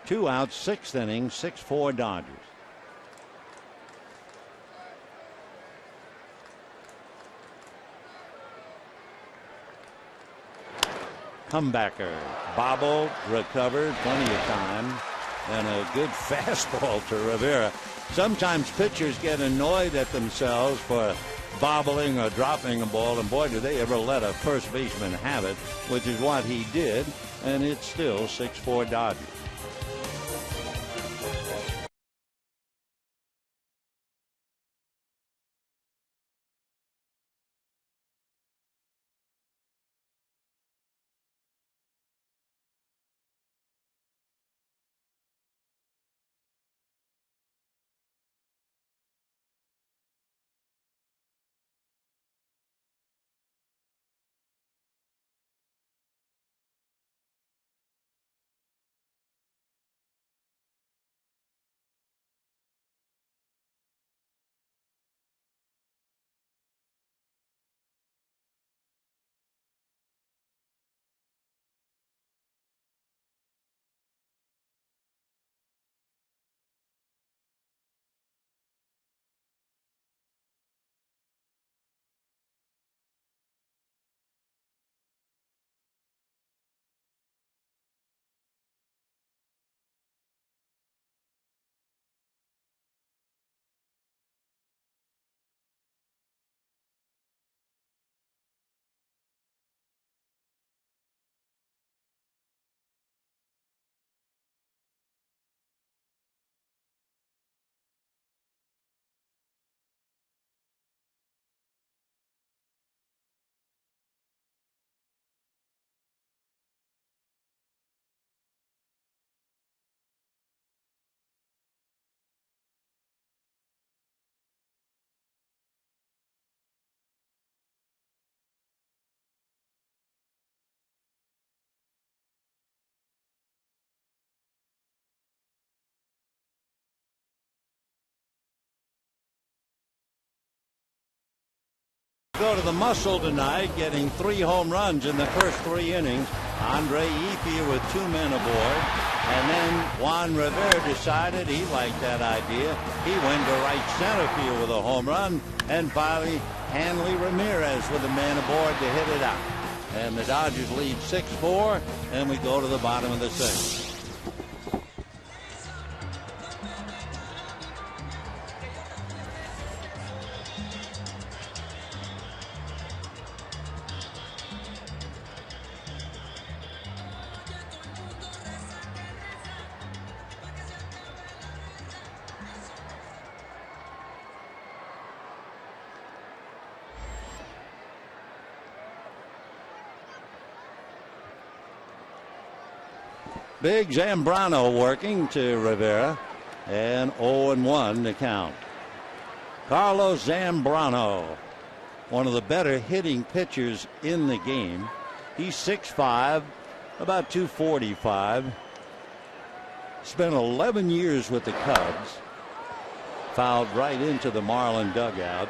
2 outs, 6th inning, 6-4 Dodgers. Comebacker, bobbled, recovered, plenty of time, and a good fastball to Rivera. Sometimes pitchers get annoyed at themselves for bobbling or dropping a ball, and boy, do they ever let a first baseman have it, which is what he did, and it's still 6-4 Dodgers. Go to the muscle tonight, getting 3 home runs in the first 3 innings. Andre Ethier with 2 men aboard. And then Juan Rivera decided he liked that idea. He went to right center field with a home run. And finally, Hanley Ramirez with a man aboard to hit it out. And the Dodgers lead 6-4, and we go to the bottom of the 6th. Big Zambrano working to Rivera, and 0-1 to count. Carlos Zambrano, one of the better hitting pitchers in the game. He's 6'5", about 245. Spent 11 years with the Cubs. Fouled right into the Marlin dugout.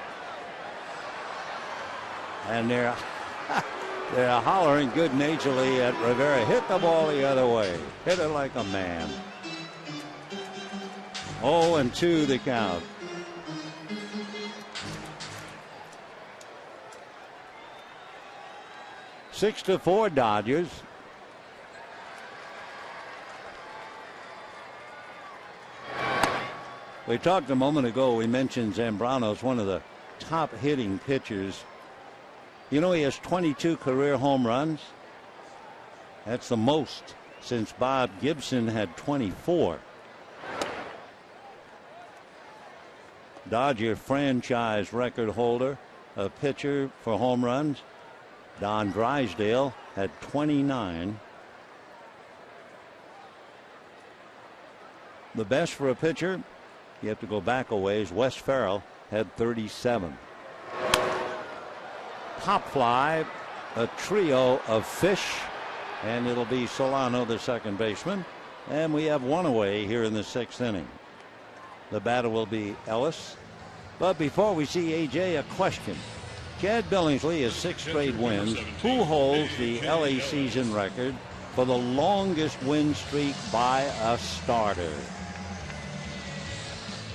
And they're hollering good-naturedly at Rivera. Hit the ball the other way. Hit it like a man. 0-2 the count. Six to 4 Dodgers. We talked a moment ago, we mentioned Zambrano's one of the top hitting pitchers. You know, he has 22 career home runs. That's the most since Bob Gibson had 24. Dodger franchise record holder, a pitcher for home runs, Don Drysdale, had 29. The best for a pitcher, you have to go back a ways, Wes Ferrell had 37. Pop fly, a trio of Fish, and it'll be Solano, the second baseman. And we have one away here in the 6th inning. The batter will be Ellis. But before we see AJ, a question. Chad Billingsley has 6 straight wins. Who holds the LA season record for the longest win streak by a starter?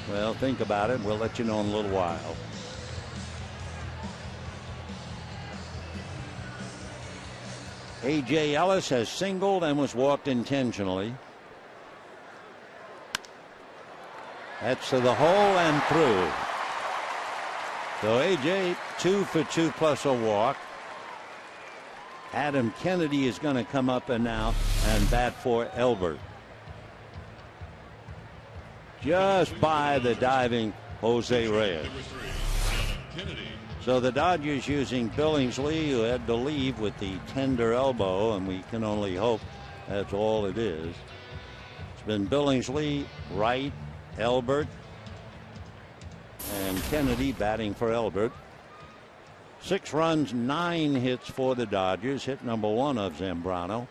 Well, think about it. We'll let you know in a little while. A.J. Ellis has singled and was walked intentionally. That's to the hole and through. So A.J. 2 for 2 plus a walk. Adam Kennedy is going to come up and now and bat for Elbert. Just by the diving Jose Reyes. So the Dodgers using Billingsley, who had to leave with the tender elbow, and we can only hope that's all it is. It's been Billingsley, Wright, Elbert, and Kennedy batting for Elbert. 6 runs, 9 hits for the Dodgers. Hit number 1 of Zambrano.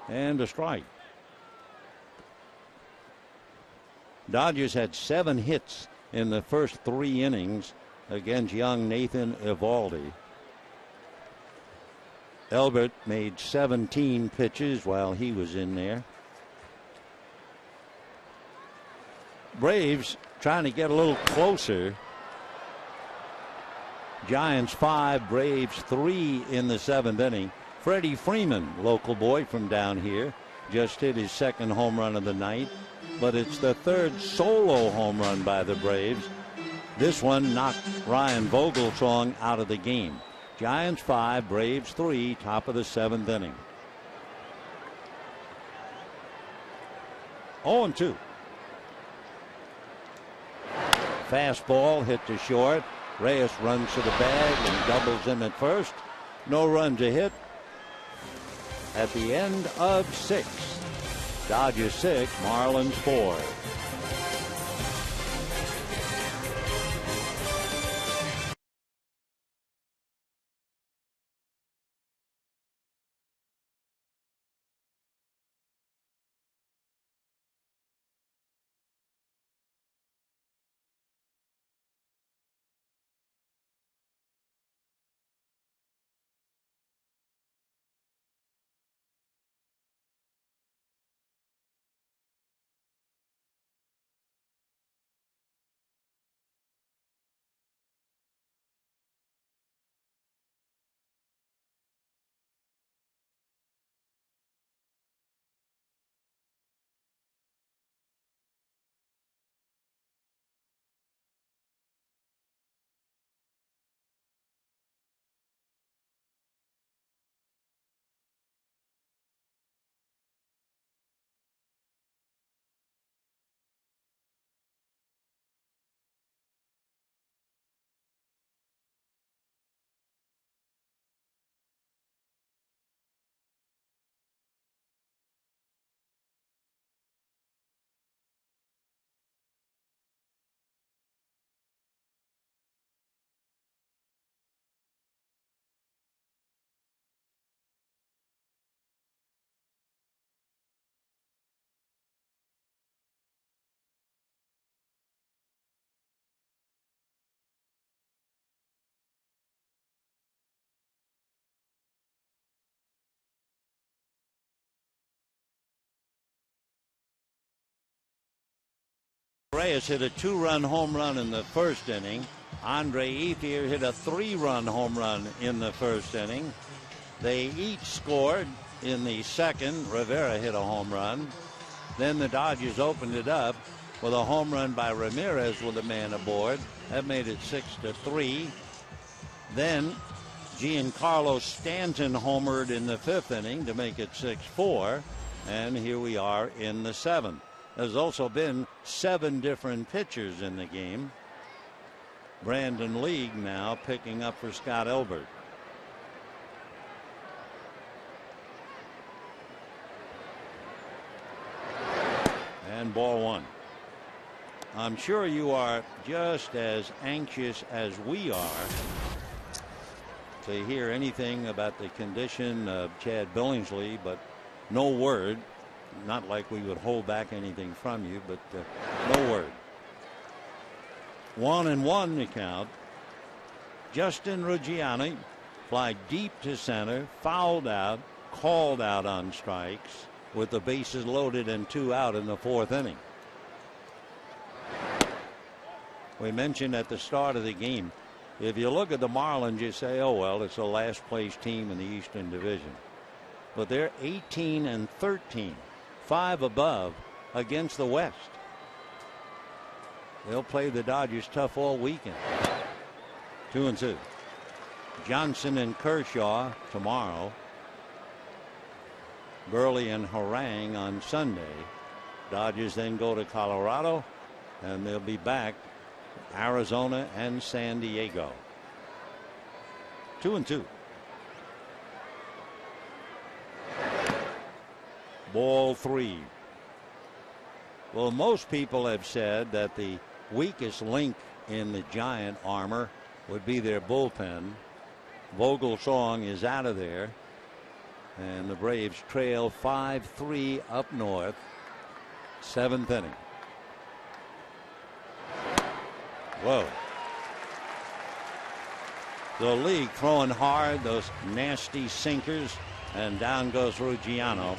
And a strike. Dodgers had 7 hits in the first 3 innings against young Nathan Eovaldi. Elbert made 17 pitches while he was in there. Braves trying to get a little closer. Giants 5, Braves 3 in the 7th inning. Freddie Freeman, local boy from down here, just hit his 2nd home run of the night. But it's the 3rd solo home run by the Braves. This one knocked Ryan Vogelsong out of the game. Giants 5, Braves 3, top of the 7th inning. 0-2. Fastball hit to short. Reyes runs to the bag and doubles him at first. No run to hit. At the end of 6. Dodgers 6, Marlins 4. Reyes hit a 2-run home run in the first inning. Andre Ethier hit a 3-run home run in the first inning. They each scored in the second. Rivera hit a home run. Then the Dodgers opened it up with a home run by Ramirez with a man aboard. That made it 6-3. Then Giancarlo Stanton homered in the 5th inning to make it 6-4. And here we are in the 7th. There's also been 7 different pitchers in the game. Brandon League now picking up for Scott Elbert. And ball 1. I'm sure you are just as anxious as we are to hear anything about the condition of Chad Billingsley, but no word. Not like we would hold back anything from you, but no word. 1-1 the count. Justin Ruggiani fly deep to center, fouled out, called out on strikes with the bases loaded and 2 out in the 4th inning. We mentioned at the start of the game, if you look at the Marlins, you say, oh, well, it's the last place team in the Eastern Division. But they're 18-13, 5 above against the West. They'll play the Dodgers tough all weekend. 2-2. Johnson and Kershaw tomorrow. Burley and Harang on Sunday. Dodgers then go to Colorado, and they'll be back Arizona and San Diego. 2-2. Ball 3. Well, most people have said that the weakest link in the Giant armor would be their bullpen. Vogelsong is out of there, and the Braves trail 5-3 up north. 7th inning. Whoa. The League throwing hard, those nasty sinkers, and down goes Ruggiano.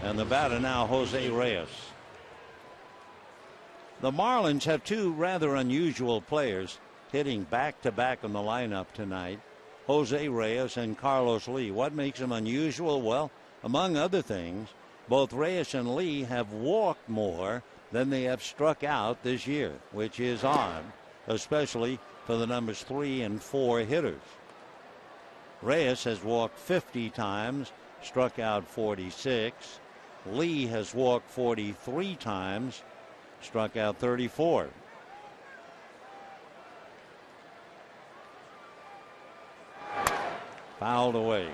And the batter now, Jose Reyes. The Marlins have 2 rather unusual players hitting back-to-back in the lineup tonight. Jose Reyes and Carlos Lee. What makes them unusual? Well, among other things, both Reyes and Lee have walked more than they have struck out this year, which is odd, especially for the numbers 3 and 4 hitters. Reyes has walked 50 times, struck out 46. Lee has walked 43 times, struck out 34. Fouled away.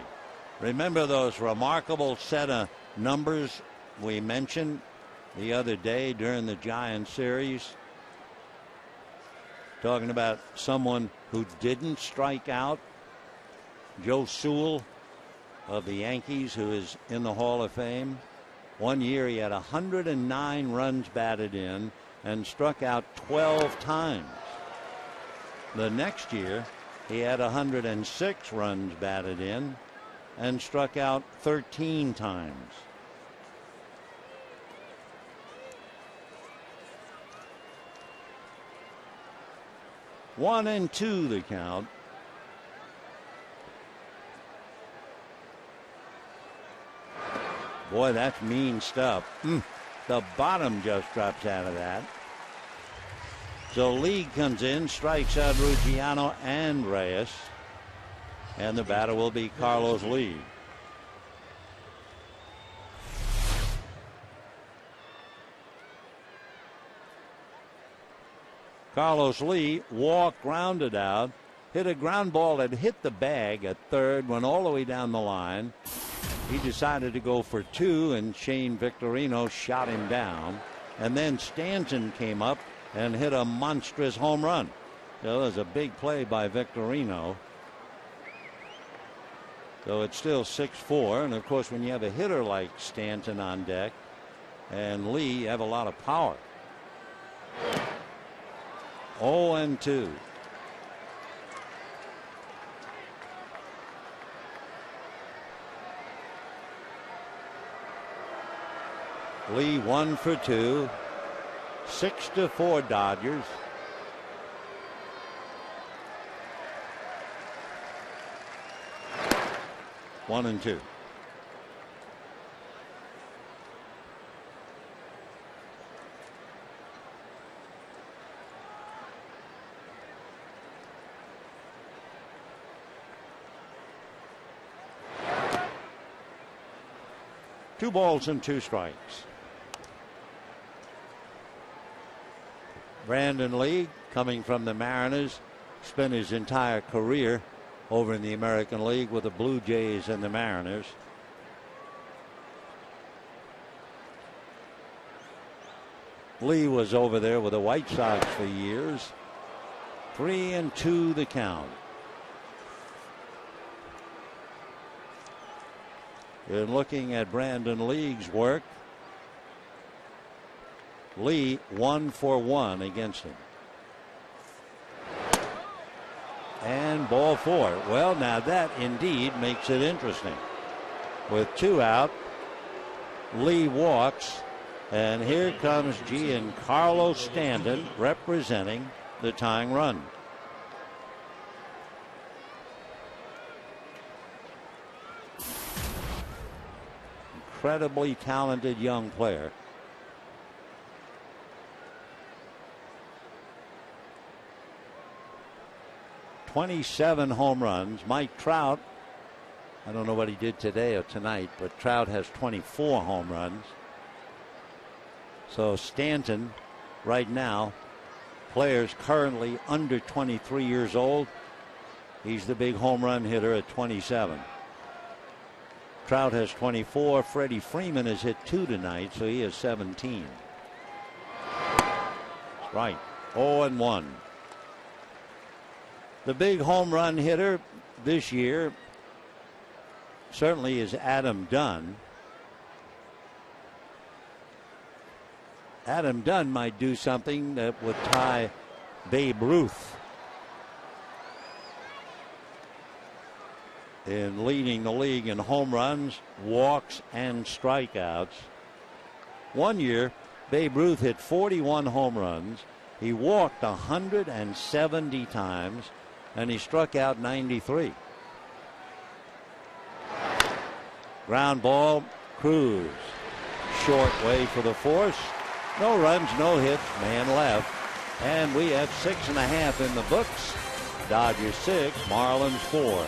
Remember those remarkable set of numbers we mentioned the other day during the Giants series? Talking about someone who didn't strike out. Joe Sewell of the Yankees, who is in the Hall of Fame. One year he had 109 runs batted in and struck out 12 times. The next year he had 106 runs batted in and struck out 13 times. One and 2 the count. Boy, that's mean stuff. The bottom just drops out of that. So Lee comes in, strikes out Ruggiano and Reyes. And the batter will be Carlos Lee. Carlos Lee walked, grounded out, hit a ground ball that hit the bag at third, went all the way down the line. He decided to go for 2, and Shane Victorino shot him down. And then Stanton came up and hit a monstrous home run. So it was a big play by Victorino. So it's still 6-4. And of course, when you have a hitter like Stanton on deck and Lee, you have a lot of power. 0-2. Lee 1 for 2. 6-4 Dodgers. One and two. Two balls and two strikes. Brandon Lee, coming from the Mariners, spent his entire career over in the American League with the Blue Jays and the Mariners. Lee was over there with the White Sox for years. 3-2 the count. In looking at Brandon Lee's work, Lee 1 for 1 against him. And ball four. Well, now that indeed makes it interesting. With two out, Lee walks, and here comes Giancarlo Stanton representing the tying run. Incredibly talented young player. .27 home runs. Mike Trout, I don't know what he did today or tonight, but Trout has 24 home runs. So Stanton, right now, players currently under 23 years old, he's the big home run hitter at 27. Trout has 24. Freddie Freeman has hit 2 tonight, so he has 17. That's right. 0-1. The big home run hitter this year certainly is Adam Dunn. Adam Dunn might do something that would tie Babe Ruth in leading the league in home runs, walks, and strikeouts. One year, Babe Ruth hit 41 home runs. He walked 170 times, and he struck out 93. Ground ball, Cruz. Short way for the force. No runs, no hits, man left. And we have 6.5 in the books. Dodgers 6, Marlins 4.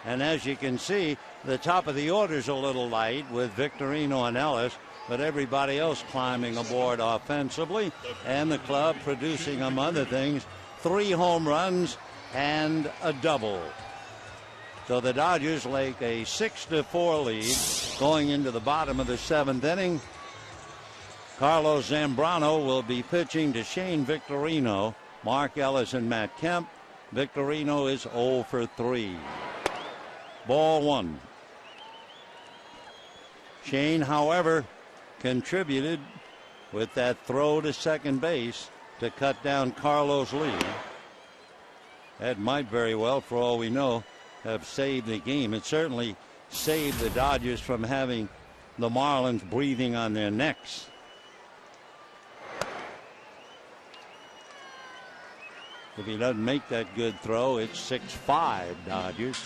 And as you can see, the top of the order's a little light with Victorino and Ellis, but everybody else climbing aboard offensively, and the club producing, among other things, 3 home runs and a double. So the Dodgers take a 6-4 lead going into the bottom of the 7th inning. Carlos Zambrano will be pitching to Shane Victorino, Mark Ellis, and Matt Kemp. Victorino is 0 for 3. Ball 1. Shane, however, contributed with that throw to second base to cut down Carlos Lee. That might very well, for all we know, have saved the game. It certainly saved the Dodgers from having the Marlins breathing on their necks. If he doesn't make that good throw, it's 6-5 Dodgers.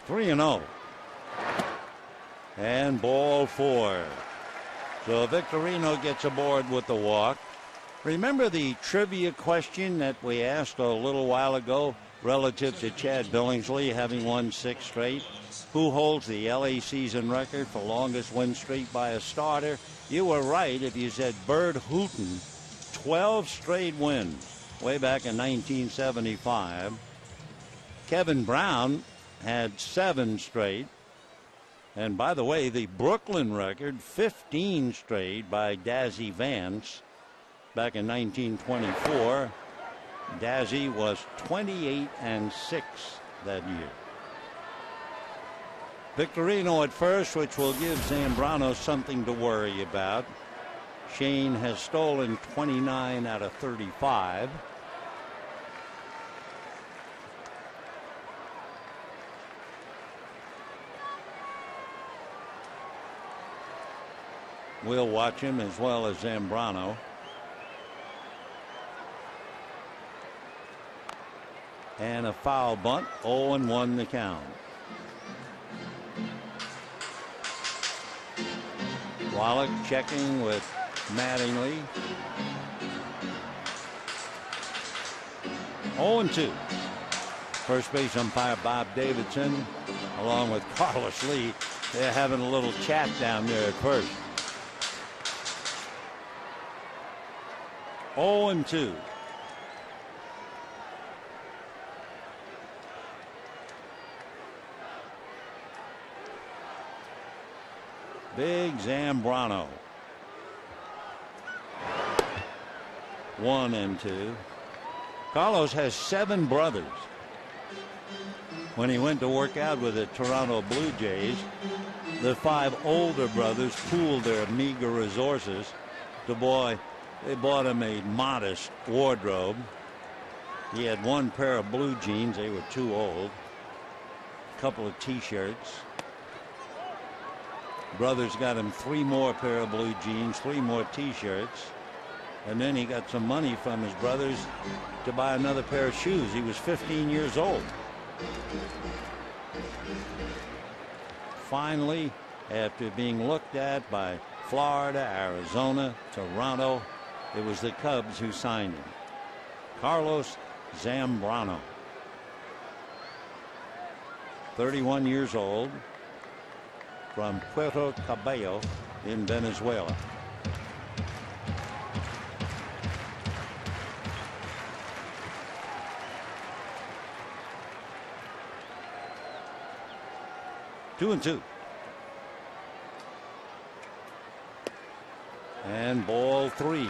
Three and 0. And ball 4. So Victorino gets aboard with the walk. Remember the trivia question that we asked a little while ago relative to Chad Billingsley having won 6 straight? Who holds the LA season record for longest win streak by a starter? You were right if you said Bert Hooton, 12 straight wins way back in 1975. Kevin Brown had 7 straight. And by the way, the Brooklyn record, 15 straight by Dazzy Vance back in 1924. Dazzy was 28-6 that year. Victorino at first, which will give Zambrano something to worry about. Shane has stolen 29 out of 35. We'll watch him as well as Zambrano. And a foul bunt, 0-1 the count. Wallach checking with Mattingly. 0-2. First base umpire Bob Davidson along with Carlos Lee. They're having a little chat down there at first. 0-2. Big Zambrano. 1-2. Carlos has 7 brothers. When he went to work out with the Toronto Blue Jays, the 5 older brothers pooled their meager resources. They bought him a modest wardrobe. He had 1 pair of blue jeans. They were too old. A couple of T-shirts. Brothers got him 3 more pair of blue jeans, 3 more T-shirts. And then he got some money from his brothers to buy another pair of shoes. He was 15 years old. Finally, after being looked at by Florida, Arizona, Toronto, it was the Cubs who signed him. Carlos Zambrano, 31 years old, from Puerto Cabello in Venezuela. Two and 2. And ball 3.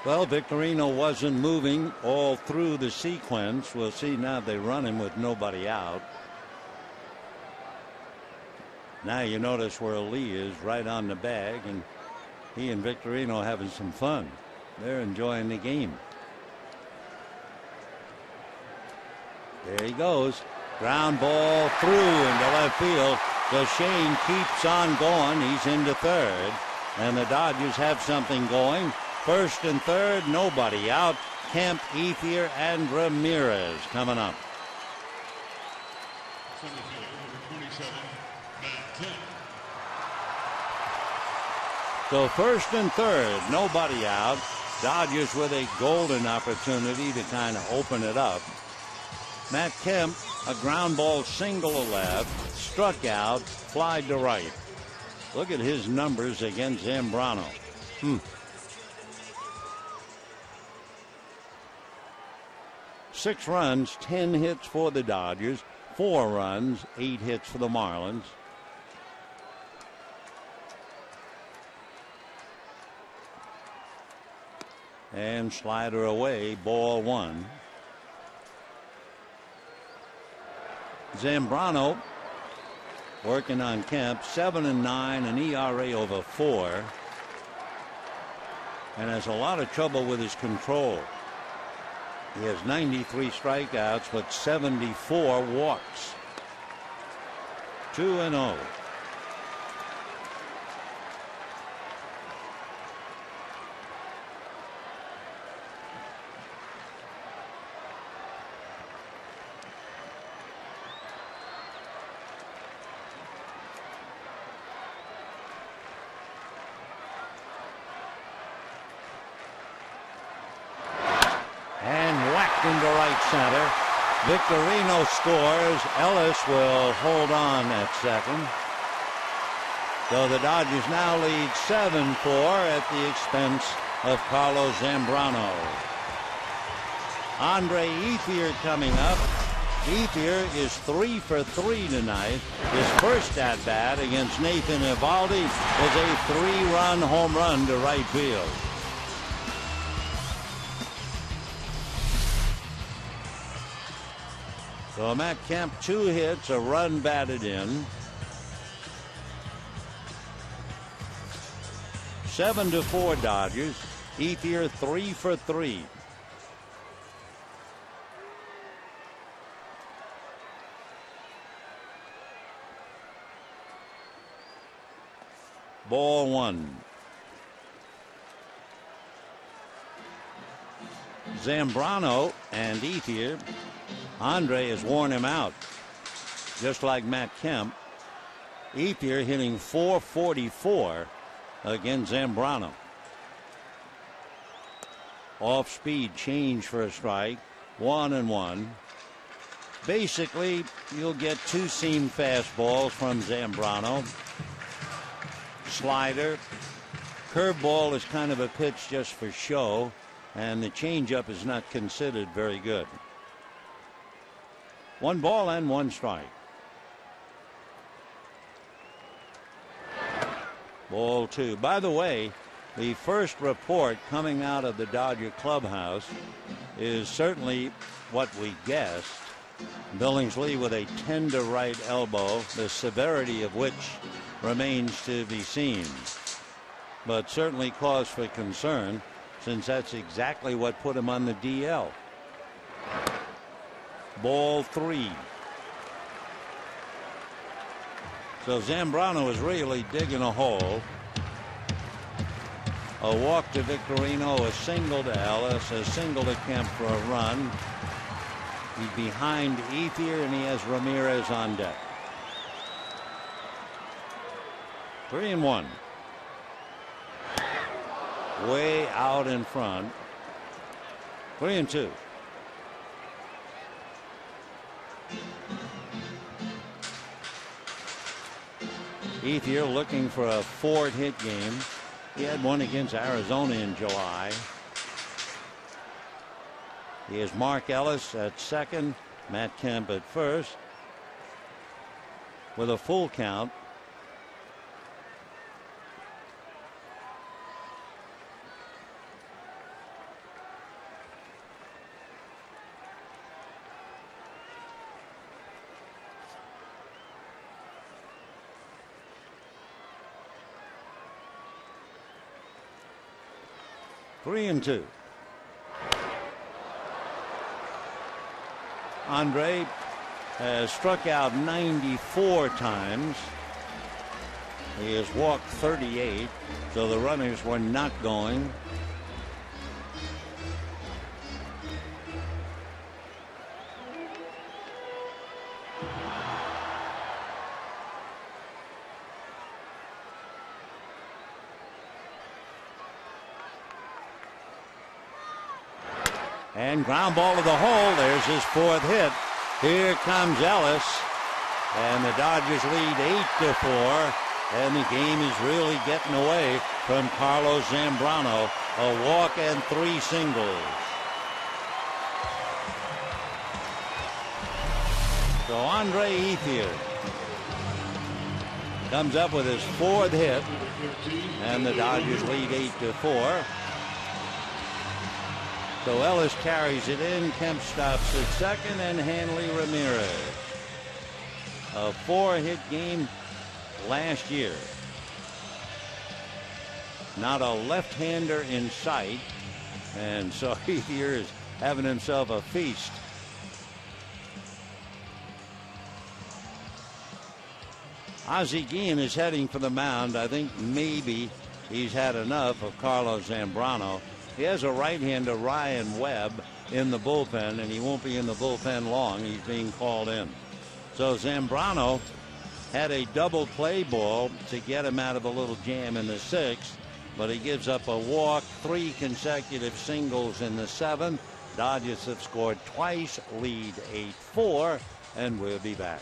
Well, Victorino wasn't moving all through the sequence. We'll see now they run him with nobody out. Now you notice where Lee is, right on the bag, and he and Victorino having some fun. They're enjoying the game. There he goes. Ground ball through into left field. So Shane keeps on going. He's into third. And the Dodgers have something going. First and third, nobody out. Kemp, Ethier, and Ramirez coming up. So first and third, nobody out. Dodgers with a golden opportunity to kind of open it up. Matt Kemp, a ground ball single to left, struck out, flied to right. Look at his numbers against Zambrano. 6 runs, 10 hits for the Dodgers, 4 runs, 8 hits for the Marlins. And slider away, ball 1. Zambrano working on Kemp, 7-9, an ERA over 4. And has a lot of trouble with his control. He has 93 strikeouts, but 74 walks. 2-0. Into right center. Victorino scores. Ellis will hold on at second. So the Dodgers now lead 7-4 at the expense of Carlos Zambrano. Andre Ethier coming up. Ethier is 3 for 3 tonight. His first at bat against Nathan Eovaldi was a 3-run home run to right field. So Matt Kemp, 2 hits, a run batted in. 7-4 Dodgers. Ethier 3 for 3. Ball 1. Zambrano and Ethier. Andre has worn him out, just like Matt Kemp. Ethier hitting .444 against Zambrano. Off speed change for a strike. 1-1. Basically, you'll get 2 seam fastballs from Zambrano. Slider. Curveball is kind of a pitch just for show, and the changeup is not considered very good. 1 ball and 1 strike. Ball 2. By the way, the first report coming out of the Dodger clubhouse is certainly what we guessed. Billingsley with a tender right elbow, the severity of which remains to be seen. But certainly cause for concern, since that's exactly what put him on the DL. Ball 3. So Zambrano is really digging a hole. A walk to Victorino, a single to Ellis, a single to Kemp for a run. He's behind Ethier, and he has Ramirez on deck. 3-1. Way out in front. 3-2. Ethier looking for a 4th hit game. He had one against Arizona in July. He has Mark Ellis at second, Matt Kemp at first. With a full count. Three and 2. Andre has struck out 94 times. He has walked 38, so the runners were not going. And ground ball to the hole. There's his 4th hit. Here comes Ellis. And the Dodgers lead 8-4. And the game is really getting away from Carlos Zambrano. A walk and 3 singles. So Andre Ethier comes up with his 4th hit. And the Dodgers lead 8-4. So Ellis carries it in. Kemp stops at second, and Hanley Ramirez. A 4-hit game last year. Not a left-hander in sight, and so here is having himself a feast. Ozzie Guillen is heading for the mound. I think maybe he's had enough of Carlos Zambrano. He has a right-hander, Ryan Webb, in the bullpen, and he won't be in the bullpen long. He's being called in. So Zambrano had a double play ball to get him out of a little jam in the 6th, but he gives up a walk, 3 consecutive singles in the 7th. Dodgers have scored twice, lead 8-4, and we'll be back.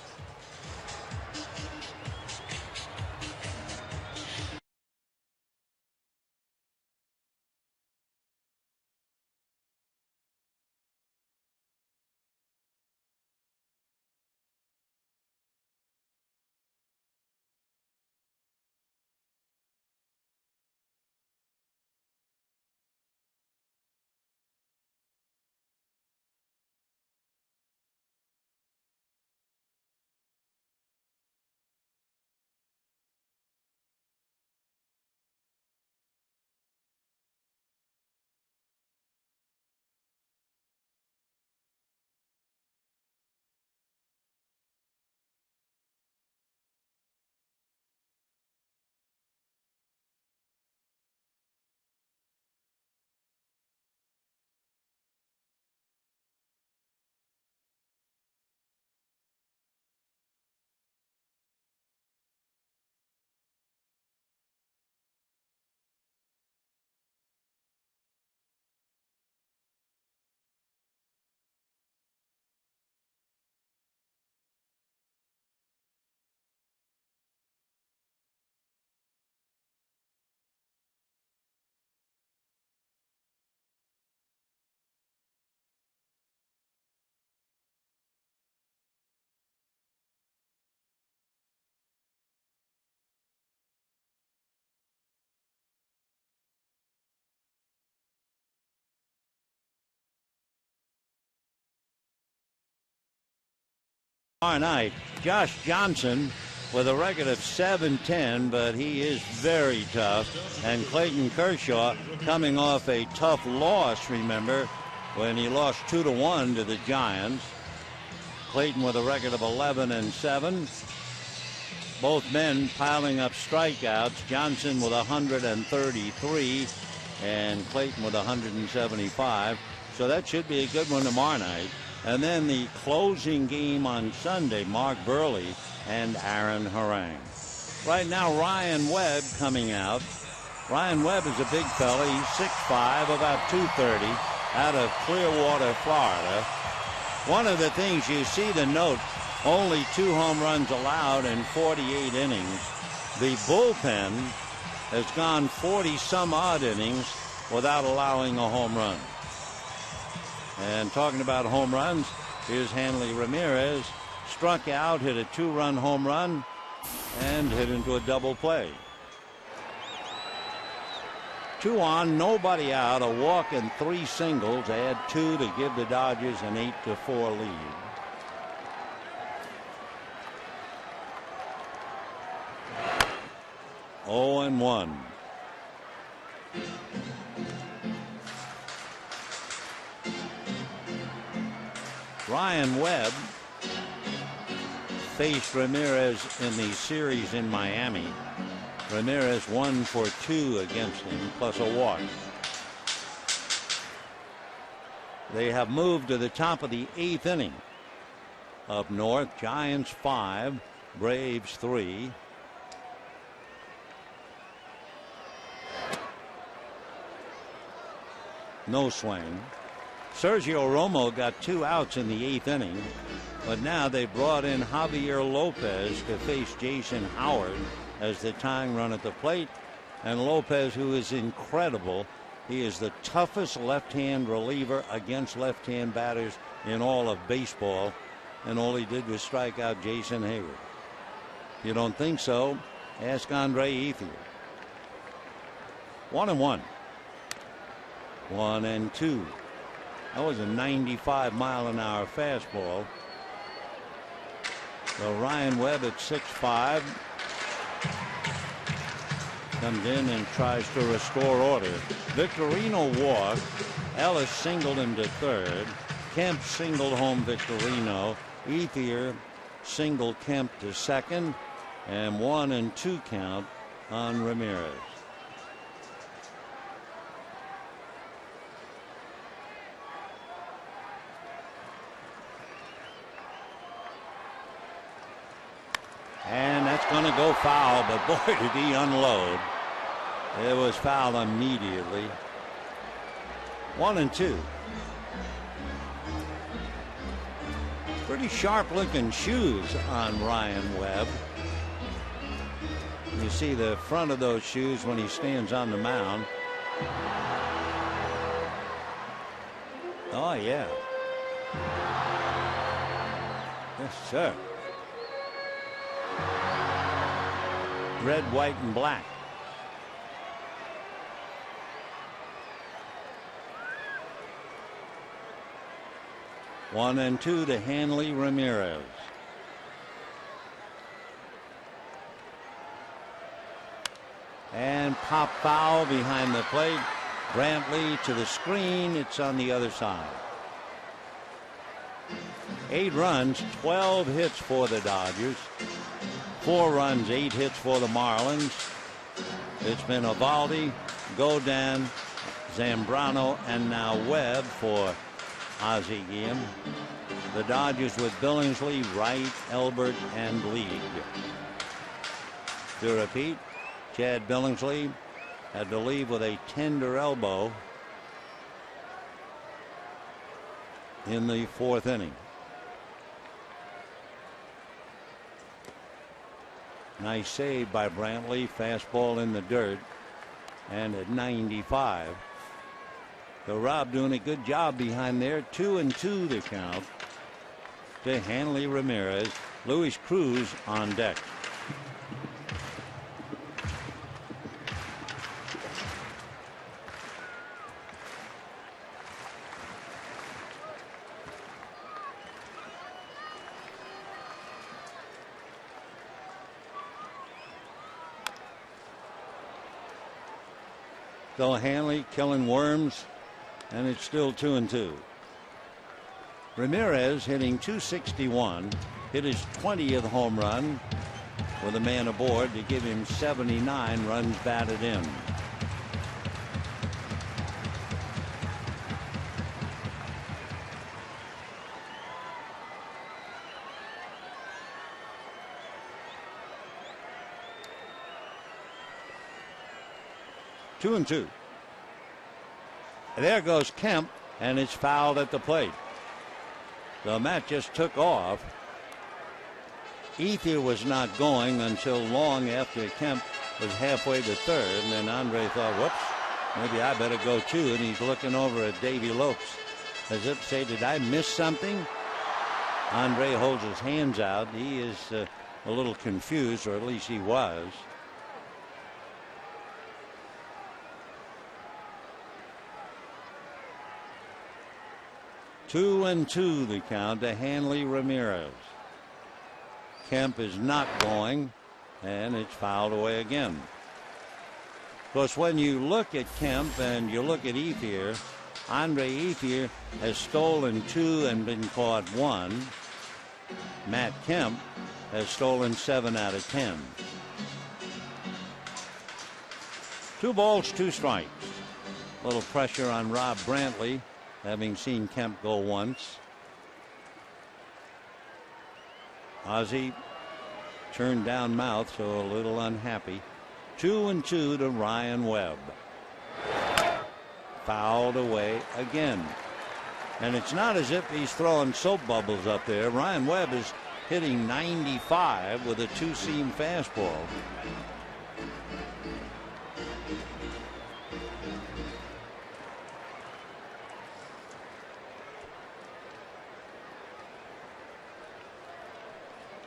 Tomorrow night, Josh Johnson with a record of 7-10, but he is very tough. And Clayton Kershaw coming off a tough loss, remember, when he lost 2-1 to the Giants. Clayton with a record of 11-7. Both men piling up strikeouts. Johnson with 133 and Clayton with 175. So that should be a good one tomorrow night. And then the closing game on Sunday, Mark Burley and Aaron Harang. Right now, Ryan Webb coming out. Ryan Webb is a big fella. He's 6'5", about 230, out of Clearwater, Florida. One of the things you see the note, only 2 home runs allowed in 48 innings. The bullpen has gone 40-some-odd innings without allowing a home run. And talking about home runs, here's Hanley Ramirez. Struck out, hit a 2-run home run, and hit into a double play. 2 on, nobody out, a walk and 3 singles. Add 2 to give the Dodgers an 8-4 lead. Oh, and 1. Ryan Webb faced Ramirez in the series in Miami. Ramirez 1 for 2 against him, plus a walk. They have moved to the top of the 8th inning. Up north, Giants 5, Braves 3. No swing. Sergio Romo got 2 outs in the 8th inning, but now they brought in Javier Lopez to face Jason Howard as the tying run at the plate. And Lopez, who is incredible, he is the toughest left-hand reliever against left-hand batters in all of baseball, and all he did was strike out Jason Hayward. If you don't think so, ask Andre Ethier. 1-1. 1-2. That was a 95-mile-an-hour fastball. So Ryan Webb at 6'5" comes in and tries to restore order. Victorino walked. Ellis singled him to third. Kemp singled home Victorino. Ethier singled Kemp to second. And 1-2 count on Ramirez. And that's going to go foul, but boy, did he unload. It was foul immediately. 1-2. Pretty sharp-looking shoes on Ryan Webb. You see the front of those shoes when he stands on the mound. Oh, yeah. Yes, sir. Red, white, and black. One and two to Hanley Ramirez. And pop foul behind the plate. Brantley to the screen. It's on the other side. 8 runs, 12 hits for the Dodgers. 4 runs, 8 hits for the Marlins. It's been Eovaldi, Godin, Zambrano, and now Webb for Ozzie Guillen. The Dodgers with Billingsley, Wright, Elbert, and League. To repeat, Chad Billingsley had to leave with a tender elbow in the 4th inning. Nice save by Brantley. Fastball in the dirt. And at 95. So Rob doing a good job behind there. 2-2 to count to Hanley Ramirez. Luis Cruz on deck. So Hanley killing worms, and it's still 2-2. Ramirez hitting .261, hit his 20th home run with a man aboard to give him 79 runs batted in. Two and two. And there goes Kemp, and it's fouled at the plate. So Matt just took off. Ethier was not going until long after Kemp was halfway to third, and then Andre thought, whoops, maybe I better go too, and he's looking over at Davey Lopes as if to say, did I miss something? Andre holds his hands out. He is a little confused, or at least he was. Two and two the count to Hanley Ramirez. Kemp is not going, and it's fouled away again. Of course, when you look at Kemp and you look at Ethier, Andre Ethier has stolen 2 and been caught 1. Matt Kemp has stolen 7 out of 10. 2 balls, 2 strikes. A little pressure on Rob Brantley, having seen Kemp go once. Ozzie turned down mouth, so a little unhappy. 2 and 2 to Ryan Webb. Fouled away again. And it's not as if he's throwing soap bubbles up there. Ryan Webb is hitting 95 with a two-seam fastball.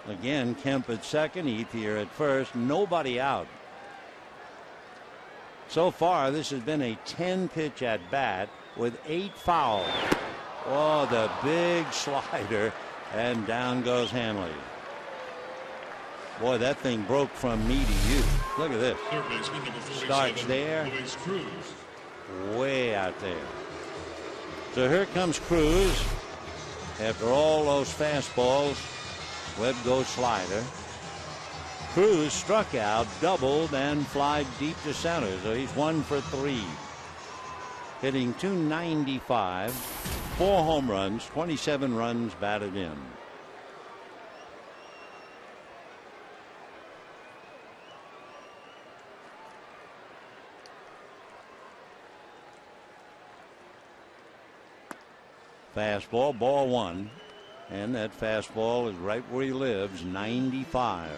Again, Kemp at second, Ethier at first, nobody out. So far, this has been a 10-pitch at bat with 8 fouls. Oh, the big slider, and down goes Hanley. Boy, that thing broke from me to you. Look at this. Starts there, way out there. So here comes Cruz. After all those fastballs, Webb goes slider. Cruz struck out, doubled, and flied deep to center. So he's 1 for 3. Hitting .295, 4 home runs, 27 runs batted in. Fastball, ball 1. And that fastball is right where he lives, 95.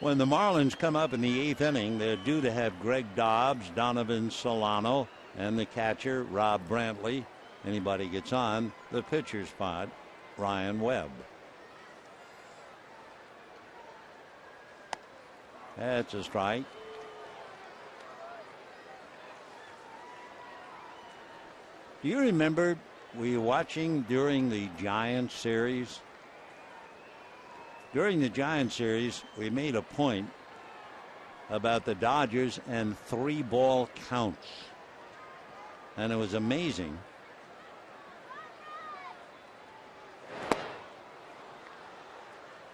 When the Marlins come up in the 8th inning, they're due to have Greg Dobbs, Donovan Solano, and the catcher, Rob Brantley. Anybody gets on the pitcher spot, Ryan Webb. That's a strike. Do you remember, were you watching during the Giants series? During the Giants series, we made a point about the Dodgers and 3-ball counts. And it was amazing.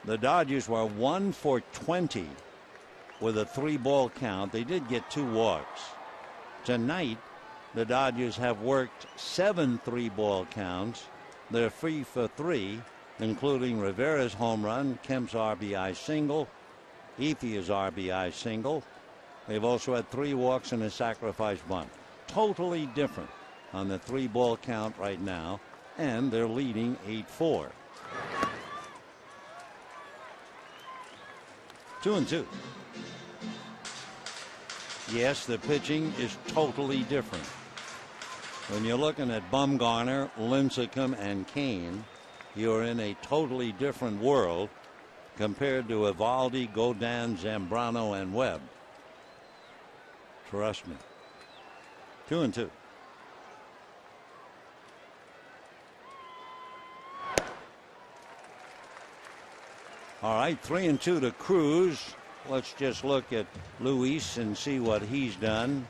The Dodgers were 1 for 20 with a 3-ball count. They did get 2 walks. Tonight, the Dodgers have worked 7 3-ball counts. They're 3 for 3, including Rivera's home run, Kemp's RBI single, Ethier's RBI single. They've also had 3 walks and a sacrifice bunt. Totally different on the 3-ball count right now, and they're leading 8-4. 2-2. Yes, the pitching is totally different. When you're looking at Bumgarner, Lincecum, and Kane, you're in a totally different world compared to Evaldi, Godin, Zambrano, and Webb. Trust me. 2-2. All right, 3-2 to Cruz. Let's just look at Luis and see what he's done.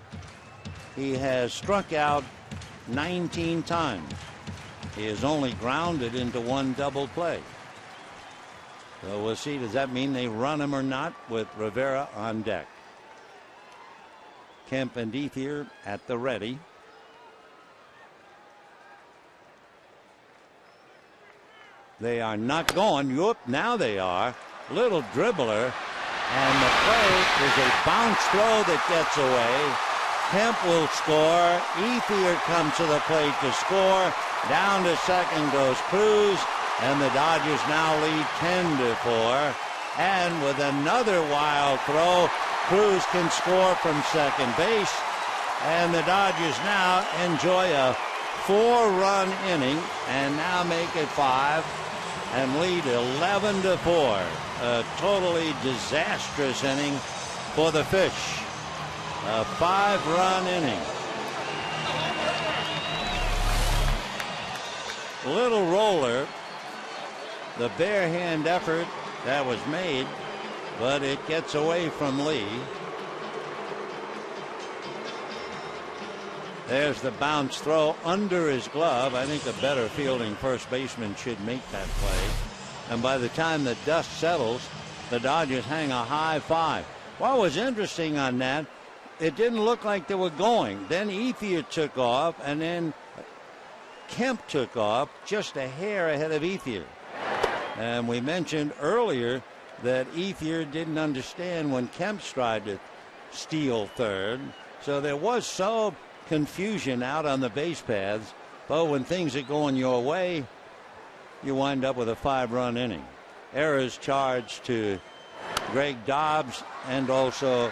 He has struck out 19 times. He has only grounded into 1 double play. So we'll see. Does that mean they run him or not with Rivera on deck? Kemp and Ethier at the ready. They are not going. Whoop, now they are. Little dribbler. And the play is a bounce throw that gets away. Kemp will score. Ethier comes to the plate to score. Down to second goes Cruz. And the Dodgers now lead 10-4. And with another wild throw, Cruz can score from second base. And the Dodgers now enjoy a 4-run inning and now make it 5 and lead 11-4. A totally disastrous inning for the Fish. A 5-run inning. Little roller. The bare hand effort that was made, but it gets away from Lee. There's the bounce throw under his glove. I think a better fielding first baseman should make that play. And by the time the dust settles, the Dodgers hang a high 5. What was interesting on that, it didn't look like they were going. Then Ethier took off, and then Kemp took off just a hair ahead of Ethier. And we mentioned earlier that Ethier didn't understand when Kemp tried to steal third. So there was some confusion out on the base paths. But when things are going your way, you wind up with a 5-run inning. Errors charged to Greg Dobbs and also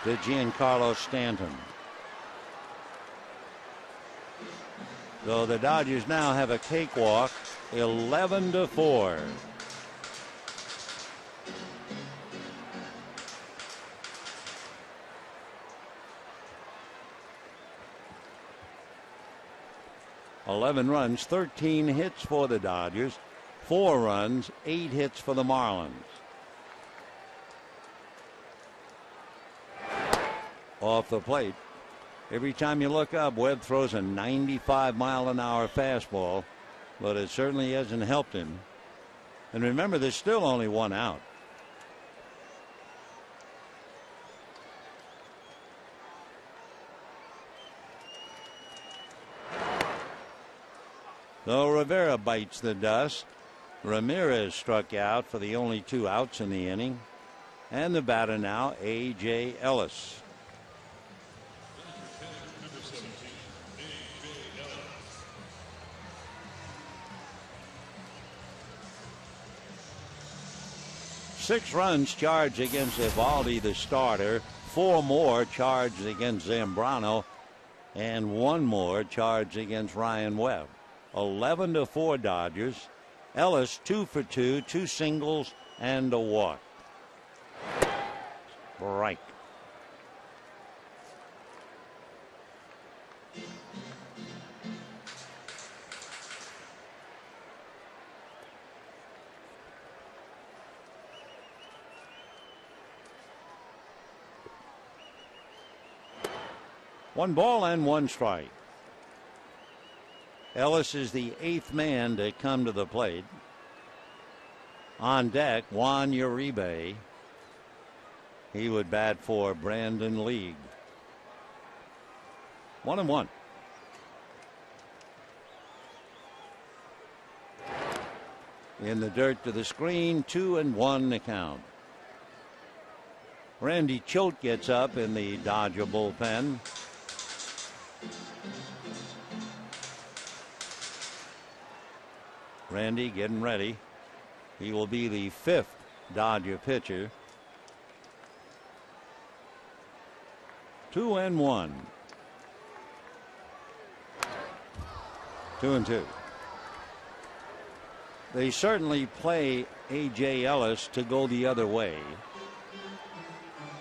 to Giancarlo Stanton. So the Dodgers now have a cakewalk, 11-4. $11 runs, 13 hits for the Dodgers, 4 runs, 8 hits for the Marlins. Off the plate. Every time you look up, Webb throws a 95-mile-an-hour fastball, but it certainly hasn't helped him. And remember, there's still only 1 out. Though Rivera bites the dust, Ramirez struck out for the only 2 outs in the inning. And the batter now, A.J. Ellis. Six runs charged against Evaldi, the starter. 4 more charged against Zambrano. And 1 more charged against Ryan Webb. 11-4 Dodgers. Ellis 2 for 2, 2 singles and a walk. Strike. One ball and 1 strike. Ellis is the 8th man to come to the plate. On deck, Juan Uribe. He would bat for Brandon League. 1-1. In the dirt to the screen, 2-1 to count. Randy Choate gets up in the Dodger bullpen. Randy getting ready. He will be the 5th Dodger pitcher. 2-1. 2-2. They certainly play A.J. Ellis to go the other way.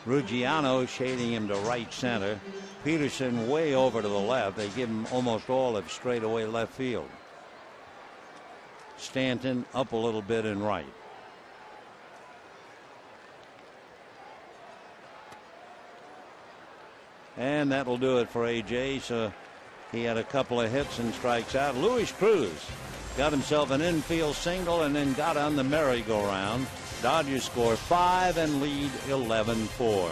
Ruggiano shading him to right center. Peterson way over to the left. They give him almost all of straightaway left field. Stanton up a little bit in right. And that'll do it for A.J. So he had a couple of hits and strikes out. Luis Cruz got himself an infield single and then got on the merry-go-round. Dodgers score 5 and lead 11-4.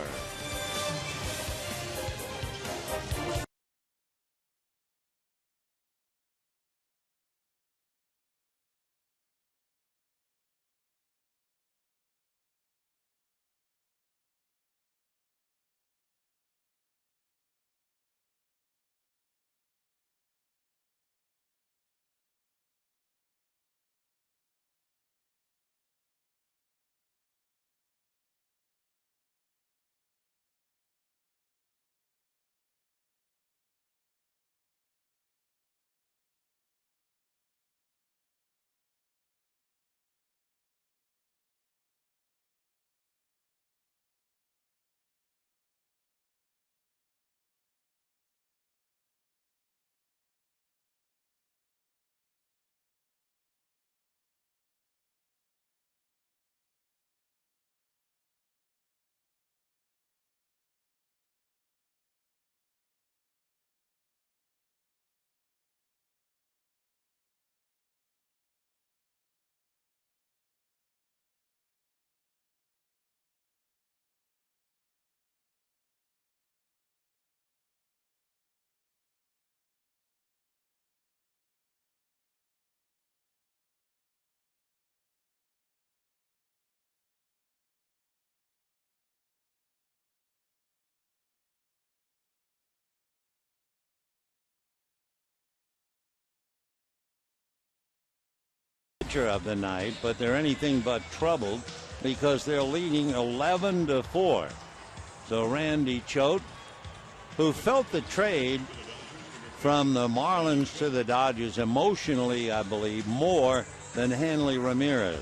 pitcher of the night, but they're anything but troubled because they're leading 11-4. So Randy Choate, who felt the trade from the Marlins to the Dodgers emotionally, I believe, more than Hanley Ramirez.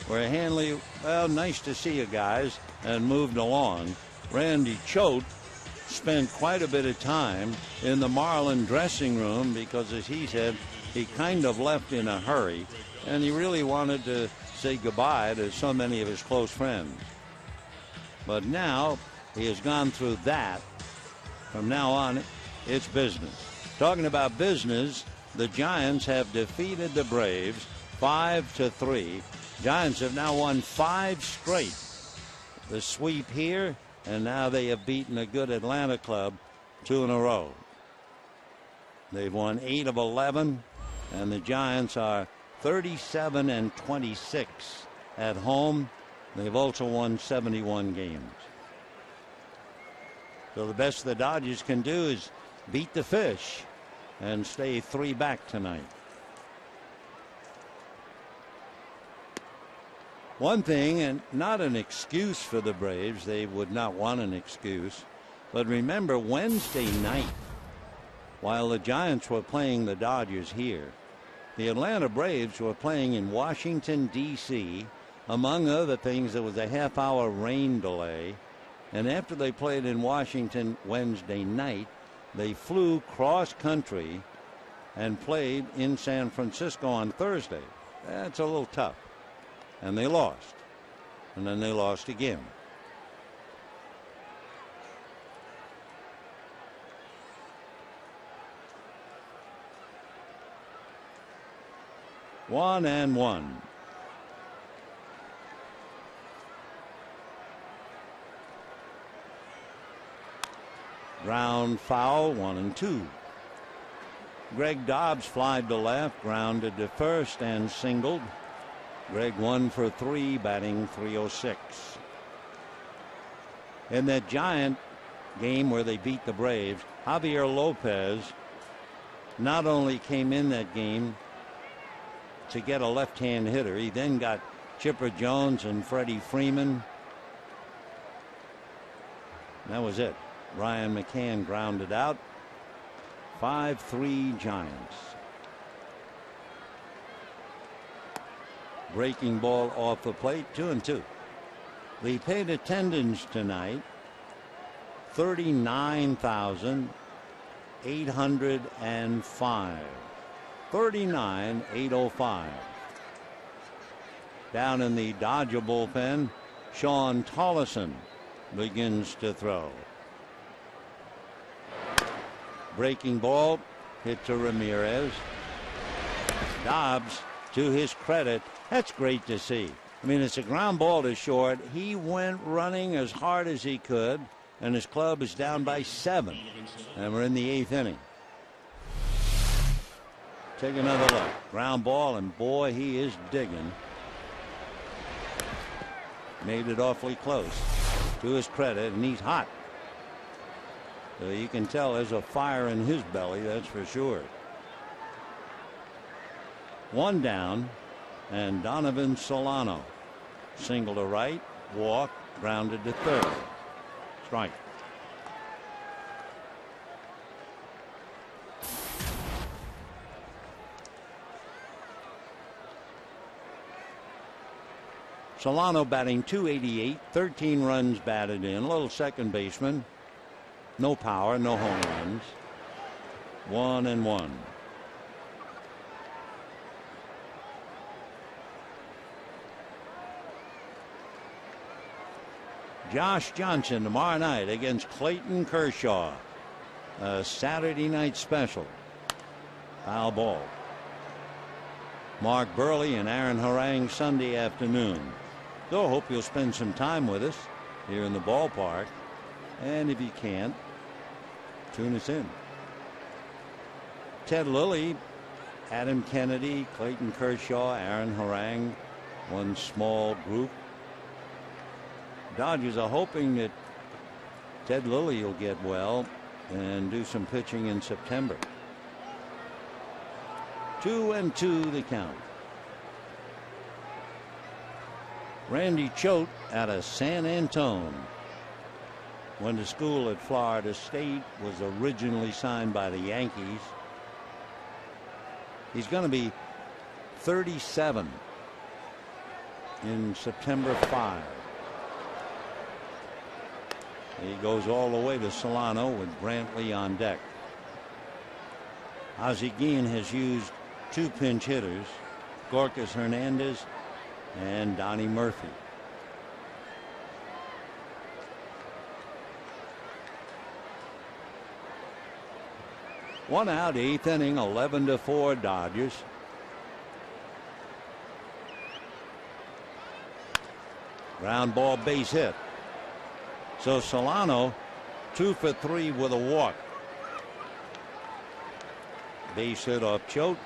Where Hanley, well, nice to see you guys, and moved along. Randy Choate spent quite a bit of time in the Marlin dressing room because, as he said, he kind of left in a hurry, and he really wanted to say goodbye to so many of his close friends. But now he has gone through that. From now on, it's business. Talking about business, the Giants have defeated the Braves 5-3. Giants have now won 5 straight. The sweep here, and now they have beaten a good Atlanta club 2 in a row. They've won 8 of 11, and the Giants are 37-26 at home. They've also won 71 games. So the best the Dodgers can do is beat the Fish and stay 3 back tonight. One thing, and not an excuse for the Braves, they would not want an excuse, but remember Wednesday night, while the Giants were playing the Dodgers here, the Atlanta Braves were playing in Washington, D.C. Among other things, there was a half-hour rain delay, and after they played in Washington Wednesday night, they flew cross-country and played in San Francisco on Thursday. That's a little tough. And they lost. And then they lost again. One and one. Ground foul, 1-2. Greg Dobbs flied to left, grounded to first, and singled. Greg 1 for 3, batting .306. In that Giant game where they beat the Braves, Javier Lopez not only came in that game to get a left-hand hitter, he then got Chipper Jones and Freddie Freeman. That was it. Ryan McCann grounded out. 5-3 Giants. Breaking ball off the plate, 2-2. The paid attendance tonight, 39,805. 39,805. Down in the Dodger bullpen, Sean Tollison begins to throw. Breaking ball hit to Ramirez. Dobbs, to his credit, that's great to see. I mean, it's a ground ball to short. He went running as hard as he could, and his club is down by 7. And we're in the 8th inning. Take another look. Ground ball, and boy, he is digging. Made it awfully close. To his credit, and he's hot. So you can tell there's a fire in his belly, that's for sure. 1 down, and Donovan Solano. Single to right, walk, grounded to third. Strike. Solano batting .288, 13 runs batted in, a little second baseman. No power, no home runs. 1-1. Josh Johnson tomorrow night against Clayton Kershaw. A Saturday night special. Foul ball. Mark Burley and Aaron Harang Sunday afternoon. So hope you'll spend some time with us here in the ballpark. And if you can't, tune us in. Ted Lilly, Adam Kennedy, Clayton Kershaw, Aaron Harang, one small group. Dodgers are hoping that Ted Lilly will get well and do some pitching in September. 2-2 the count. Randy Choate out of San Antone. Went to school at Florida State, was originally signed by the Yankees. He's going to be 37 in September 5. He goes all the way to Solano with Brantley on deck. Ozzie Guillen has used 2 pinch hitters, Gorkas Hernandez and Donnie Murphy. One out, 8th inning, 11-4 Dodgers. Ground ball, base hit. So Solano 2 for 3 with a walk. Base hit off Choate.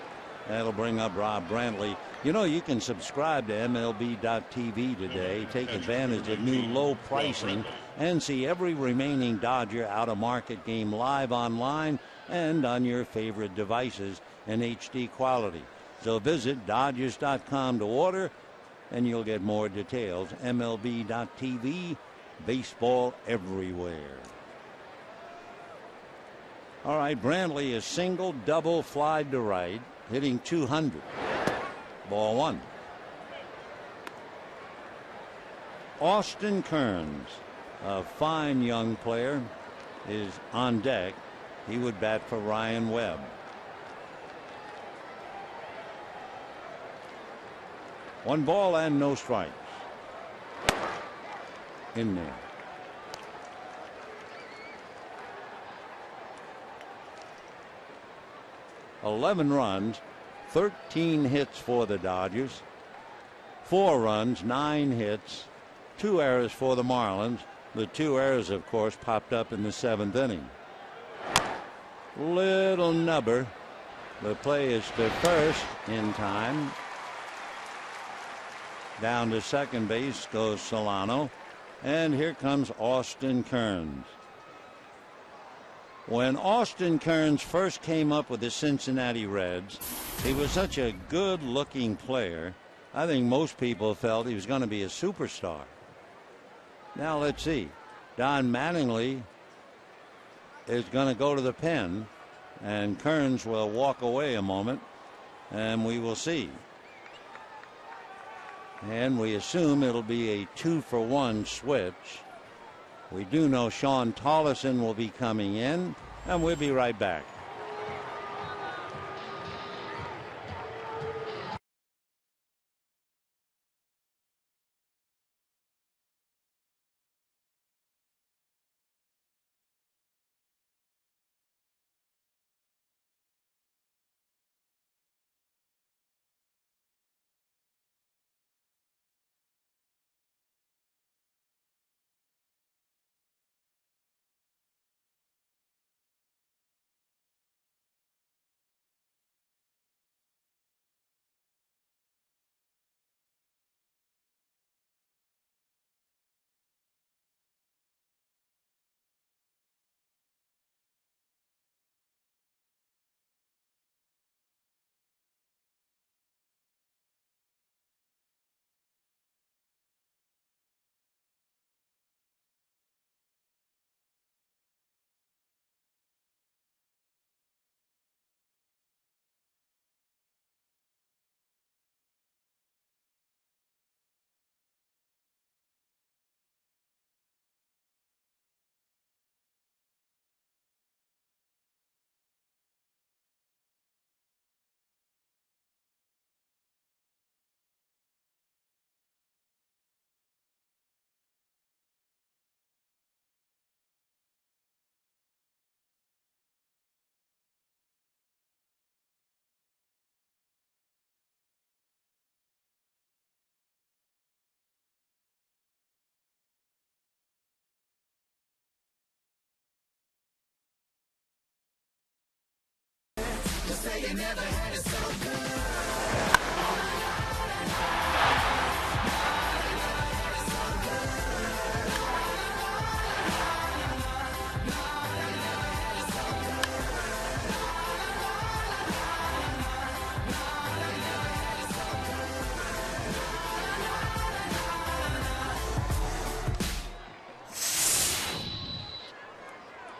That'll bring up Rob Brantley. You know, you can subscribe to MLB.TV today, take advantage of new low pricing, and see every remaining Dodger out-of-market game live online and on your favorite devices in HD quality. So visit Dodgers.com to order, and you'll get more details. MLB.TV, baseball everywhere. All right, Brantley is single, double, fly to right, hitting 200. Ball 1. Austin Kearns, a fine young player, is on deck. He would bat for Ryan Webb. One ball and no strikes. In there. $11 runs, 13 hits for the Dodgers. 4 runs, 9 hits, 2 errors for the Marlins. The 2 errors, of course, popped up in the 7th inning. Little nubber. The play is to first in time. Down to second base goes Solano. And here comes Austin Kearns. When Austin Kearns first came up with the Cincinnati Reds, he was such a good-looking player. I think most people felt he was going to be a superstar. Now let's see. Don Mattingly is going to go to the pen, and Kearns will walk away a moment, and we will see. And we assume it'll be a 2-for-1 switch. We do know Sean Tollison will be coming in, and we'll be right back.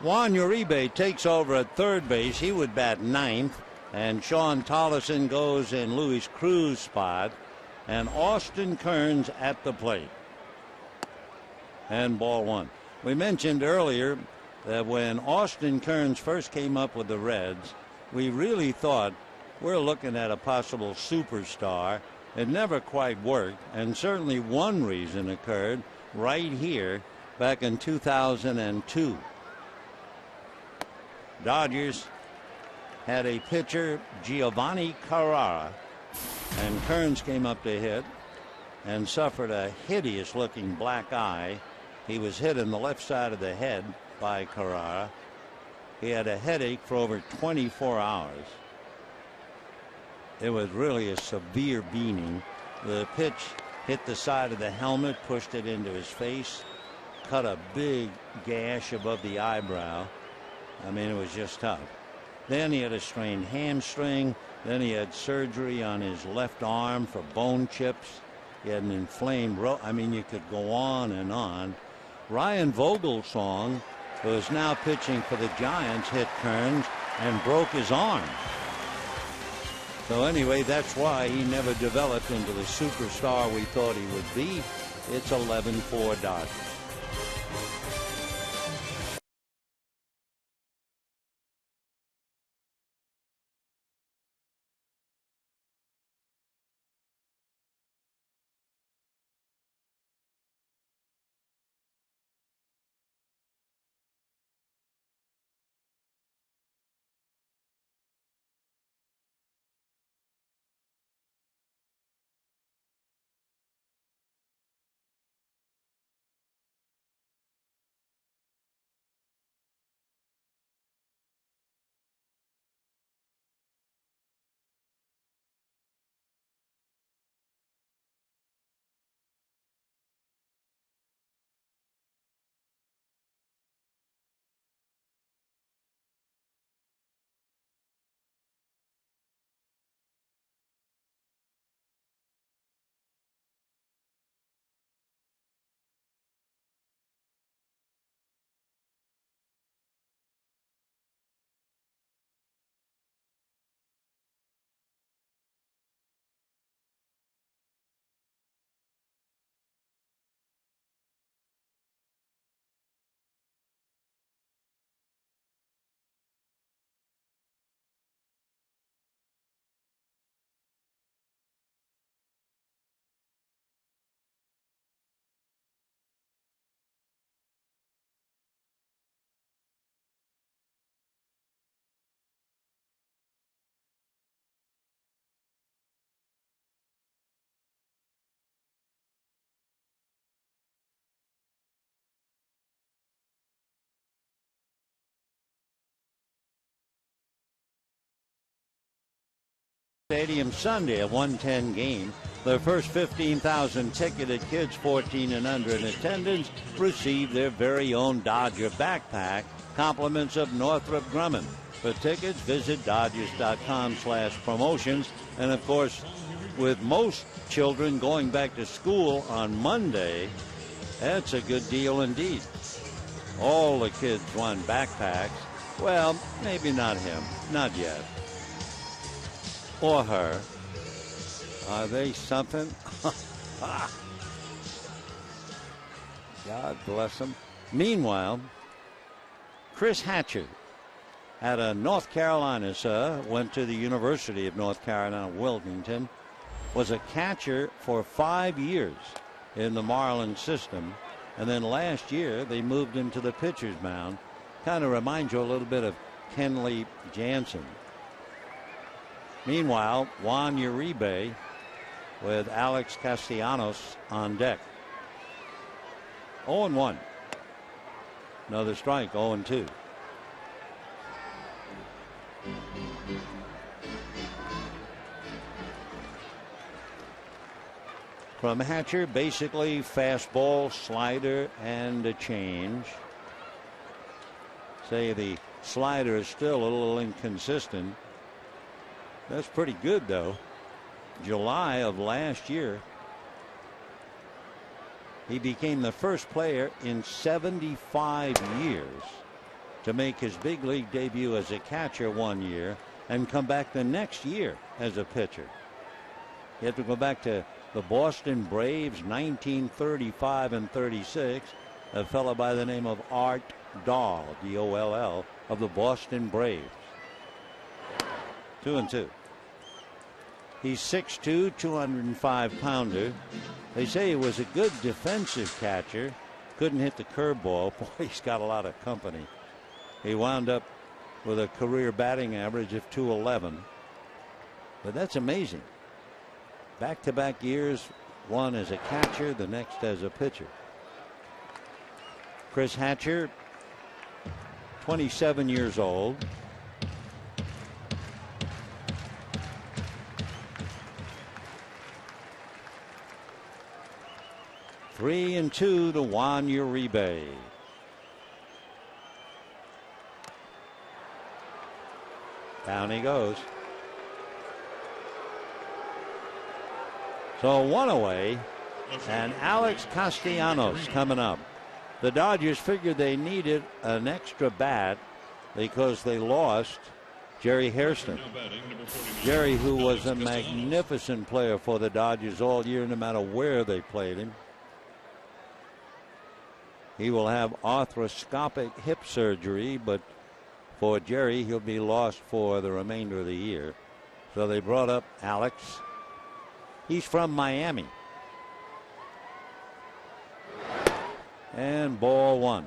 Juan Uribe takes over at third base. He would bat ninth. And Sean Tolleson goes in Luis Cruz's spot. And Austin Kearns at the plate. And ball one. We mentioned earlier that when Austin Kearns first came up with the Reds, we really thought we're looking at a possible superstar. It never quite worked, and certainly one reason occurred right here back in 2002. Dodgers had a pitcher, Giovanni Carrara, and Kearns came up to hit and suffered a hideous looking black eye. He was hit in the left side of the head by Carrara. He had a headache for over 24 hours. It was really a severe beating. The pitch hit the side of the helmet, pushed it into his face, cut a big gash above the eyebrow. I mean, it was just tough. Then he had a strained hamstring. Then he had surgery on his left arm for bone chips. He had an inflamed I mean, you could go on and on. Ryan Vogelsong, who is now pitching for the Giants, hit Kearns and broke his arm. So anyway, that's why he never developed into the superstar we thought he would be. It's 11-4 Dodgers. Stadium Sunday, a 1:10 game. The first 15,000 ticketed kids 14 and under in attendance receive their very own Dodger backpack, compliments of Northrop Grumman. For tickets, visit Dodgers.com/promotions. And of course, with most children going back to school on Monday, that's a good deal indeed. All the kids won backpacks. Well, maybe not him, not yet. Or her. Are they something? God bless them. Meanwhile, Chris Hatcher out of North Carolina, went to the University of North Carolina, Wilmington, was a catcher for 5 years in the Marlins system. And then last year they moved him to the pitcher's mound. Kind of reminds you a little bit of Kenley Jansen. Meanwhile, Juan Uribe with Alex Castellanos on deck. 0-1. Another strike, 0-2. From Hatcher, basically fastball, slider, and a change. Say the slider is still a little inconsistent. That's pretty good, though. July of last year, he became the first player in 75 years to make his big league debut as a catcher one year and come back the next year as a pitcher. You have to go back to the Boston Braves, 1935 and 36. A fellow by the name of Art Dahl, D-O-L-L, of the Boston Braves. 2-2. He's 6'2", 205-pounder. They say he was a good defensive catcher. Couldn't hit the curveball. Boy, he's got a lot of company. He wound up with a career batting average of .211. But that's amazing. Back-to-back years, one as a catcher, the next as a pitcher. Chris Hatcher, 27 years old. Three and two to Juan Uribe. Down he goes. So one away, and Alex Castellanos coming up. The Dodgers figured they needed an extra bat because they lost Jerry Hairston. Jerry, who was a magnificent player for the Dodgers all year, no matter where they played him. He will have arthroscopic hip surgery, but for Jerry, he'll be lost for the remainder of the year. So they brought up Alex. He's from Miami. And ball one.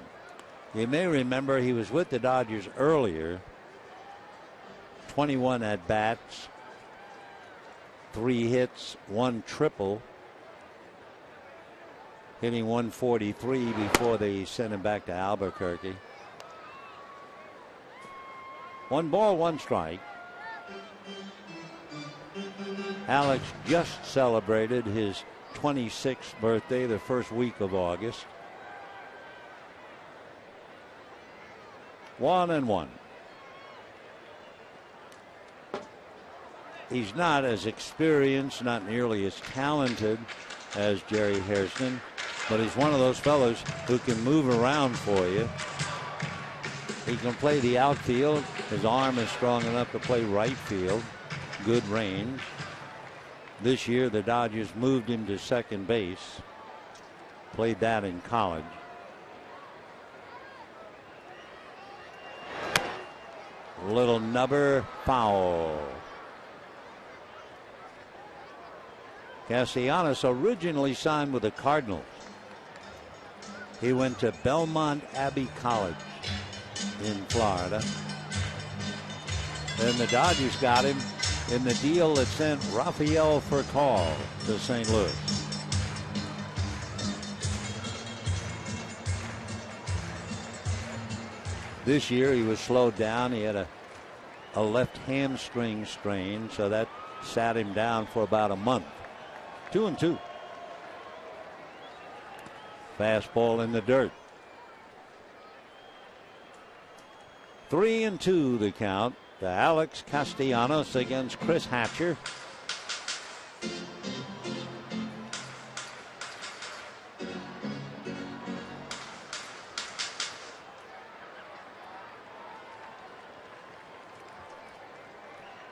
You may remember he was with the Dodgers earlier. 21 at bats, 3 hits, 1 triple. Hitting 143 before they sent him back to Albuquerque. 1 ball, 1 strike. Alex just celebrated his 26th birthday the first week of August. 1-1. He's not as experienced, not nearly as talented as Jerry Hairston, but he's one of those fellows who can move around for you. He can play the outfield. His arm is strong enough to play right field. Good range. This year the Dodgers moved him to second base. Played that in college. Little nubber, foul. Castellanos originally signed with the Cardinals. He went to Belmont Abbey College in Florida. Then the Dodgers got him in the deal that sent Rafael Furcal to St. Louis. This year he was slowed down. He had a left hamstring strain, so that sat him down for about a month. 2-2. Fastball in the dirt. 3-2 the count to Alex Castellanos against Chris Hatcher.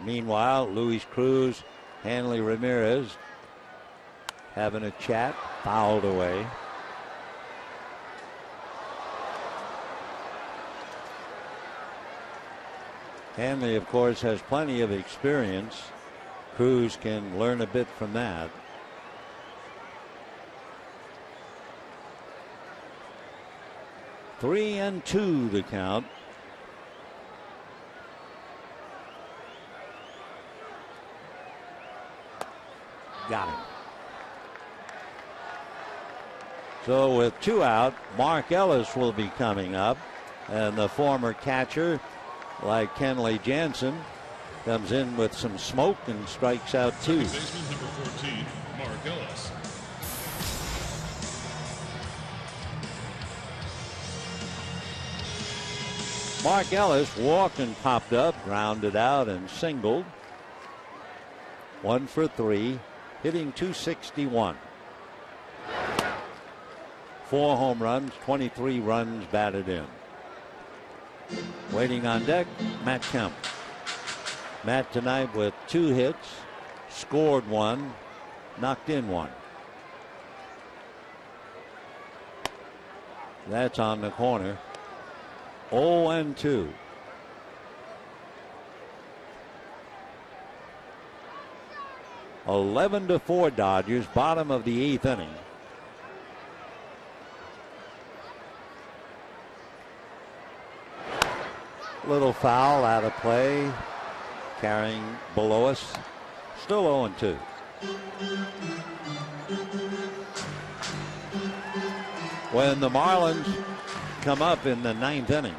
Meanwhile, Luis Cruz, Hanley Ramirez having a chat, fouled away. Hanley, of course, has plenty of experience. Cruz can learn a bit from that. Three and two the count. Got him. So with 2 out, Mark Ellis will be coming up, and the former catcher, like Kenley Jansen, comes in with some smoke and strikes out 2. Baseman number 14, Mark Ellis. Mark Ellis walked and popped up, grounded out and singled. 1 for 3, hitting .261. 4 home runs, 23 runs batted in. Waiting on deck, Matt Kemp. Matt tonight with 2 hits, scored 1, knocked in 1. That's on the corner. 0-2. (11-4) Dodgers, bottom of the 8th inning. Little foul out of play, carrying below us. Still 0-2. When the Marlins come up in the 9th inning,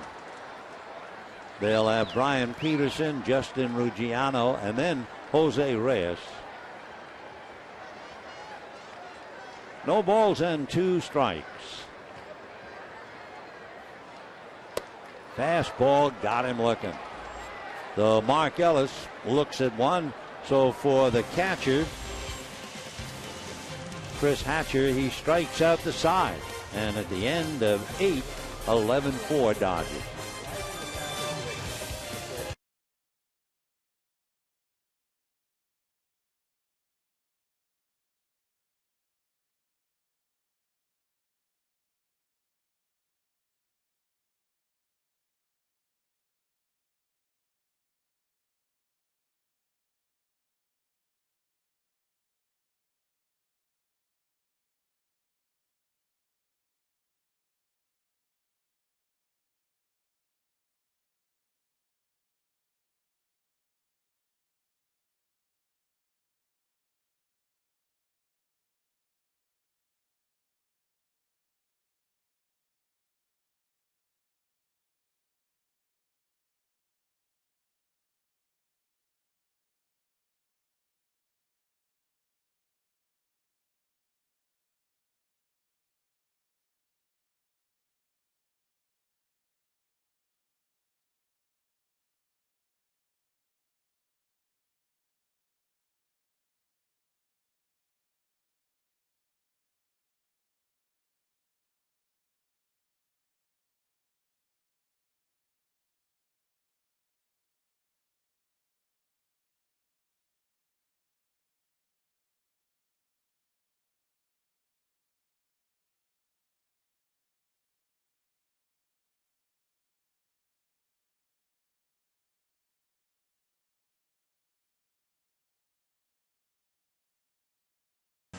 they'll have Brian Peterson, Justin Ruggiano, and then Jose Reyes. No balls and 2 strikes. Fastball got him looking. The Mark Ellis looks at one. So for the catcher, Chris Hatcher, he strikes out the side. And at the end of 8, 11-4 Dodgers.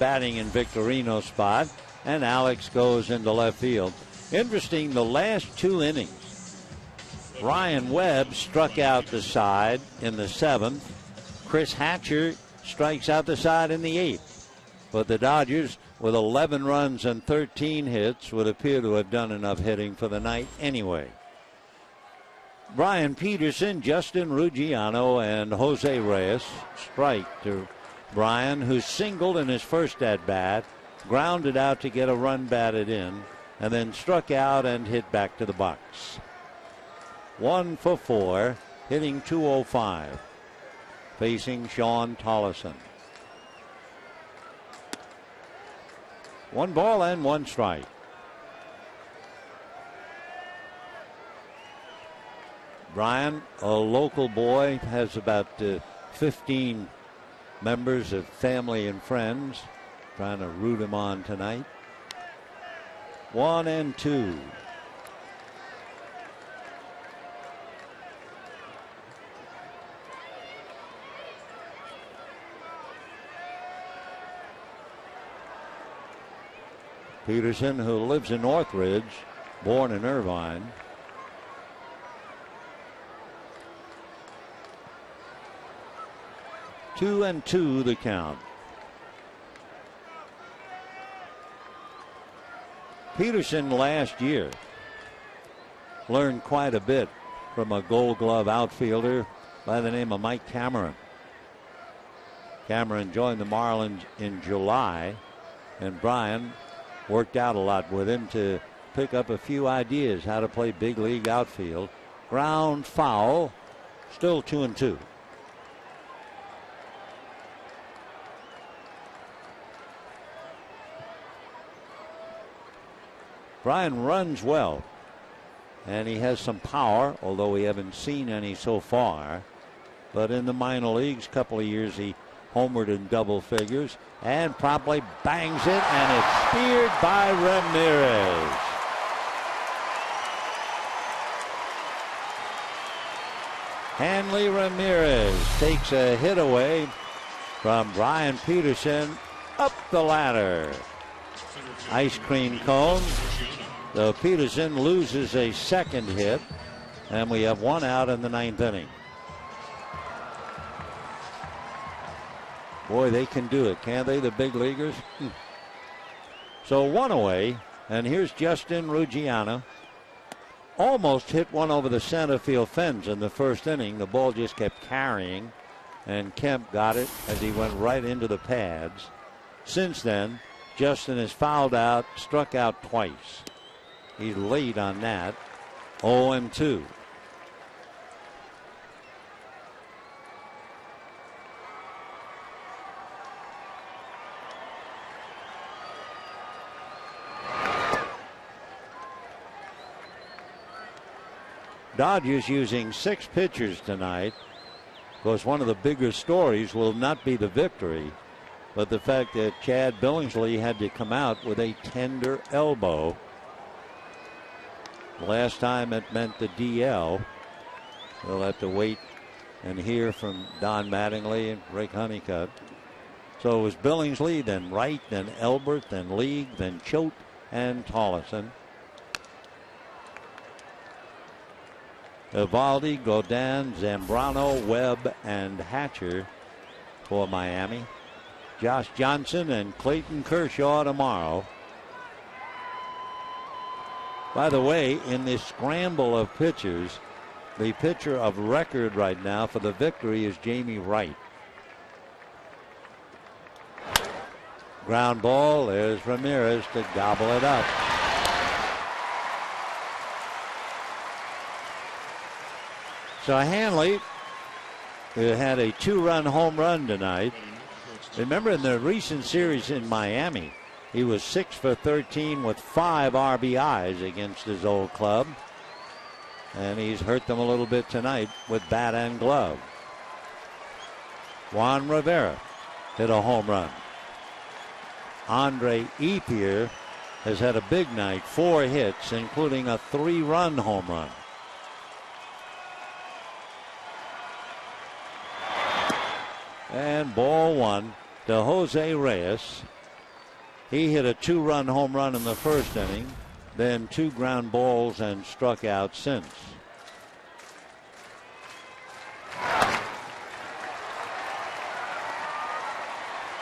Batting in Victorino's spot, and Alex goes into left field. Interesting, the last 2 innings, Ryan Webb struck out the side in the 7th. Chris Hatcher strikes out the side in the 8th. But the Dodgers, with 11 runs and 13 hits, would appear to have done enough hitting for the night anyway. Brian Peterson, Justin Ruggiano, and Jose Reyes. Strike to Brian, who singled in his first at-bat, grounded out to get a run batted in, and then struck out and hit back to the box. 1 for 4, hitting .205, facing Sean Tollison. 1 ball and 1 strike. Brian, a local boy, has about 15 members of family and friends trying to root him on tonight. 1-2. Peterson, who lives in Northridge, born in Irvine. Two and two the count. Peterson last year learned quite a bit from a Gold Glove outfielder by the name of Mike Cameron. Cameron joined the Marlins in July, and Brian worked out a lot with him to pick up a few ideas how to play big league outfield. Ground foul, still 2-2. Brian runs well. And he has some power, although we haven't seen any so far. But in the minor leagues, a couple of years, he homered in double figures and promptly bangs it, and it's speared by Ramirez. Hanley Ramirez takes a hit away from Brian Peterson up the ladder. Ice cream cone. So Peterson loses a second hit, and we have one out in the ninth inning. Boy, they can do it, can't they, the big leaguers? So one away, and here's Justin Ruggiano. Almost hit one over the center field fence in the first inning. The ball just kept carrying, and Kemp got it as he went right into the pads. Since then, Justin has fouled out, struck out twice. He's late on that. 0-2. Dodgers using 6 pitchers tonight. Of course, one of the bigger stories will not be the victory, but the fact that Chad Billingsley had to come out with a tender elbow. Last time it meant the DL. We'll have to wait and hear from Don Mattingly and Rick Honeycutt. So it was Billingsley, then Wright, then Elbert, then League, then Choate, and Tollefson. Evaldi, Godin, Zambrano, Webb, and Hatcher for Miami. Josh Johnson and Clayton Kershaw tomorrow. By the way, in this scramble of pitchers, the pitcher of record right now for the victory is Jamie Wright. Ground ball. There's Ramirez to gobble it up. So Hanley, who had a 2-run home run tonight. Remember, in the recent series in Miami, he was 6 for 13 with 5 RBIs against his old club. And he's hurt them a little bit tonight with bat and glove. Juan Rivera hit a home run. Andre Ethier has had a big night, 4 hits, including a 3-run home run. And ball 1 to Jose Reyes. He hit a 2-run home run in the first inning, then 2 ground balls and struck out since.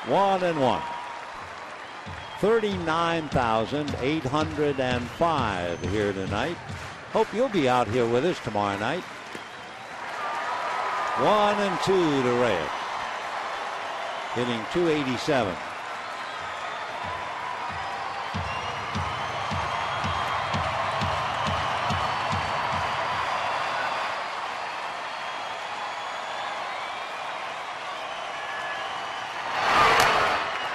One and one. 39,805 here tonight. Hope you'll be out here with us tomorrow night. 1-2 to Reyes. Hitting .287.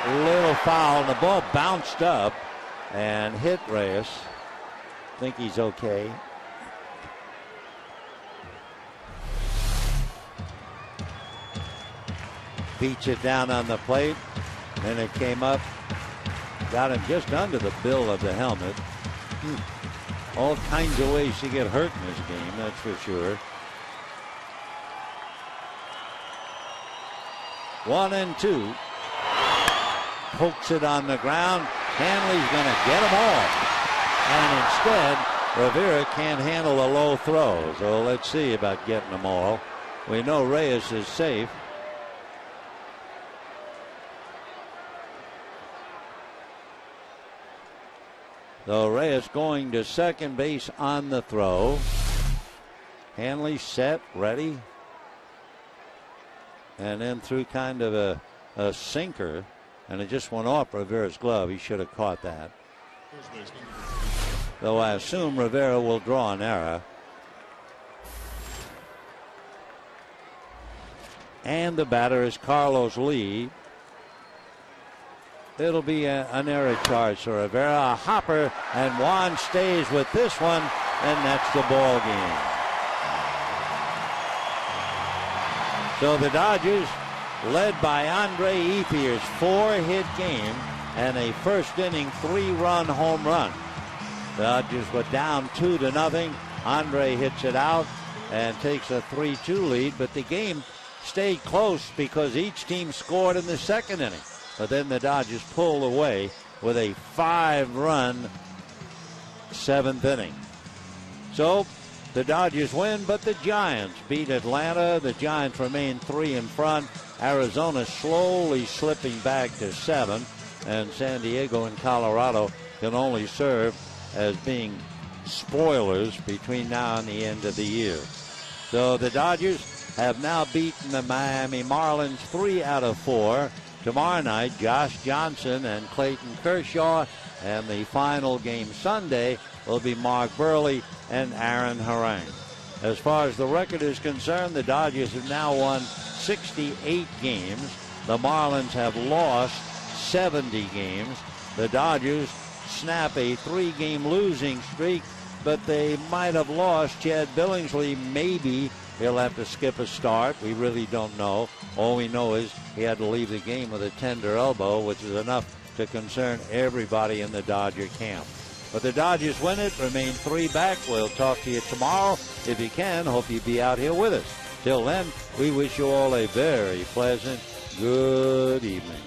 Little foul, and the ball bounced up and hit Reyes. Think he's okay. Beats it down on the plate, and it came up, got him just under the bill of the helmet. All kinds of ways to get hurt in this game, that's for sure. 1-2. Pokes it on the ground. Hanley's going to get them all. And instead, Rivera can't handle a low throw. So let's see about getting them all. We know Reyes is safe. So Reyes going to second base on the throw. Hanley set, ready. And then threw kind of a sinker. And it just went off Rivera's glove. He should have caught that. Though I assume Rivera will draw an error. And the batter is Carlos Lee. It'll be an error charge for Rivera. A hopper, and Juan stays with this one. and that's the ball game. So the Dodgers, led by Andre Ethier's 4-hit game and a first-inning 3-run home run. The Dodgers were down 2-0. Andre hits it out and takes a 3-2 lead, but the game stayed close because each team scored in the second inning. But then the Dodgers pulled away with a 5-run 7th inning. So the Dodgers win, but the Giants beat Atlanta. The Giants remain 3 in front. Arizona slowly slipping back to 7, and San Diego and Colorado can only serve as being spoilers between now and the end of the year. So the Dodgers have now beaten the Miami Marlins 3 out of 4. Tomorrow night, Josh Johnson and Clayton Kershaw, and the final game Sunday will be Mark Burley and Aaron Harang. As far as the record is concerned, the Dodgers have now won 68 games. The Marlins have lost 70 games. The Dodgers snap a 3-game losing streak, but they might have lost Chad Billingsley. Maybe he'll have to skip a start. We really don't know. All we know is he had to leave the game with a tender elbow, which is enough to concern everybody in the Dodger camp. But the Dodgers win it, remain 3 back. We'll talk to you tomorrow. If you can, hope you'll be out here with us. Till then, we wish you all a very pleasant good evening.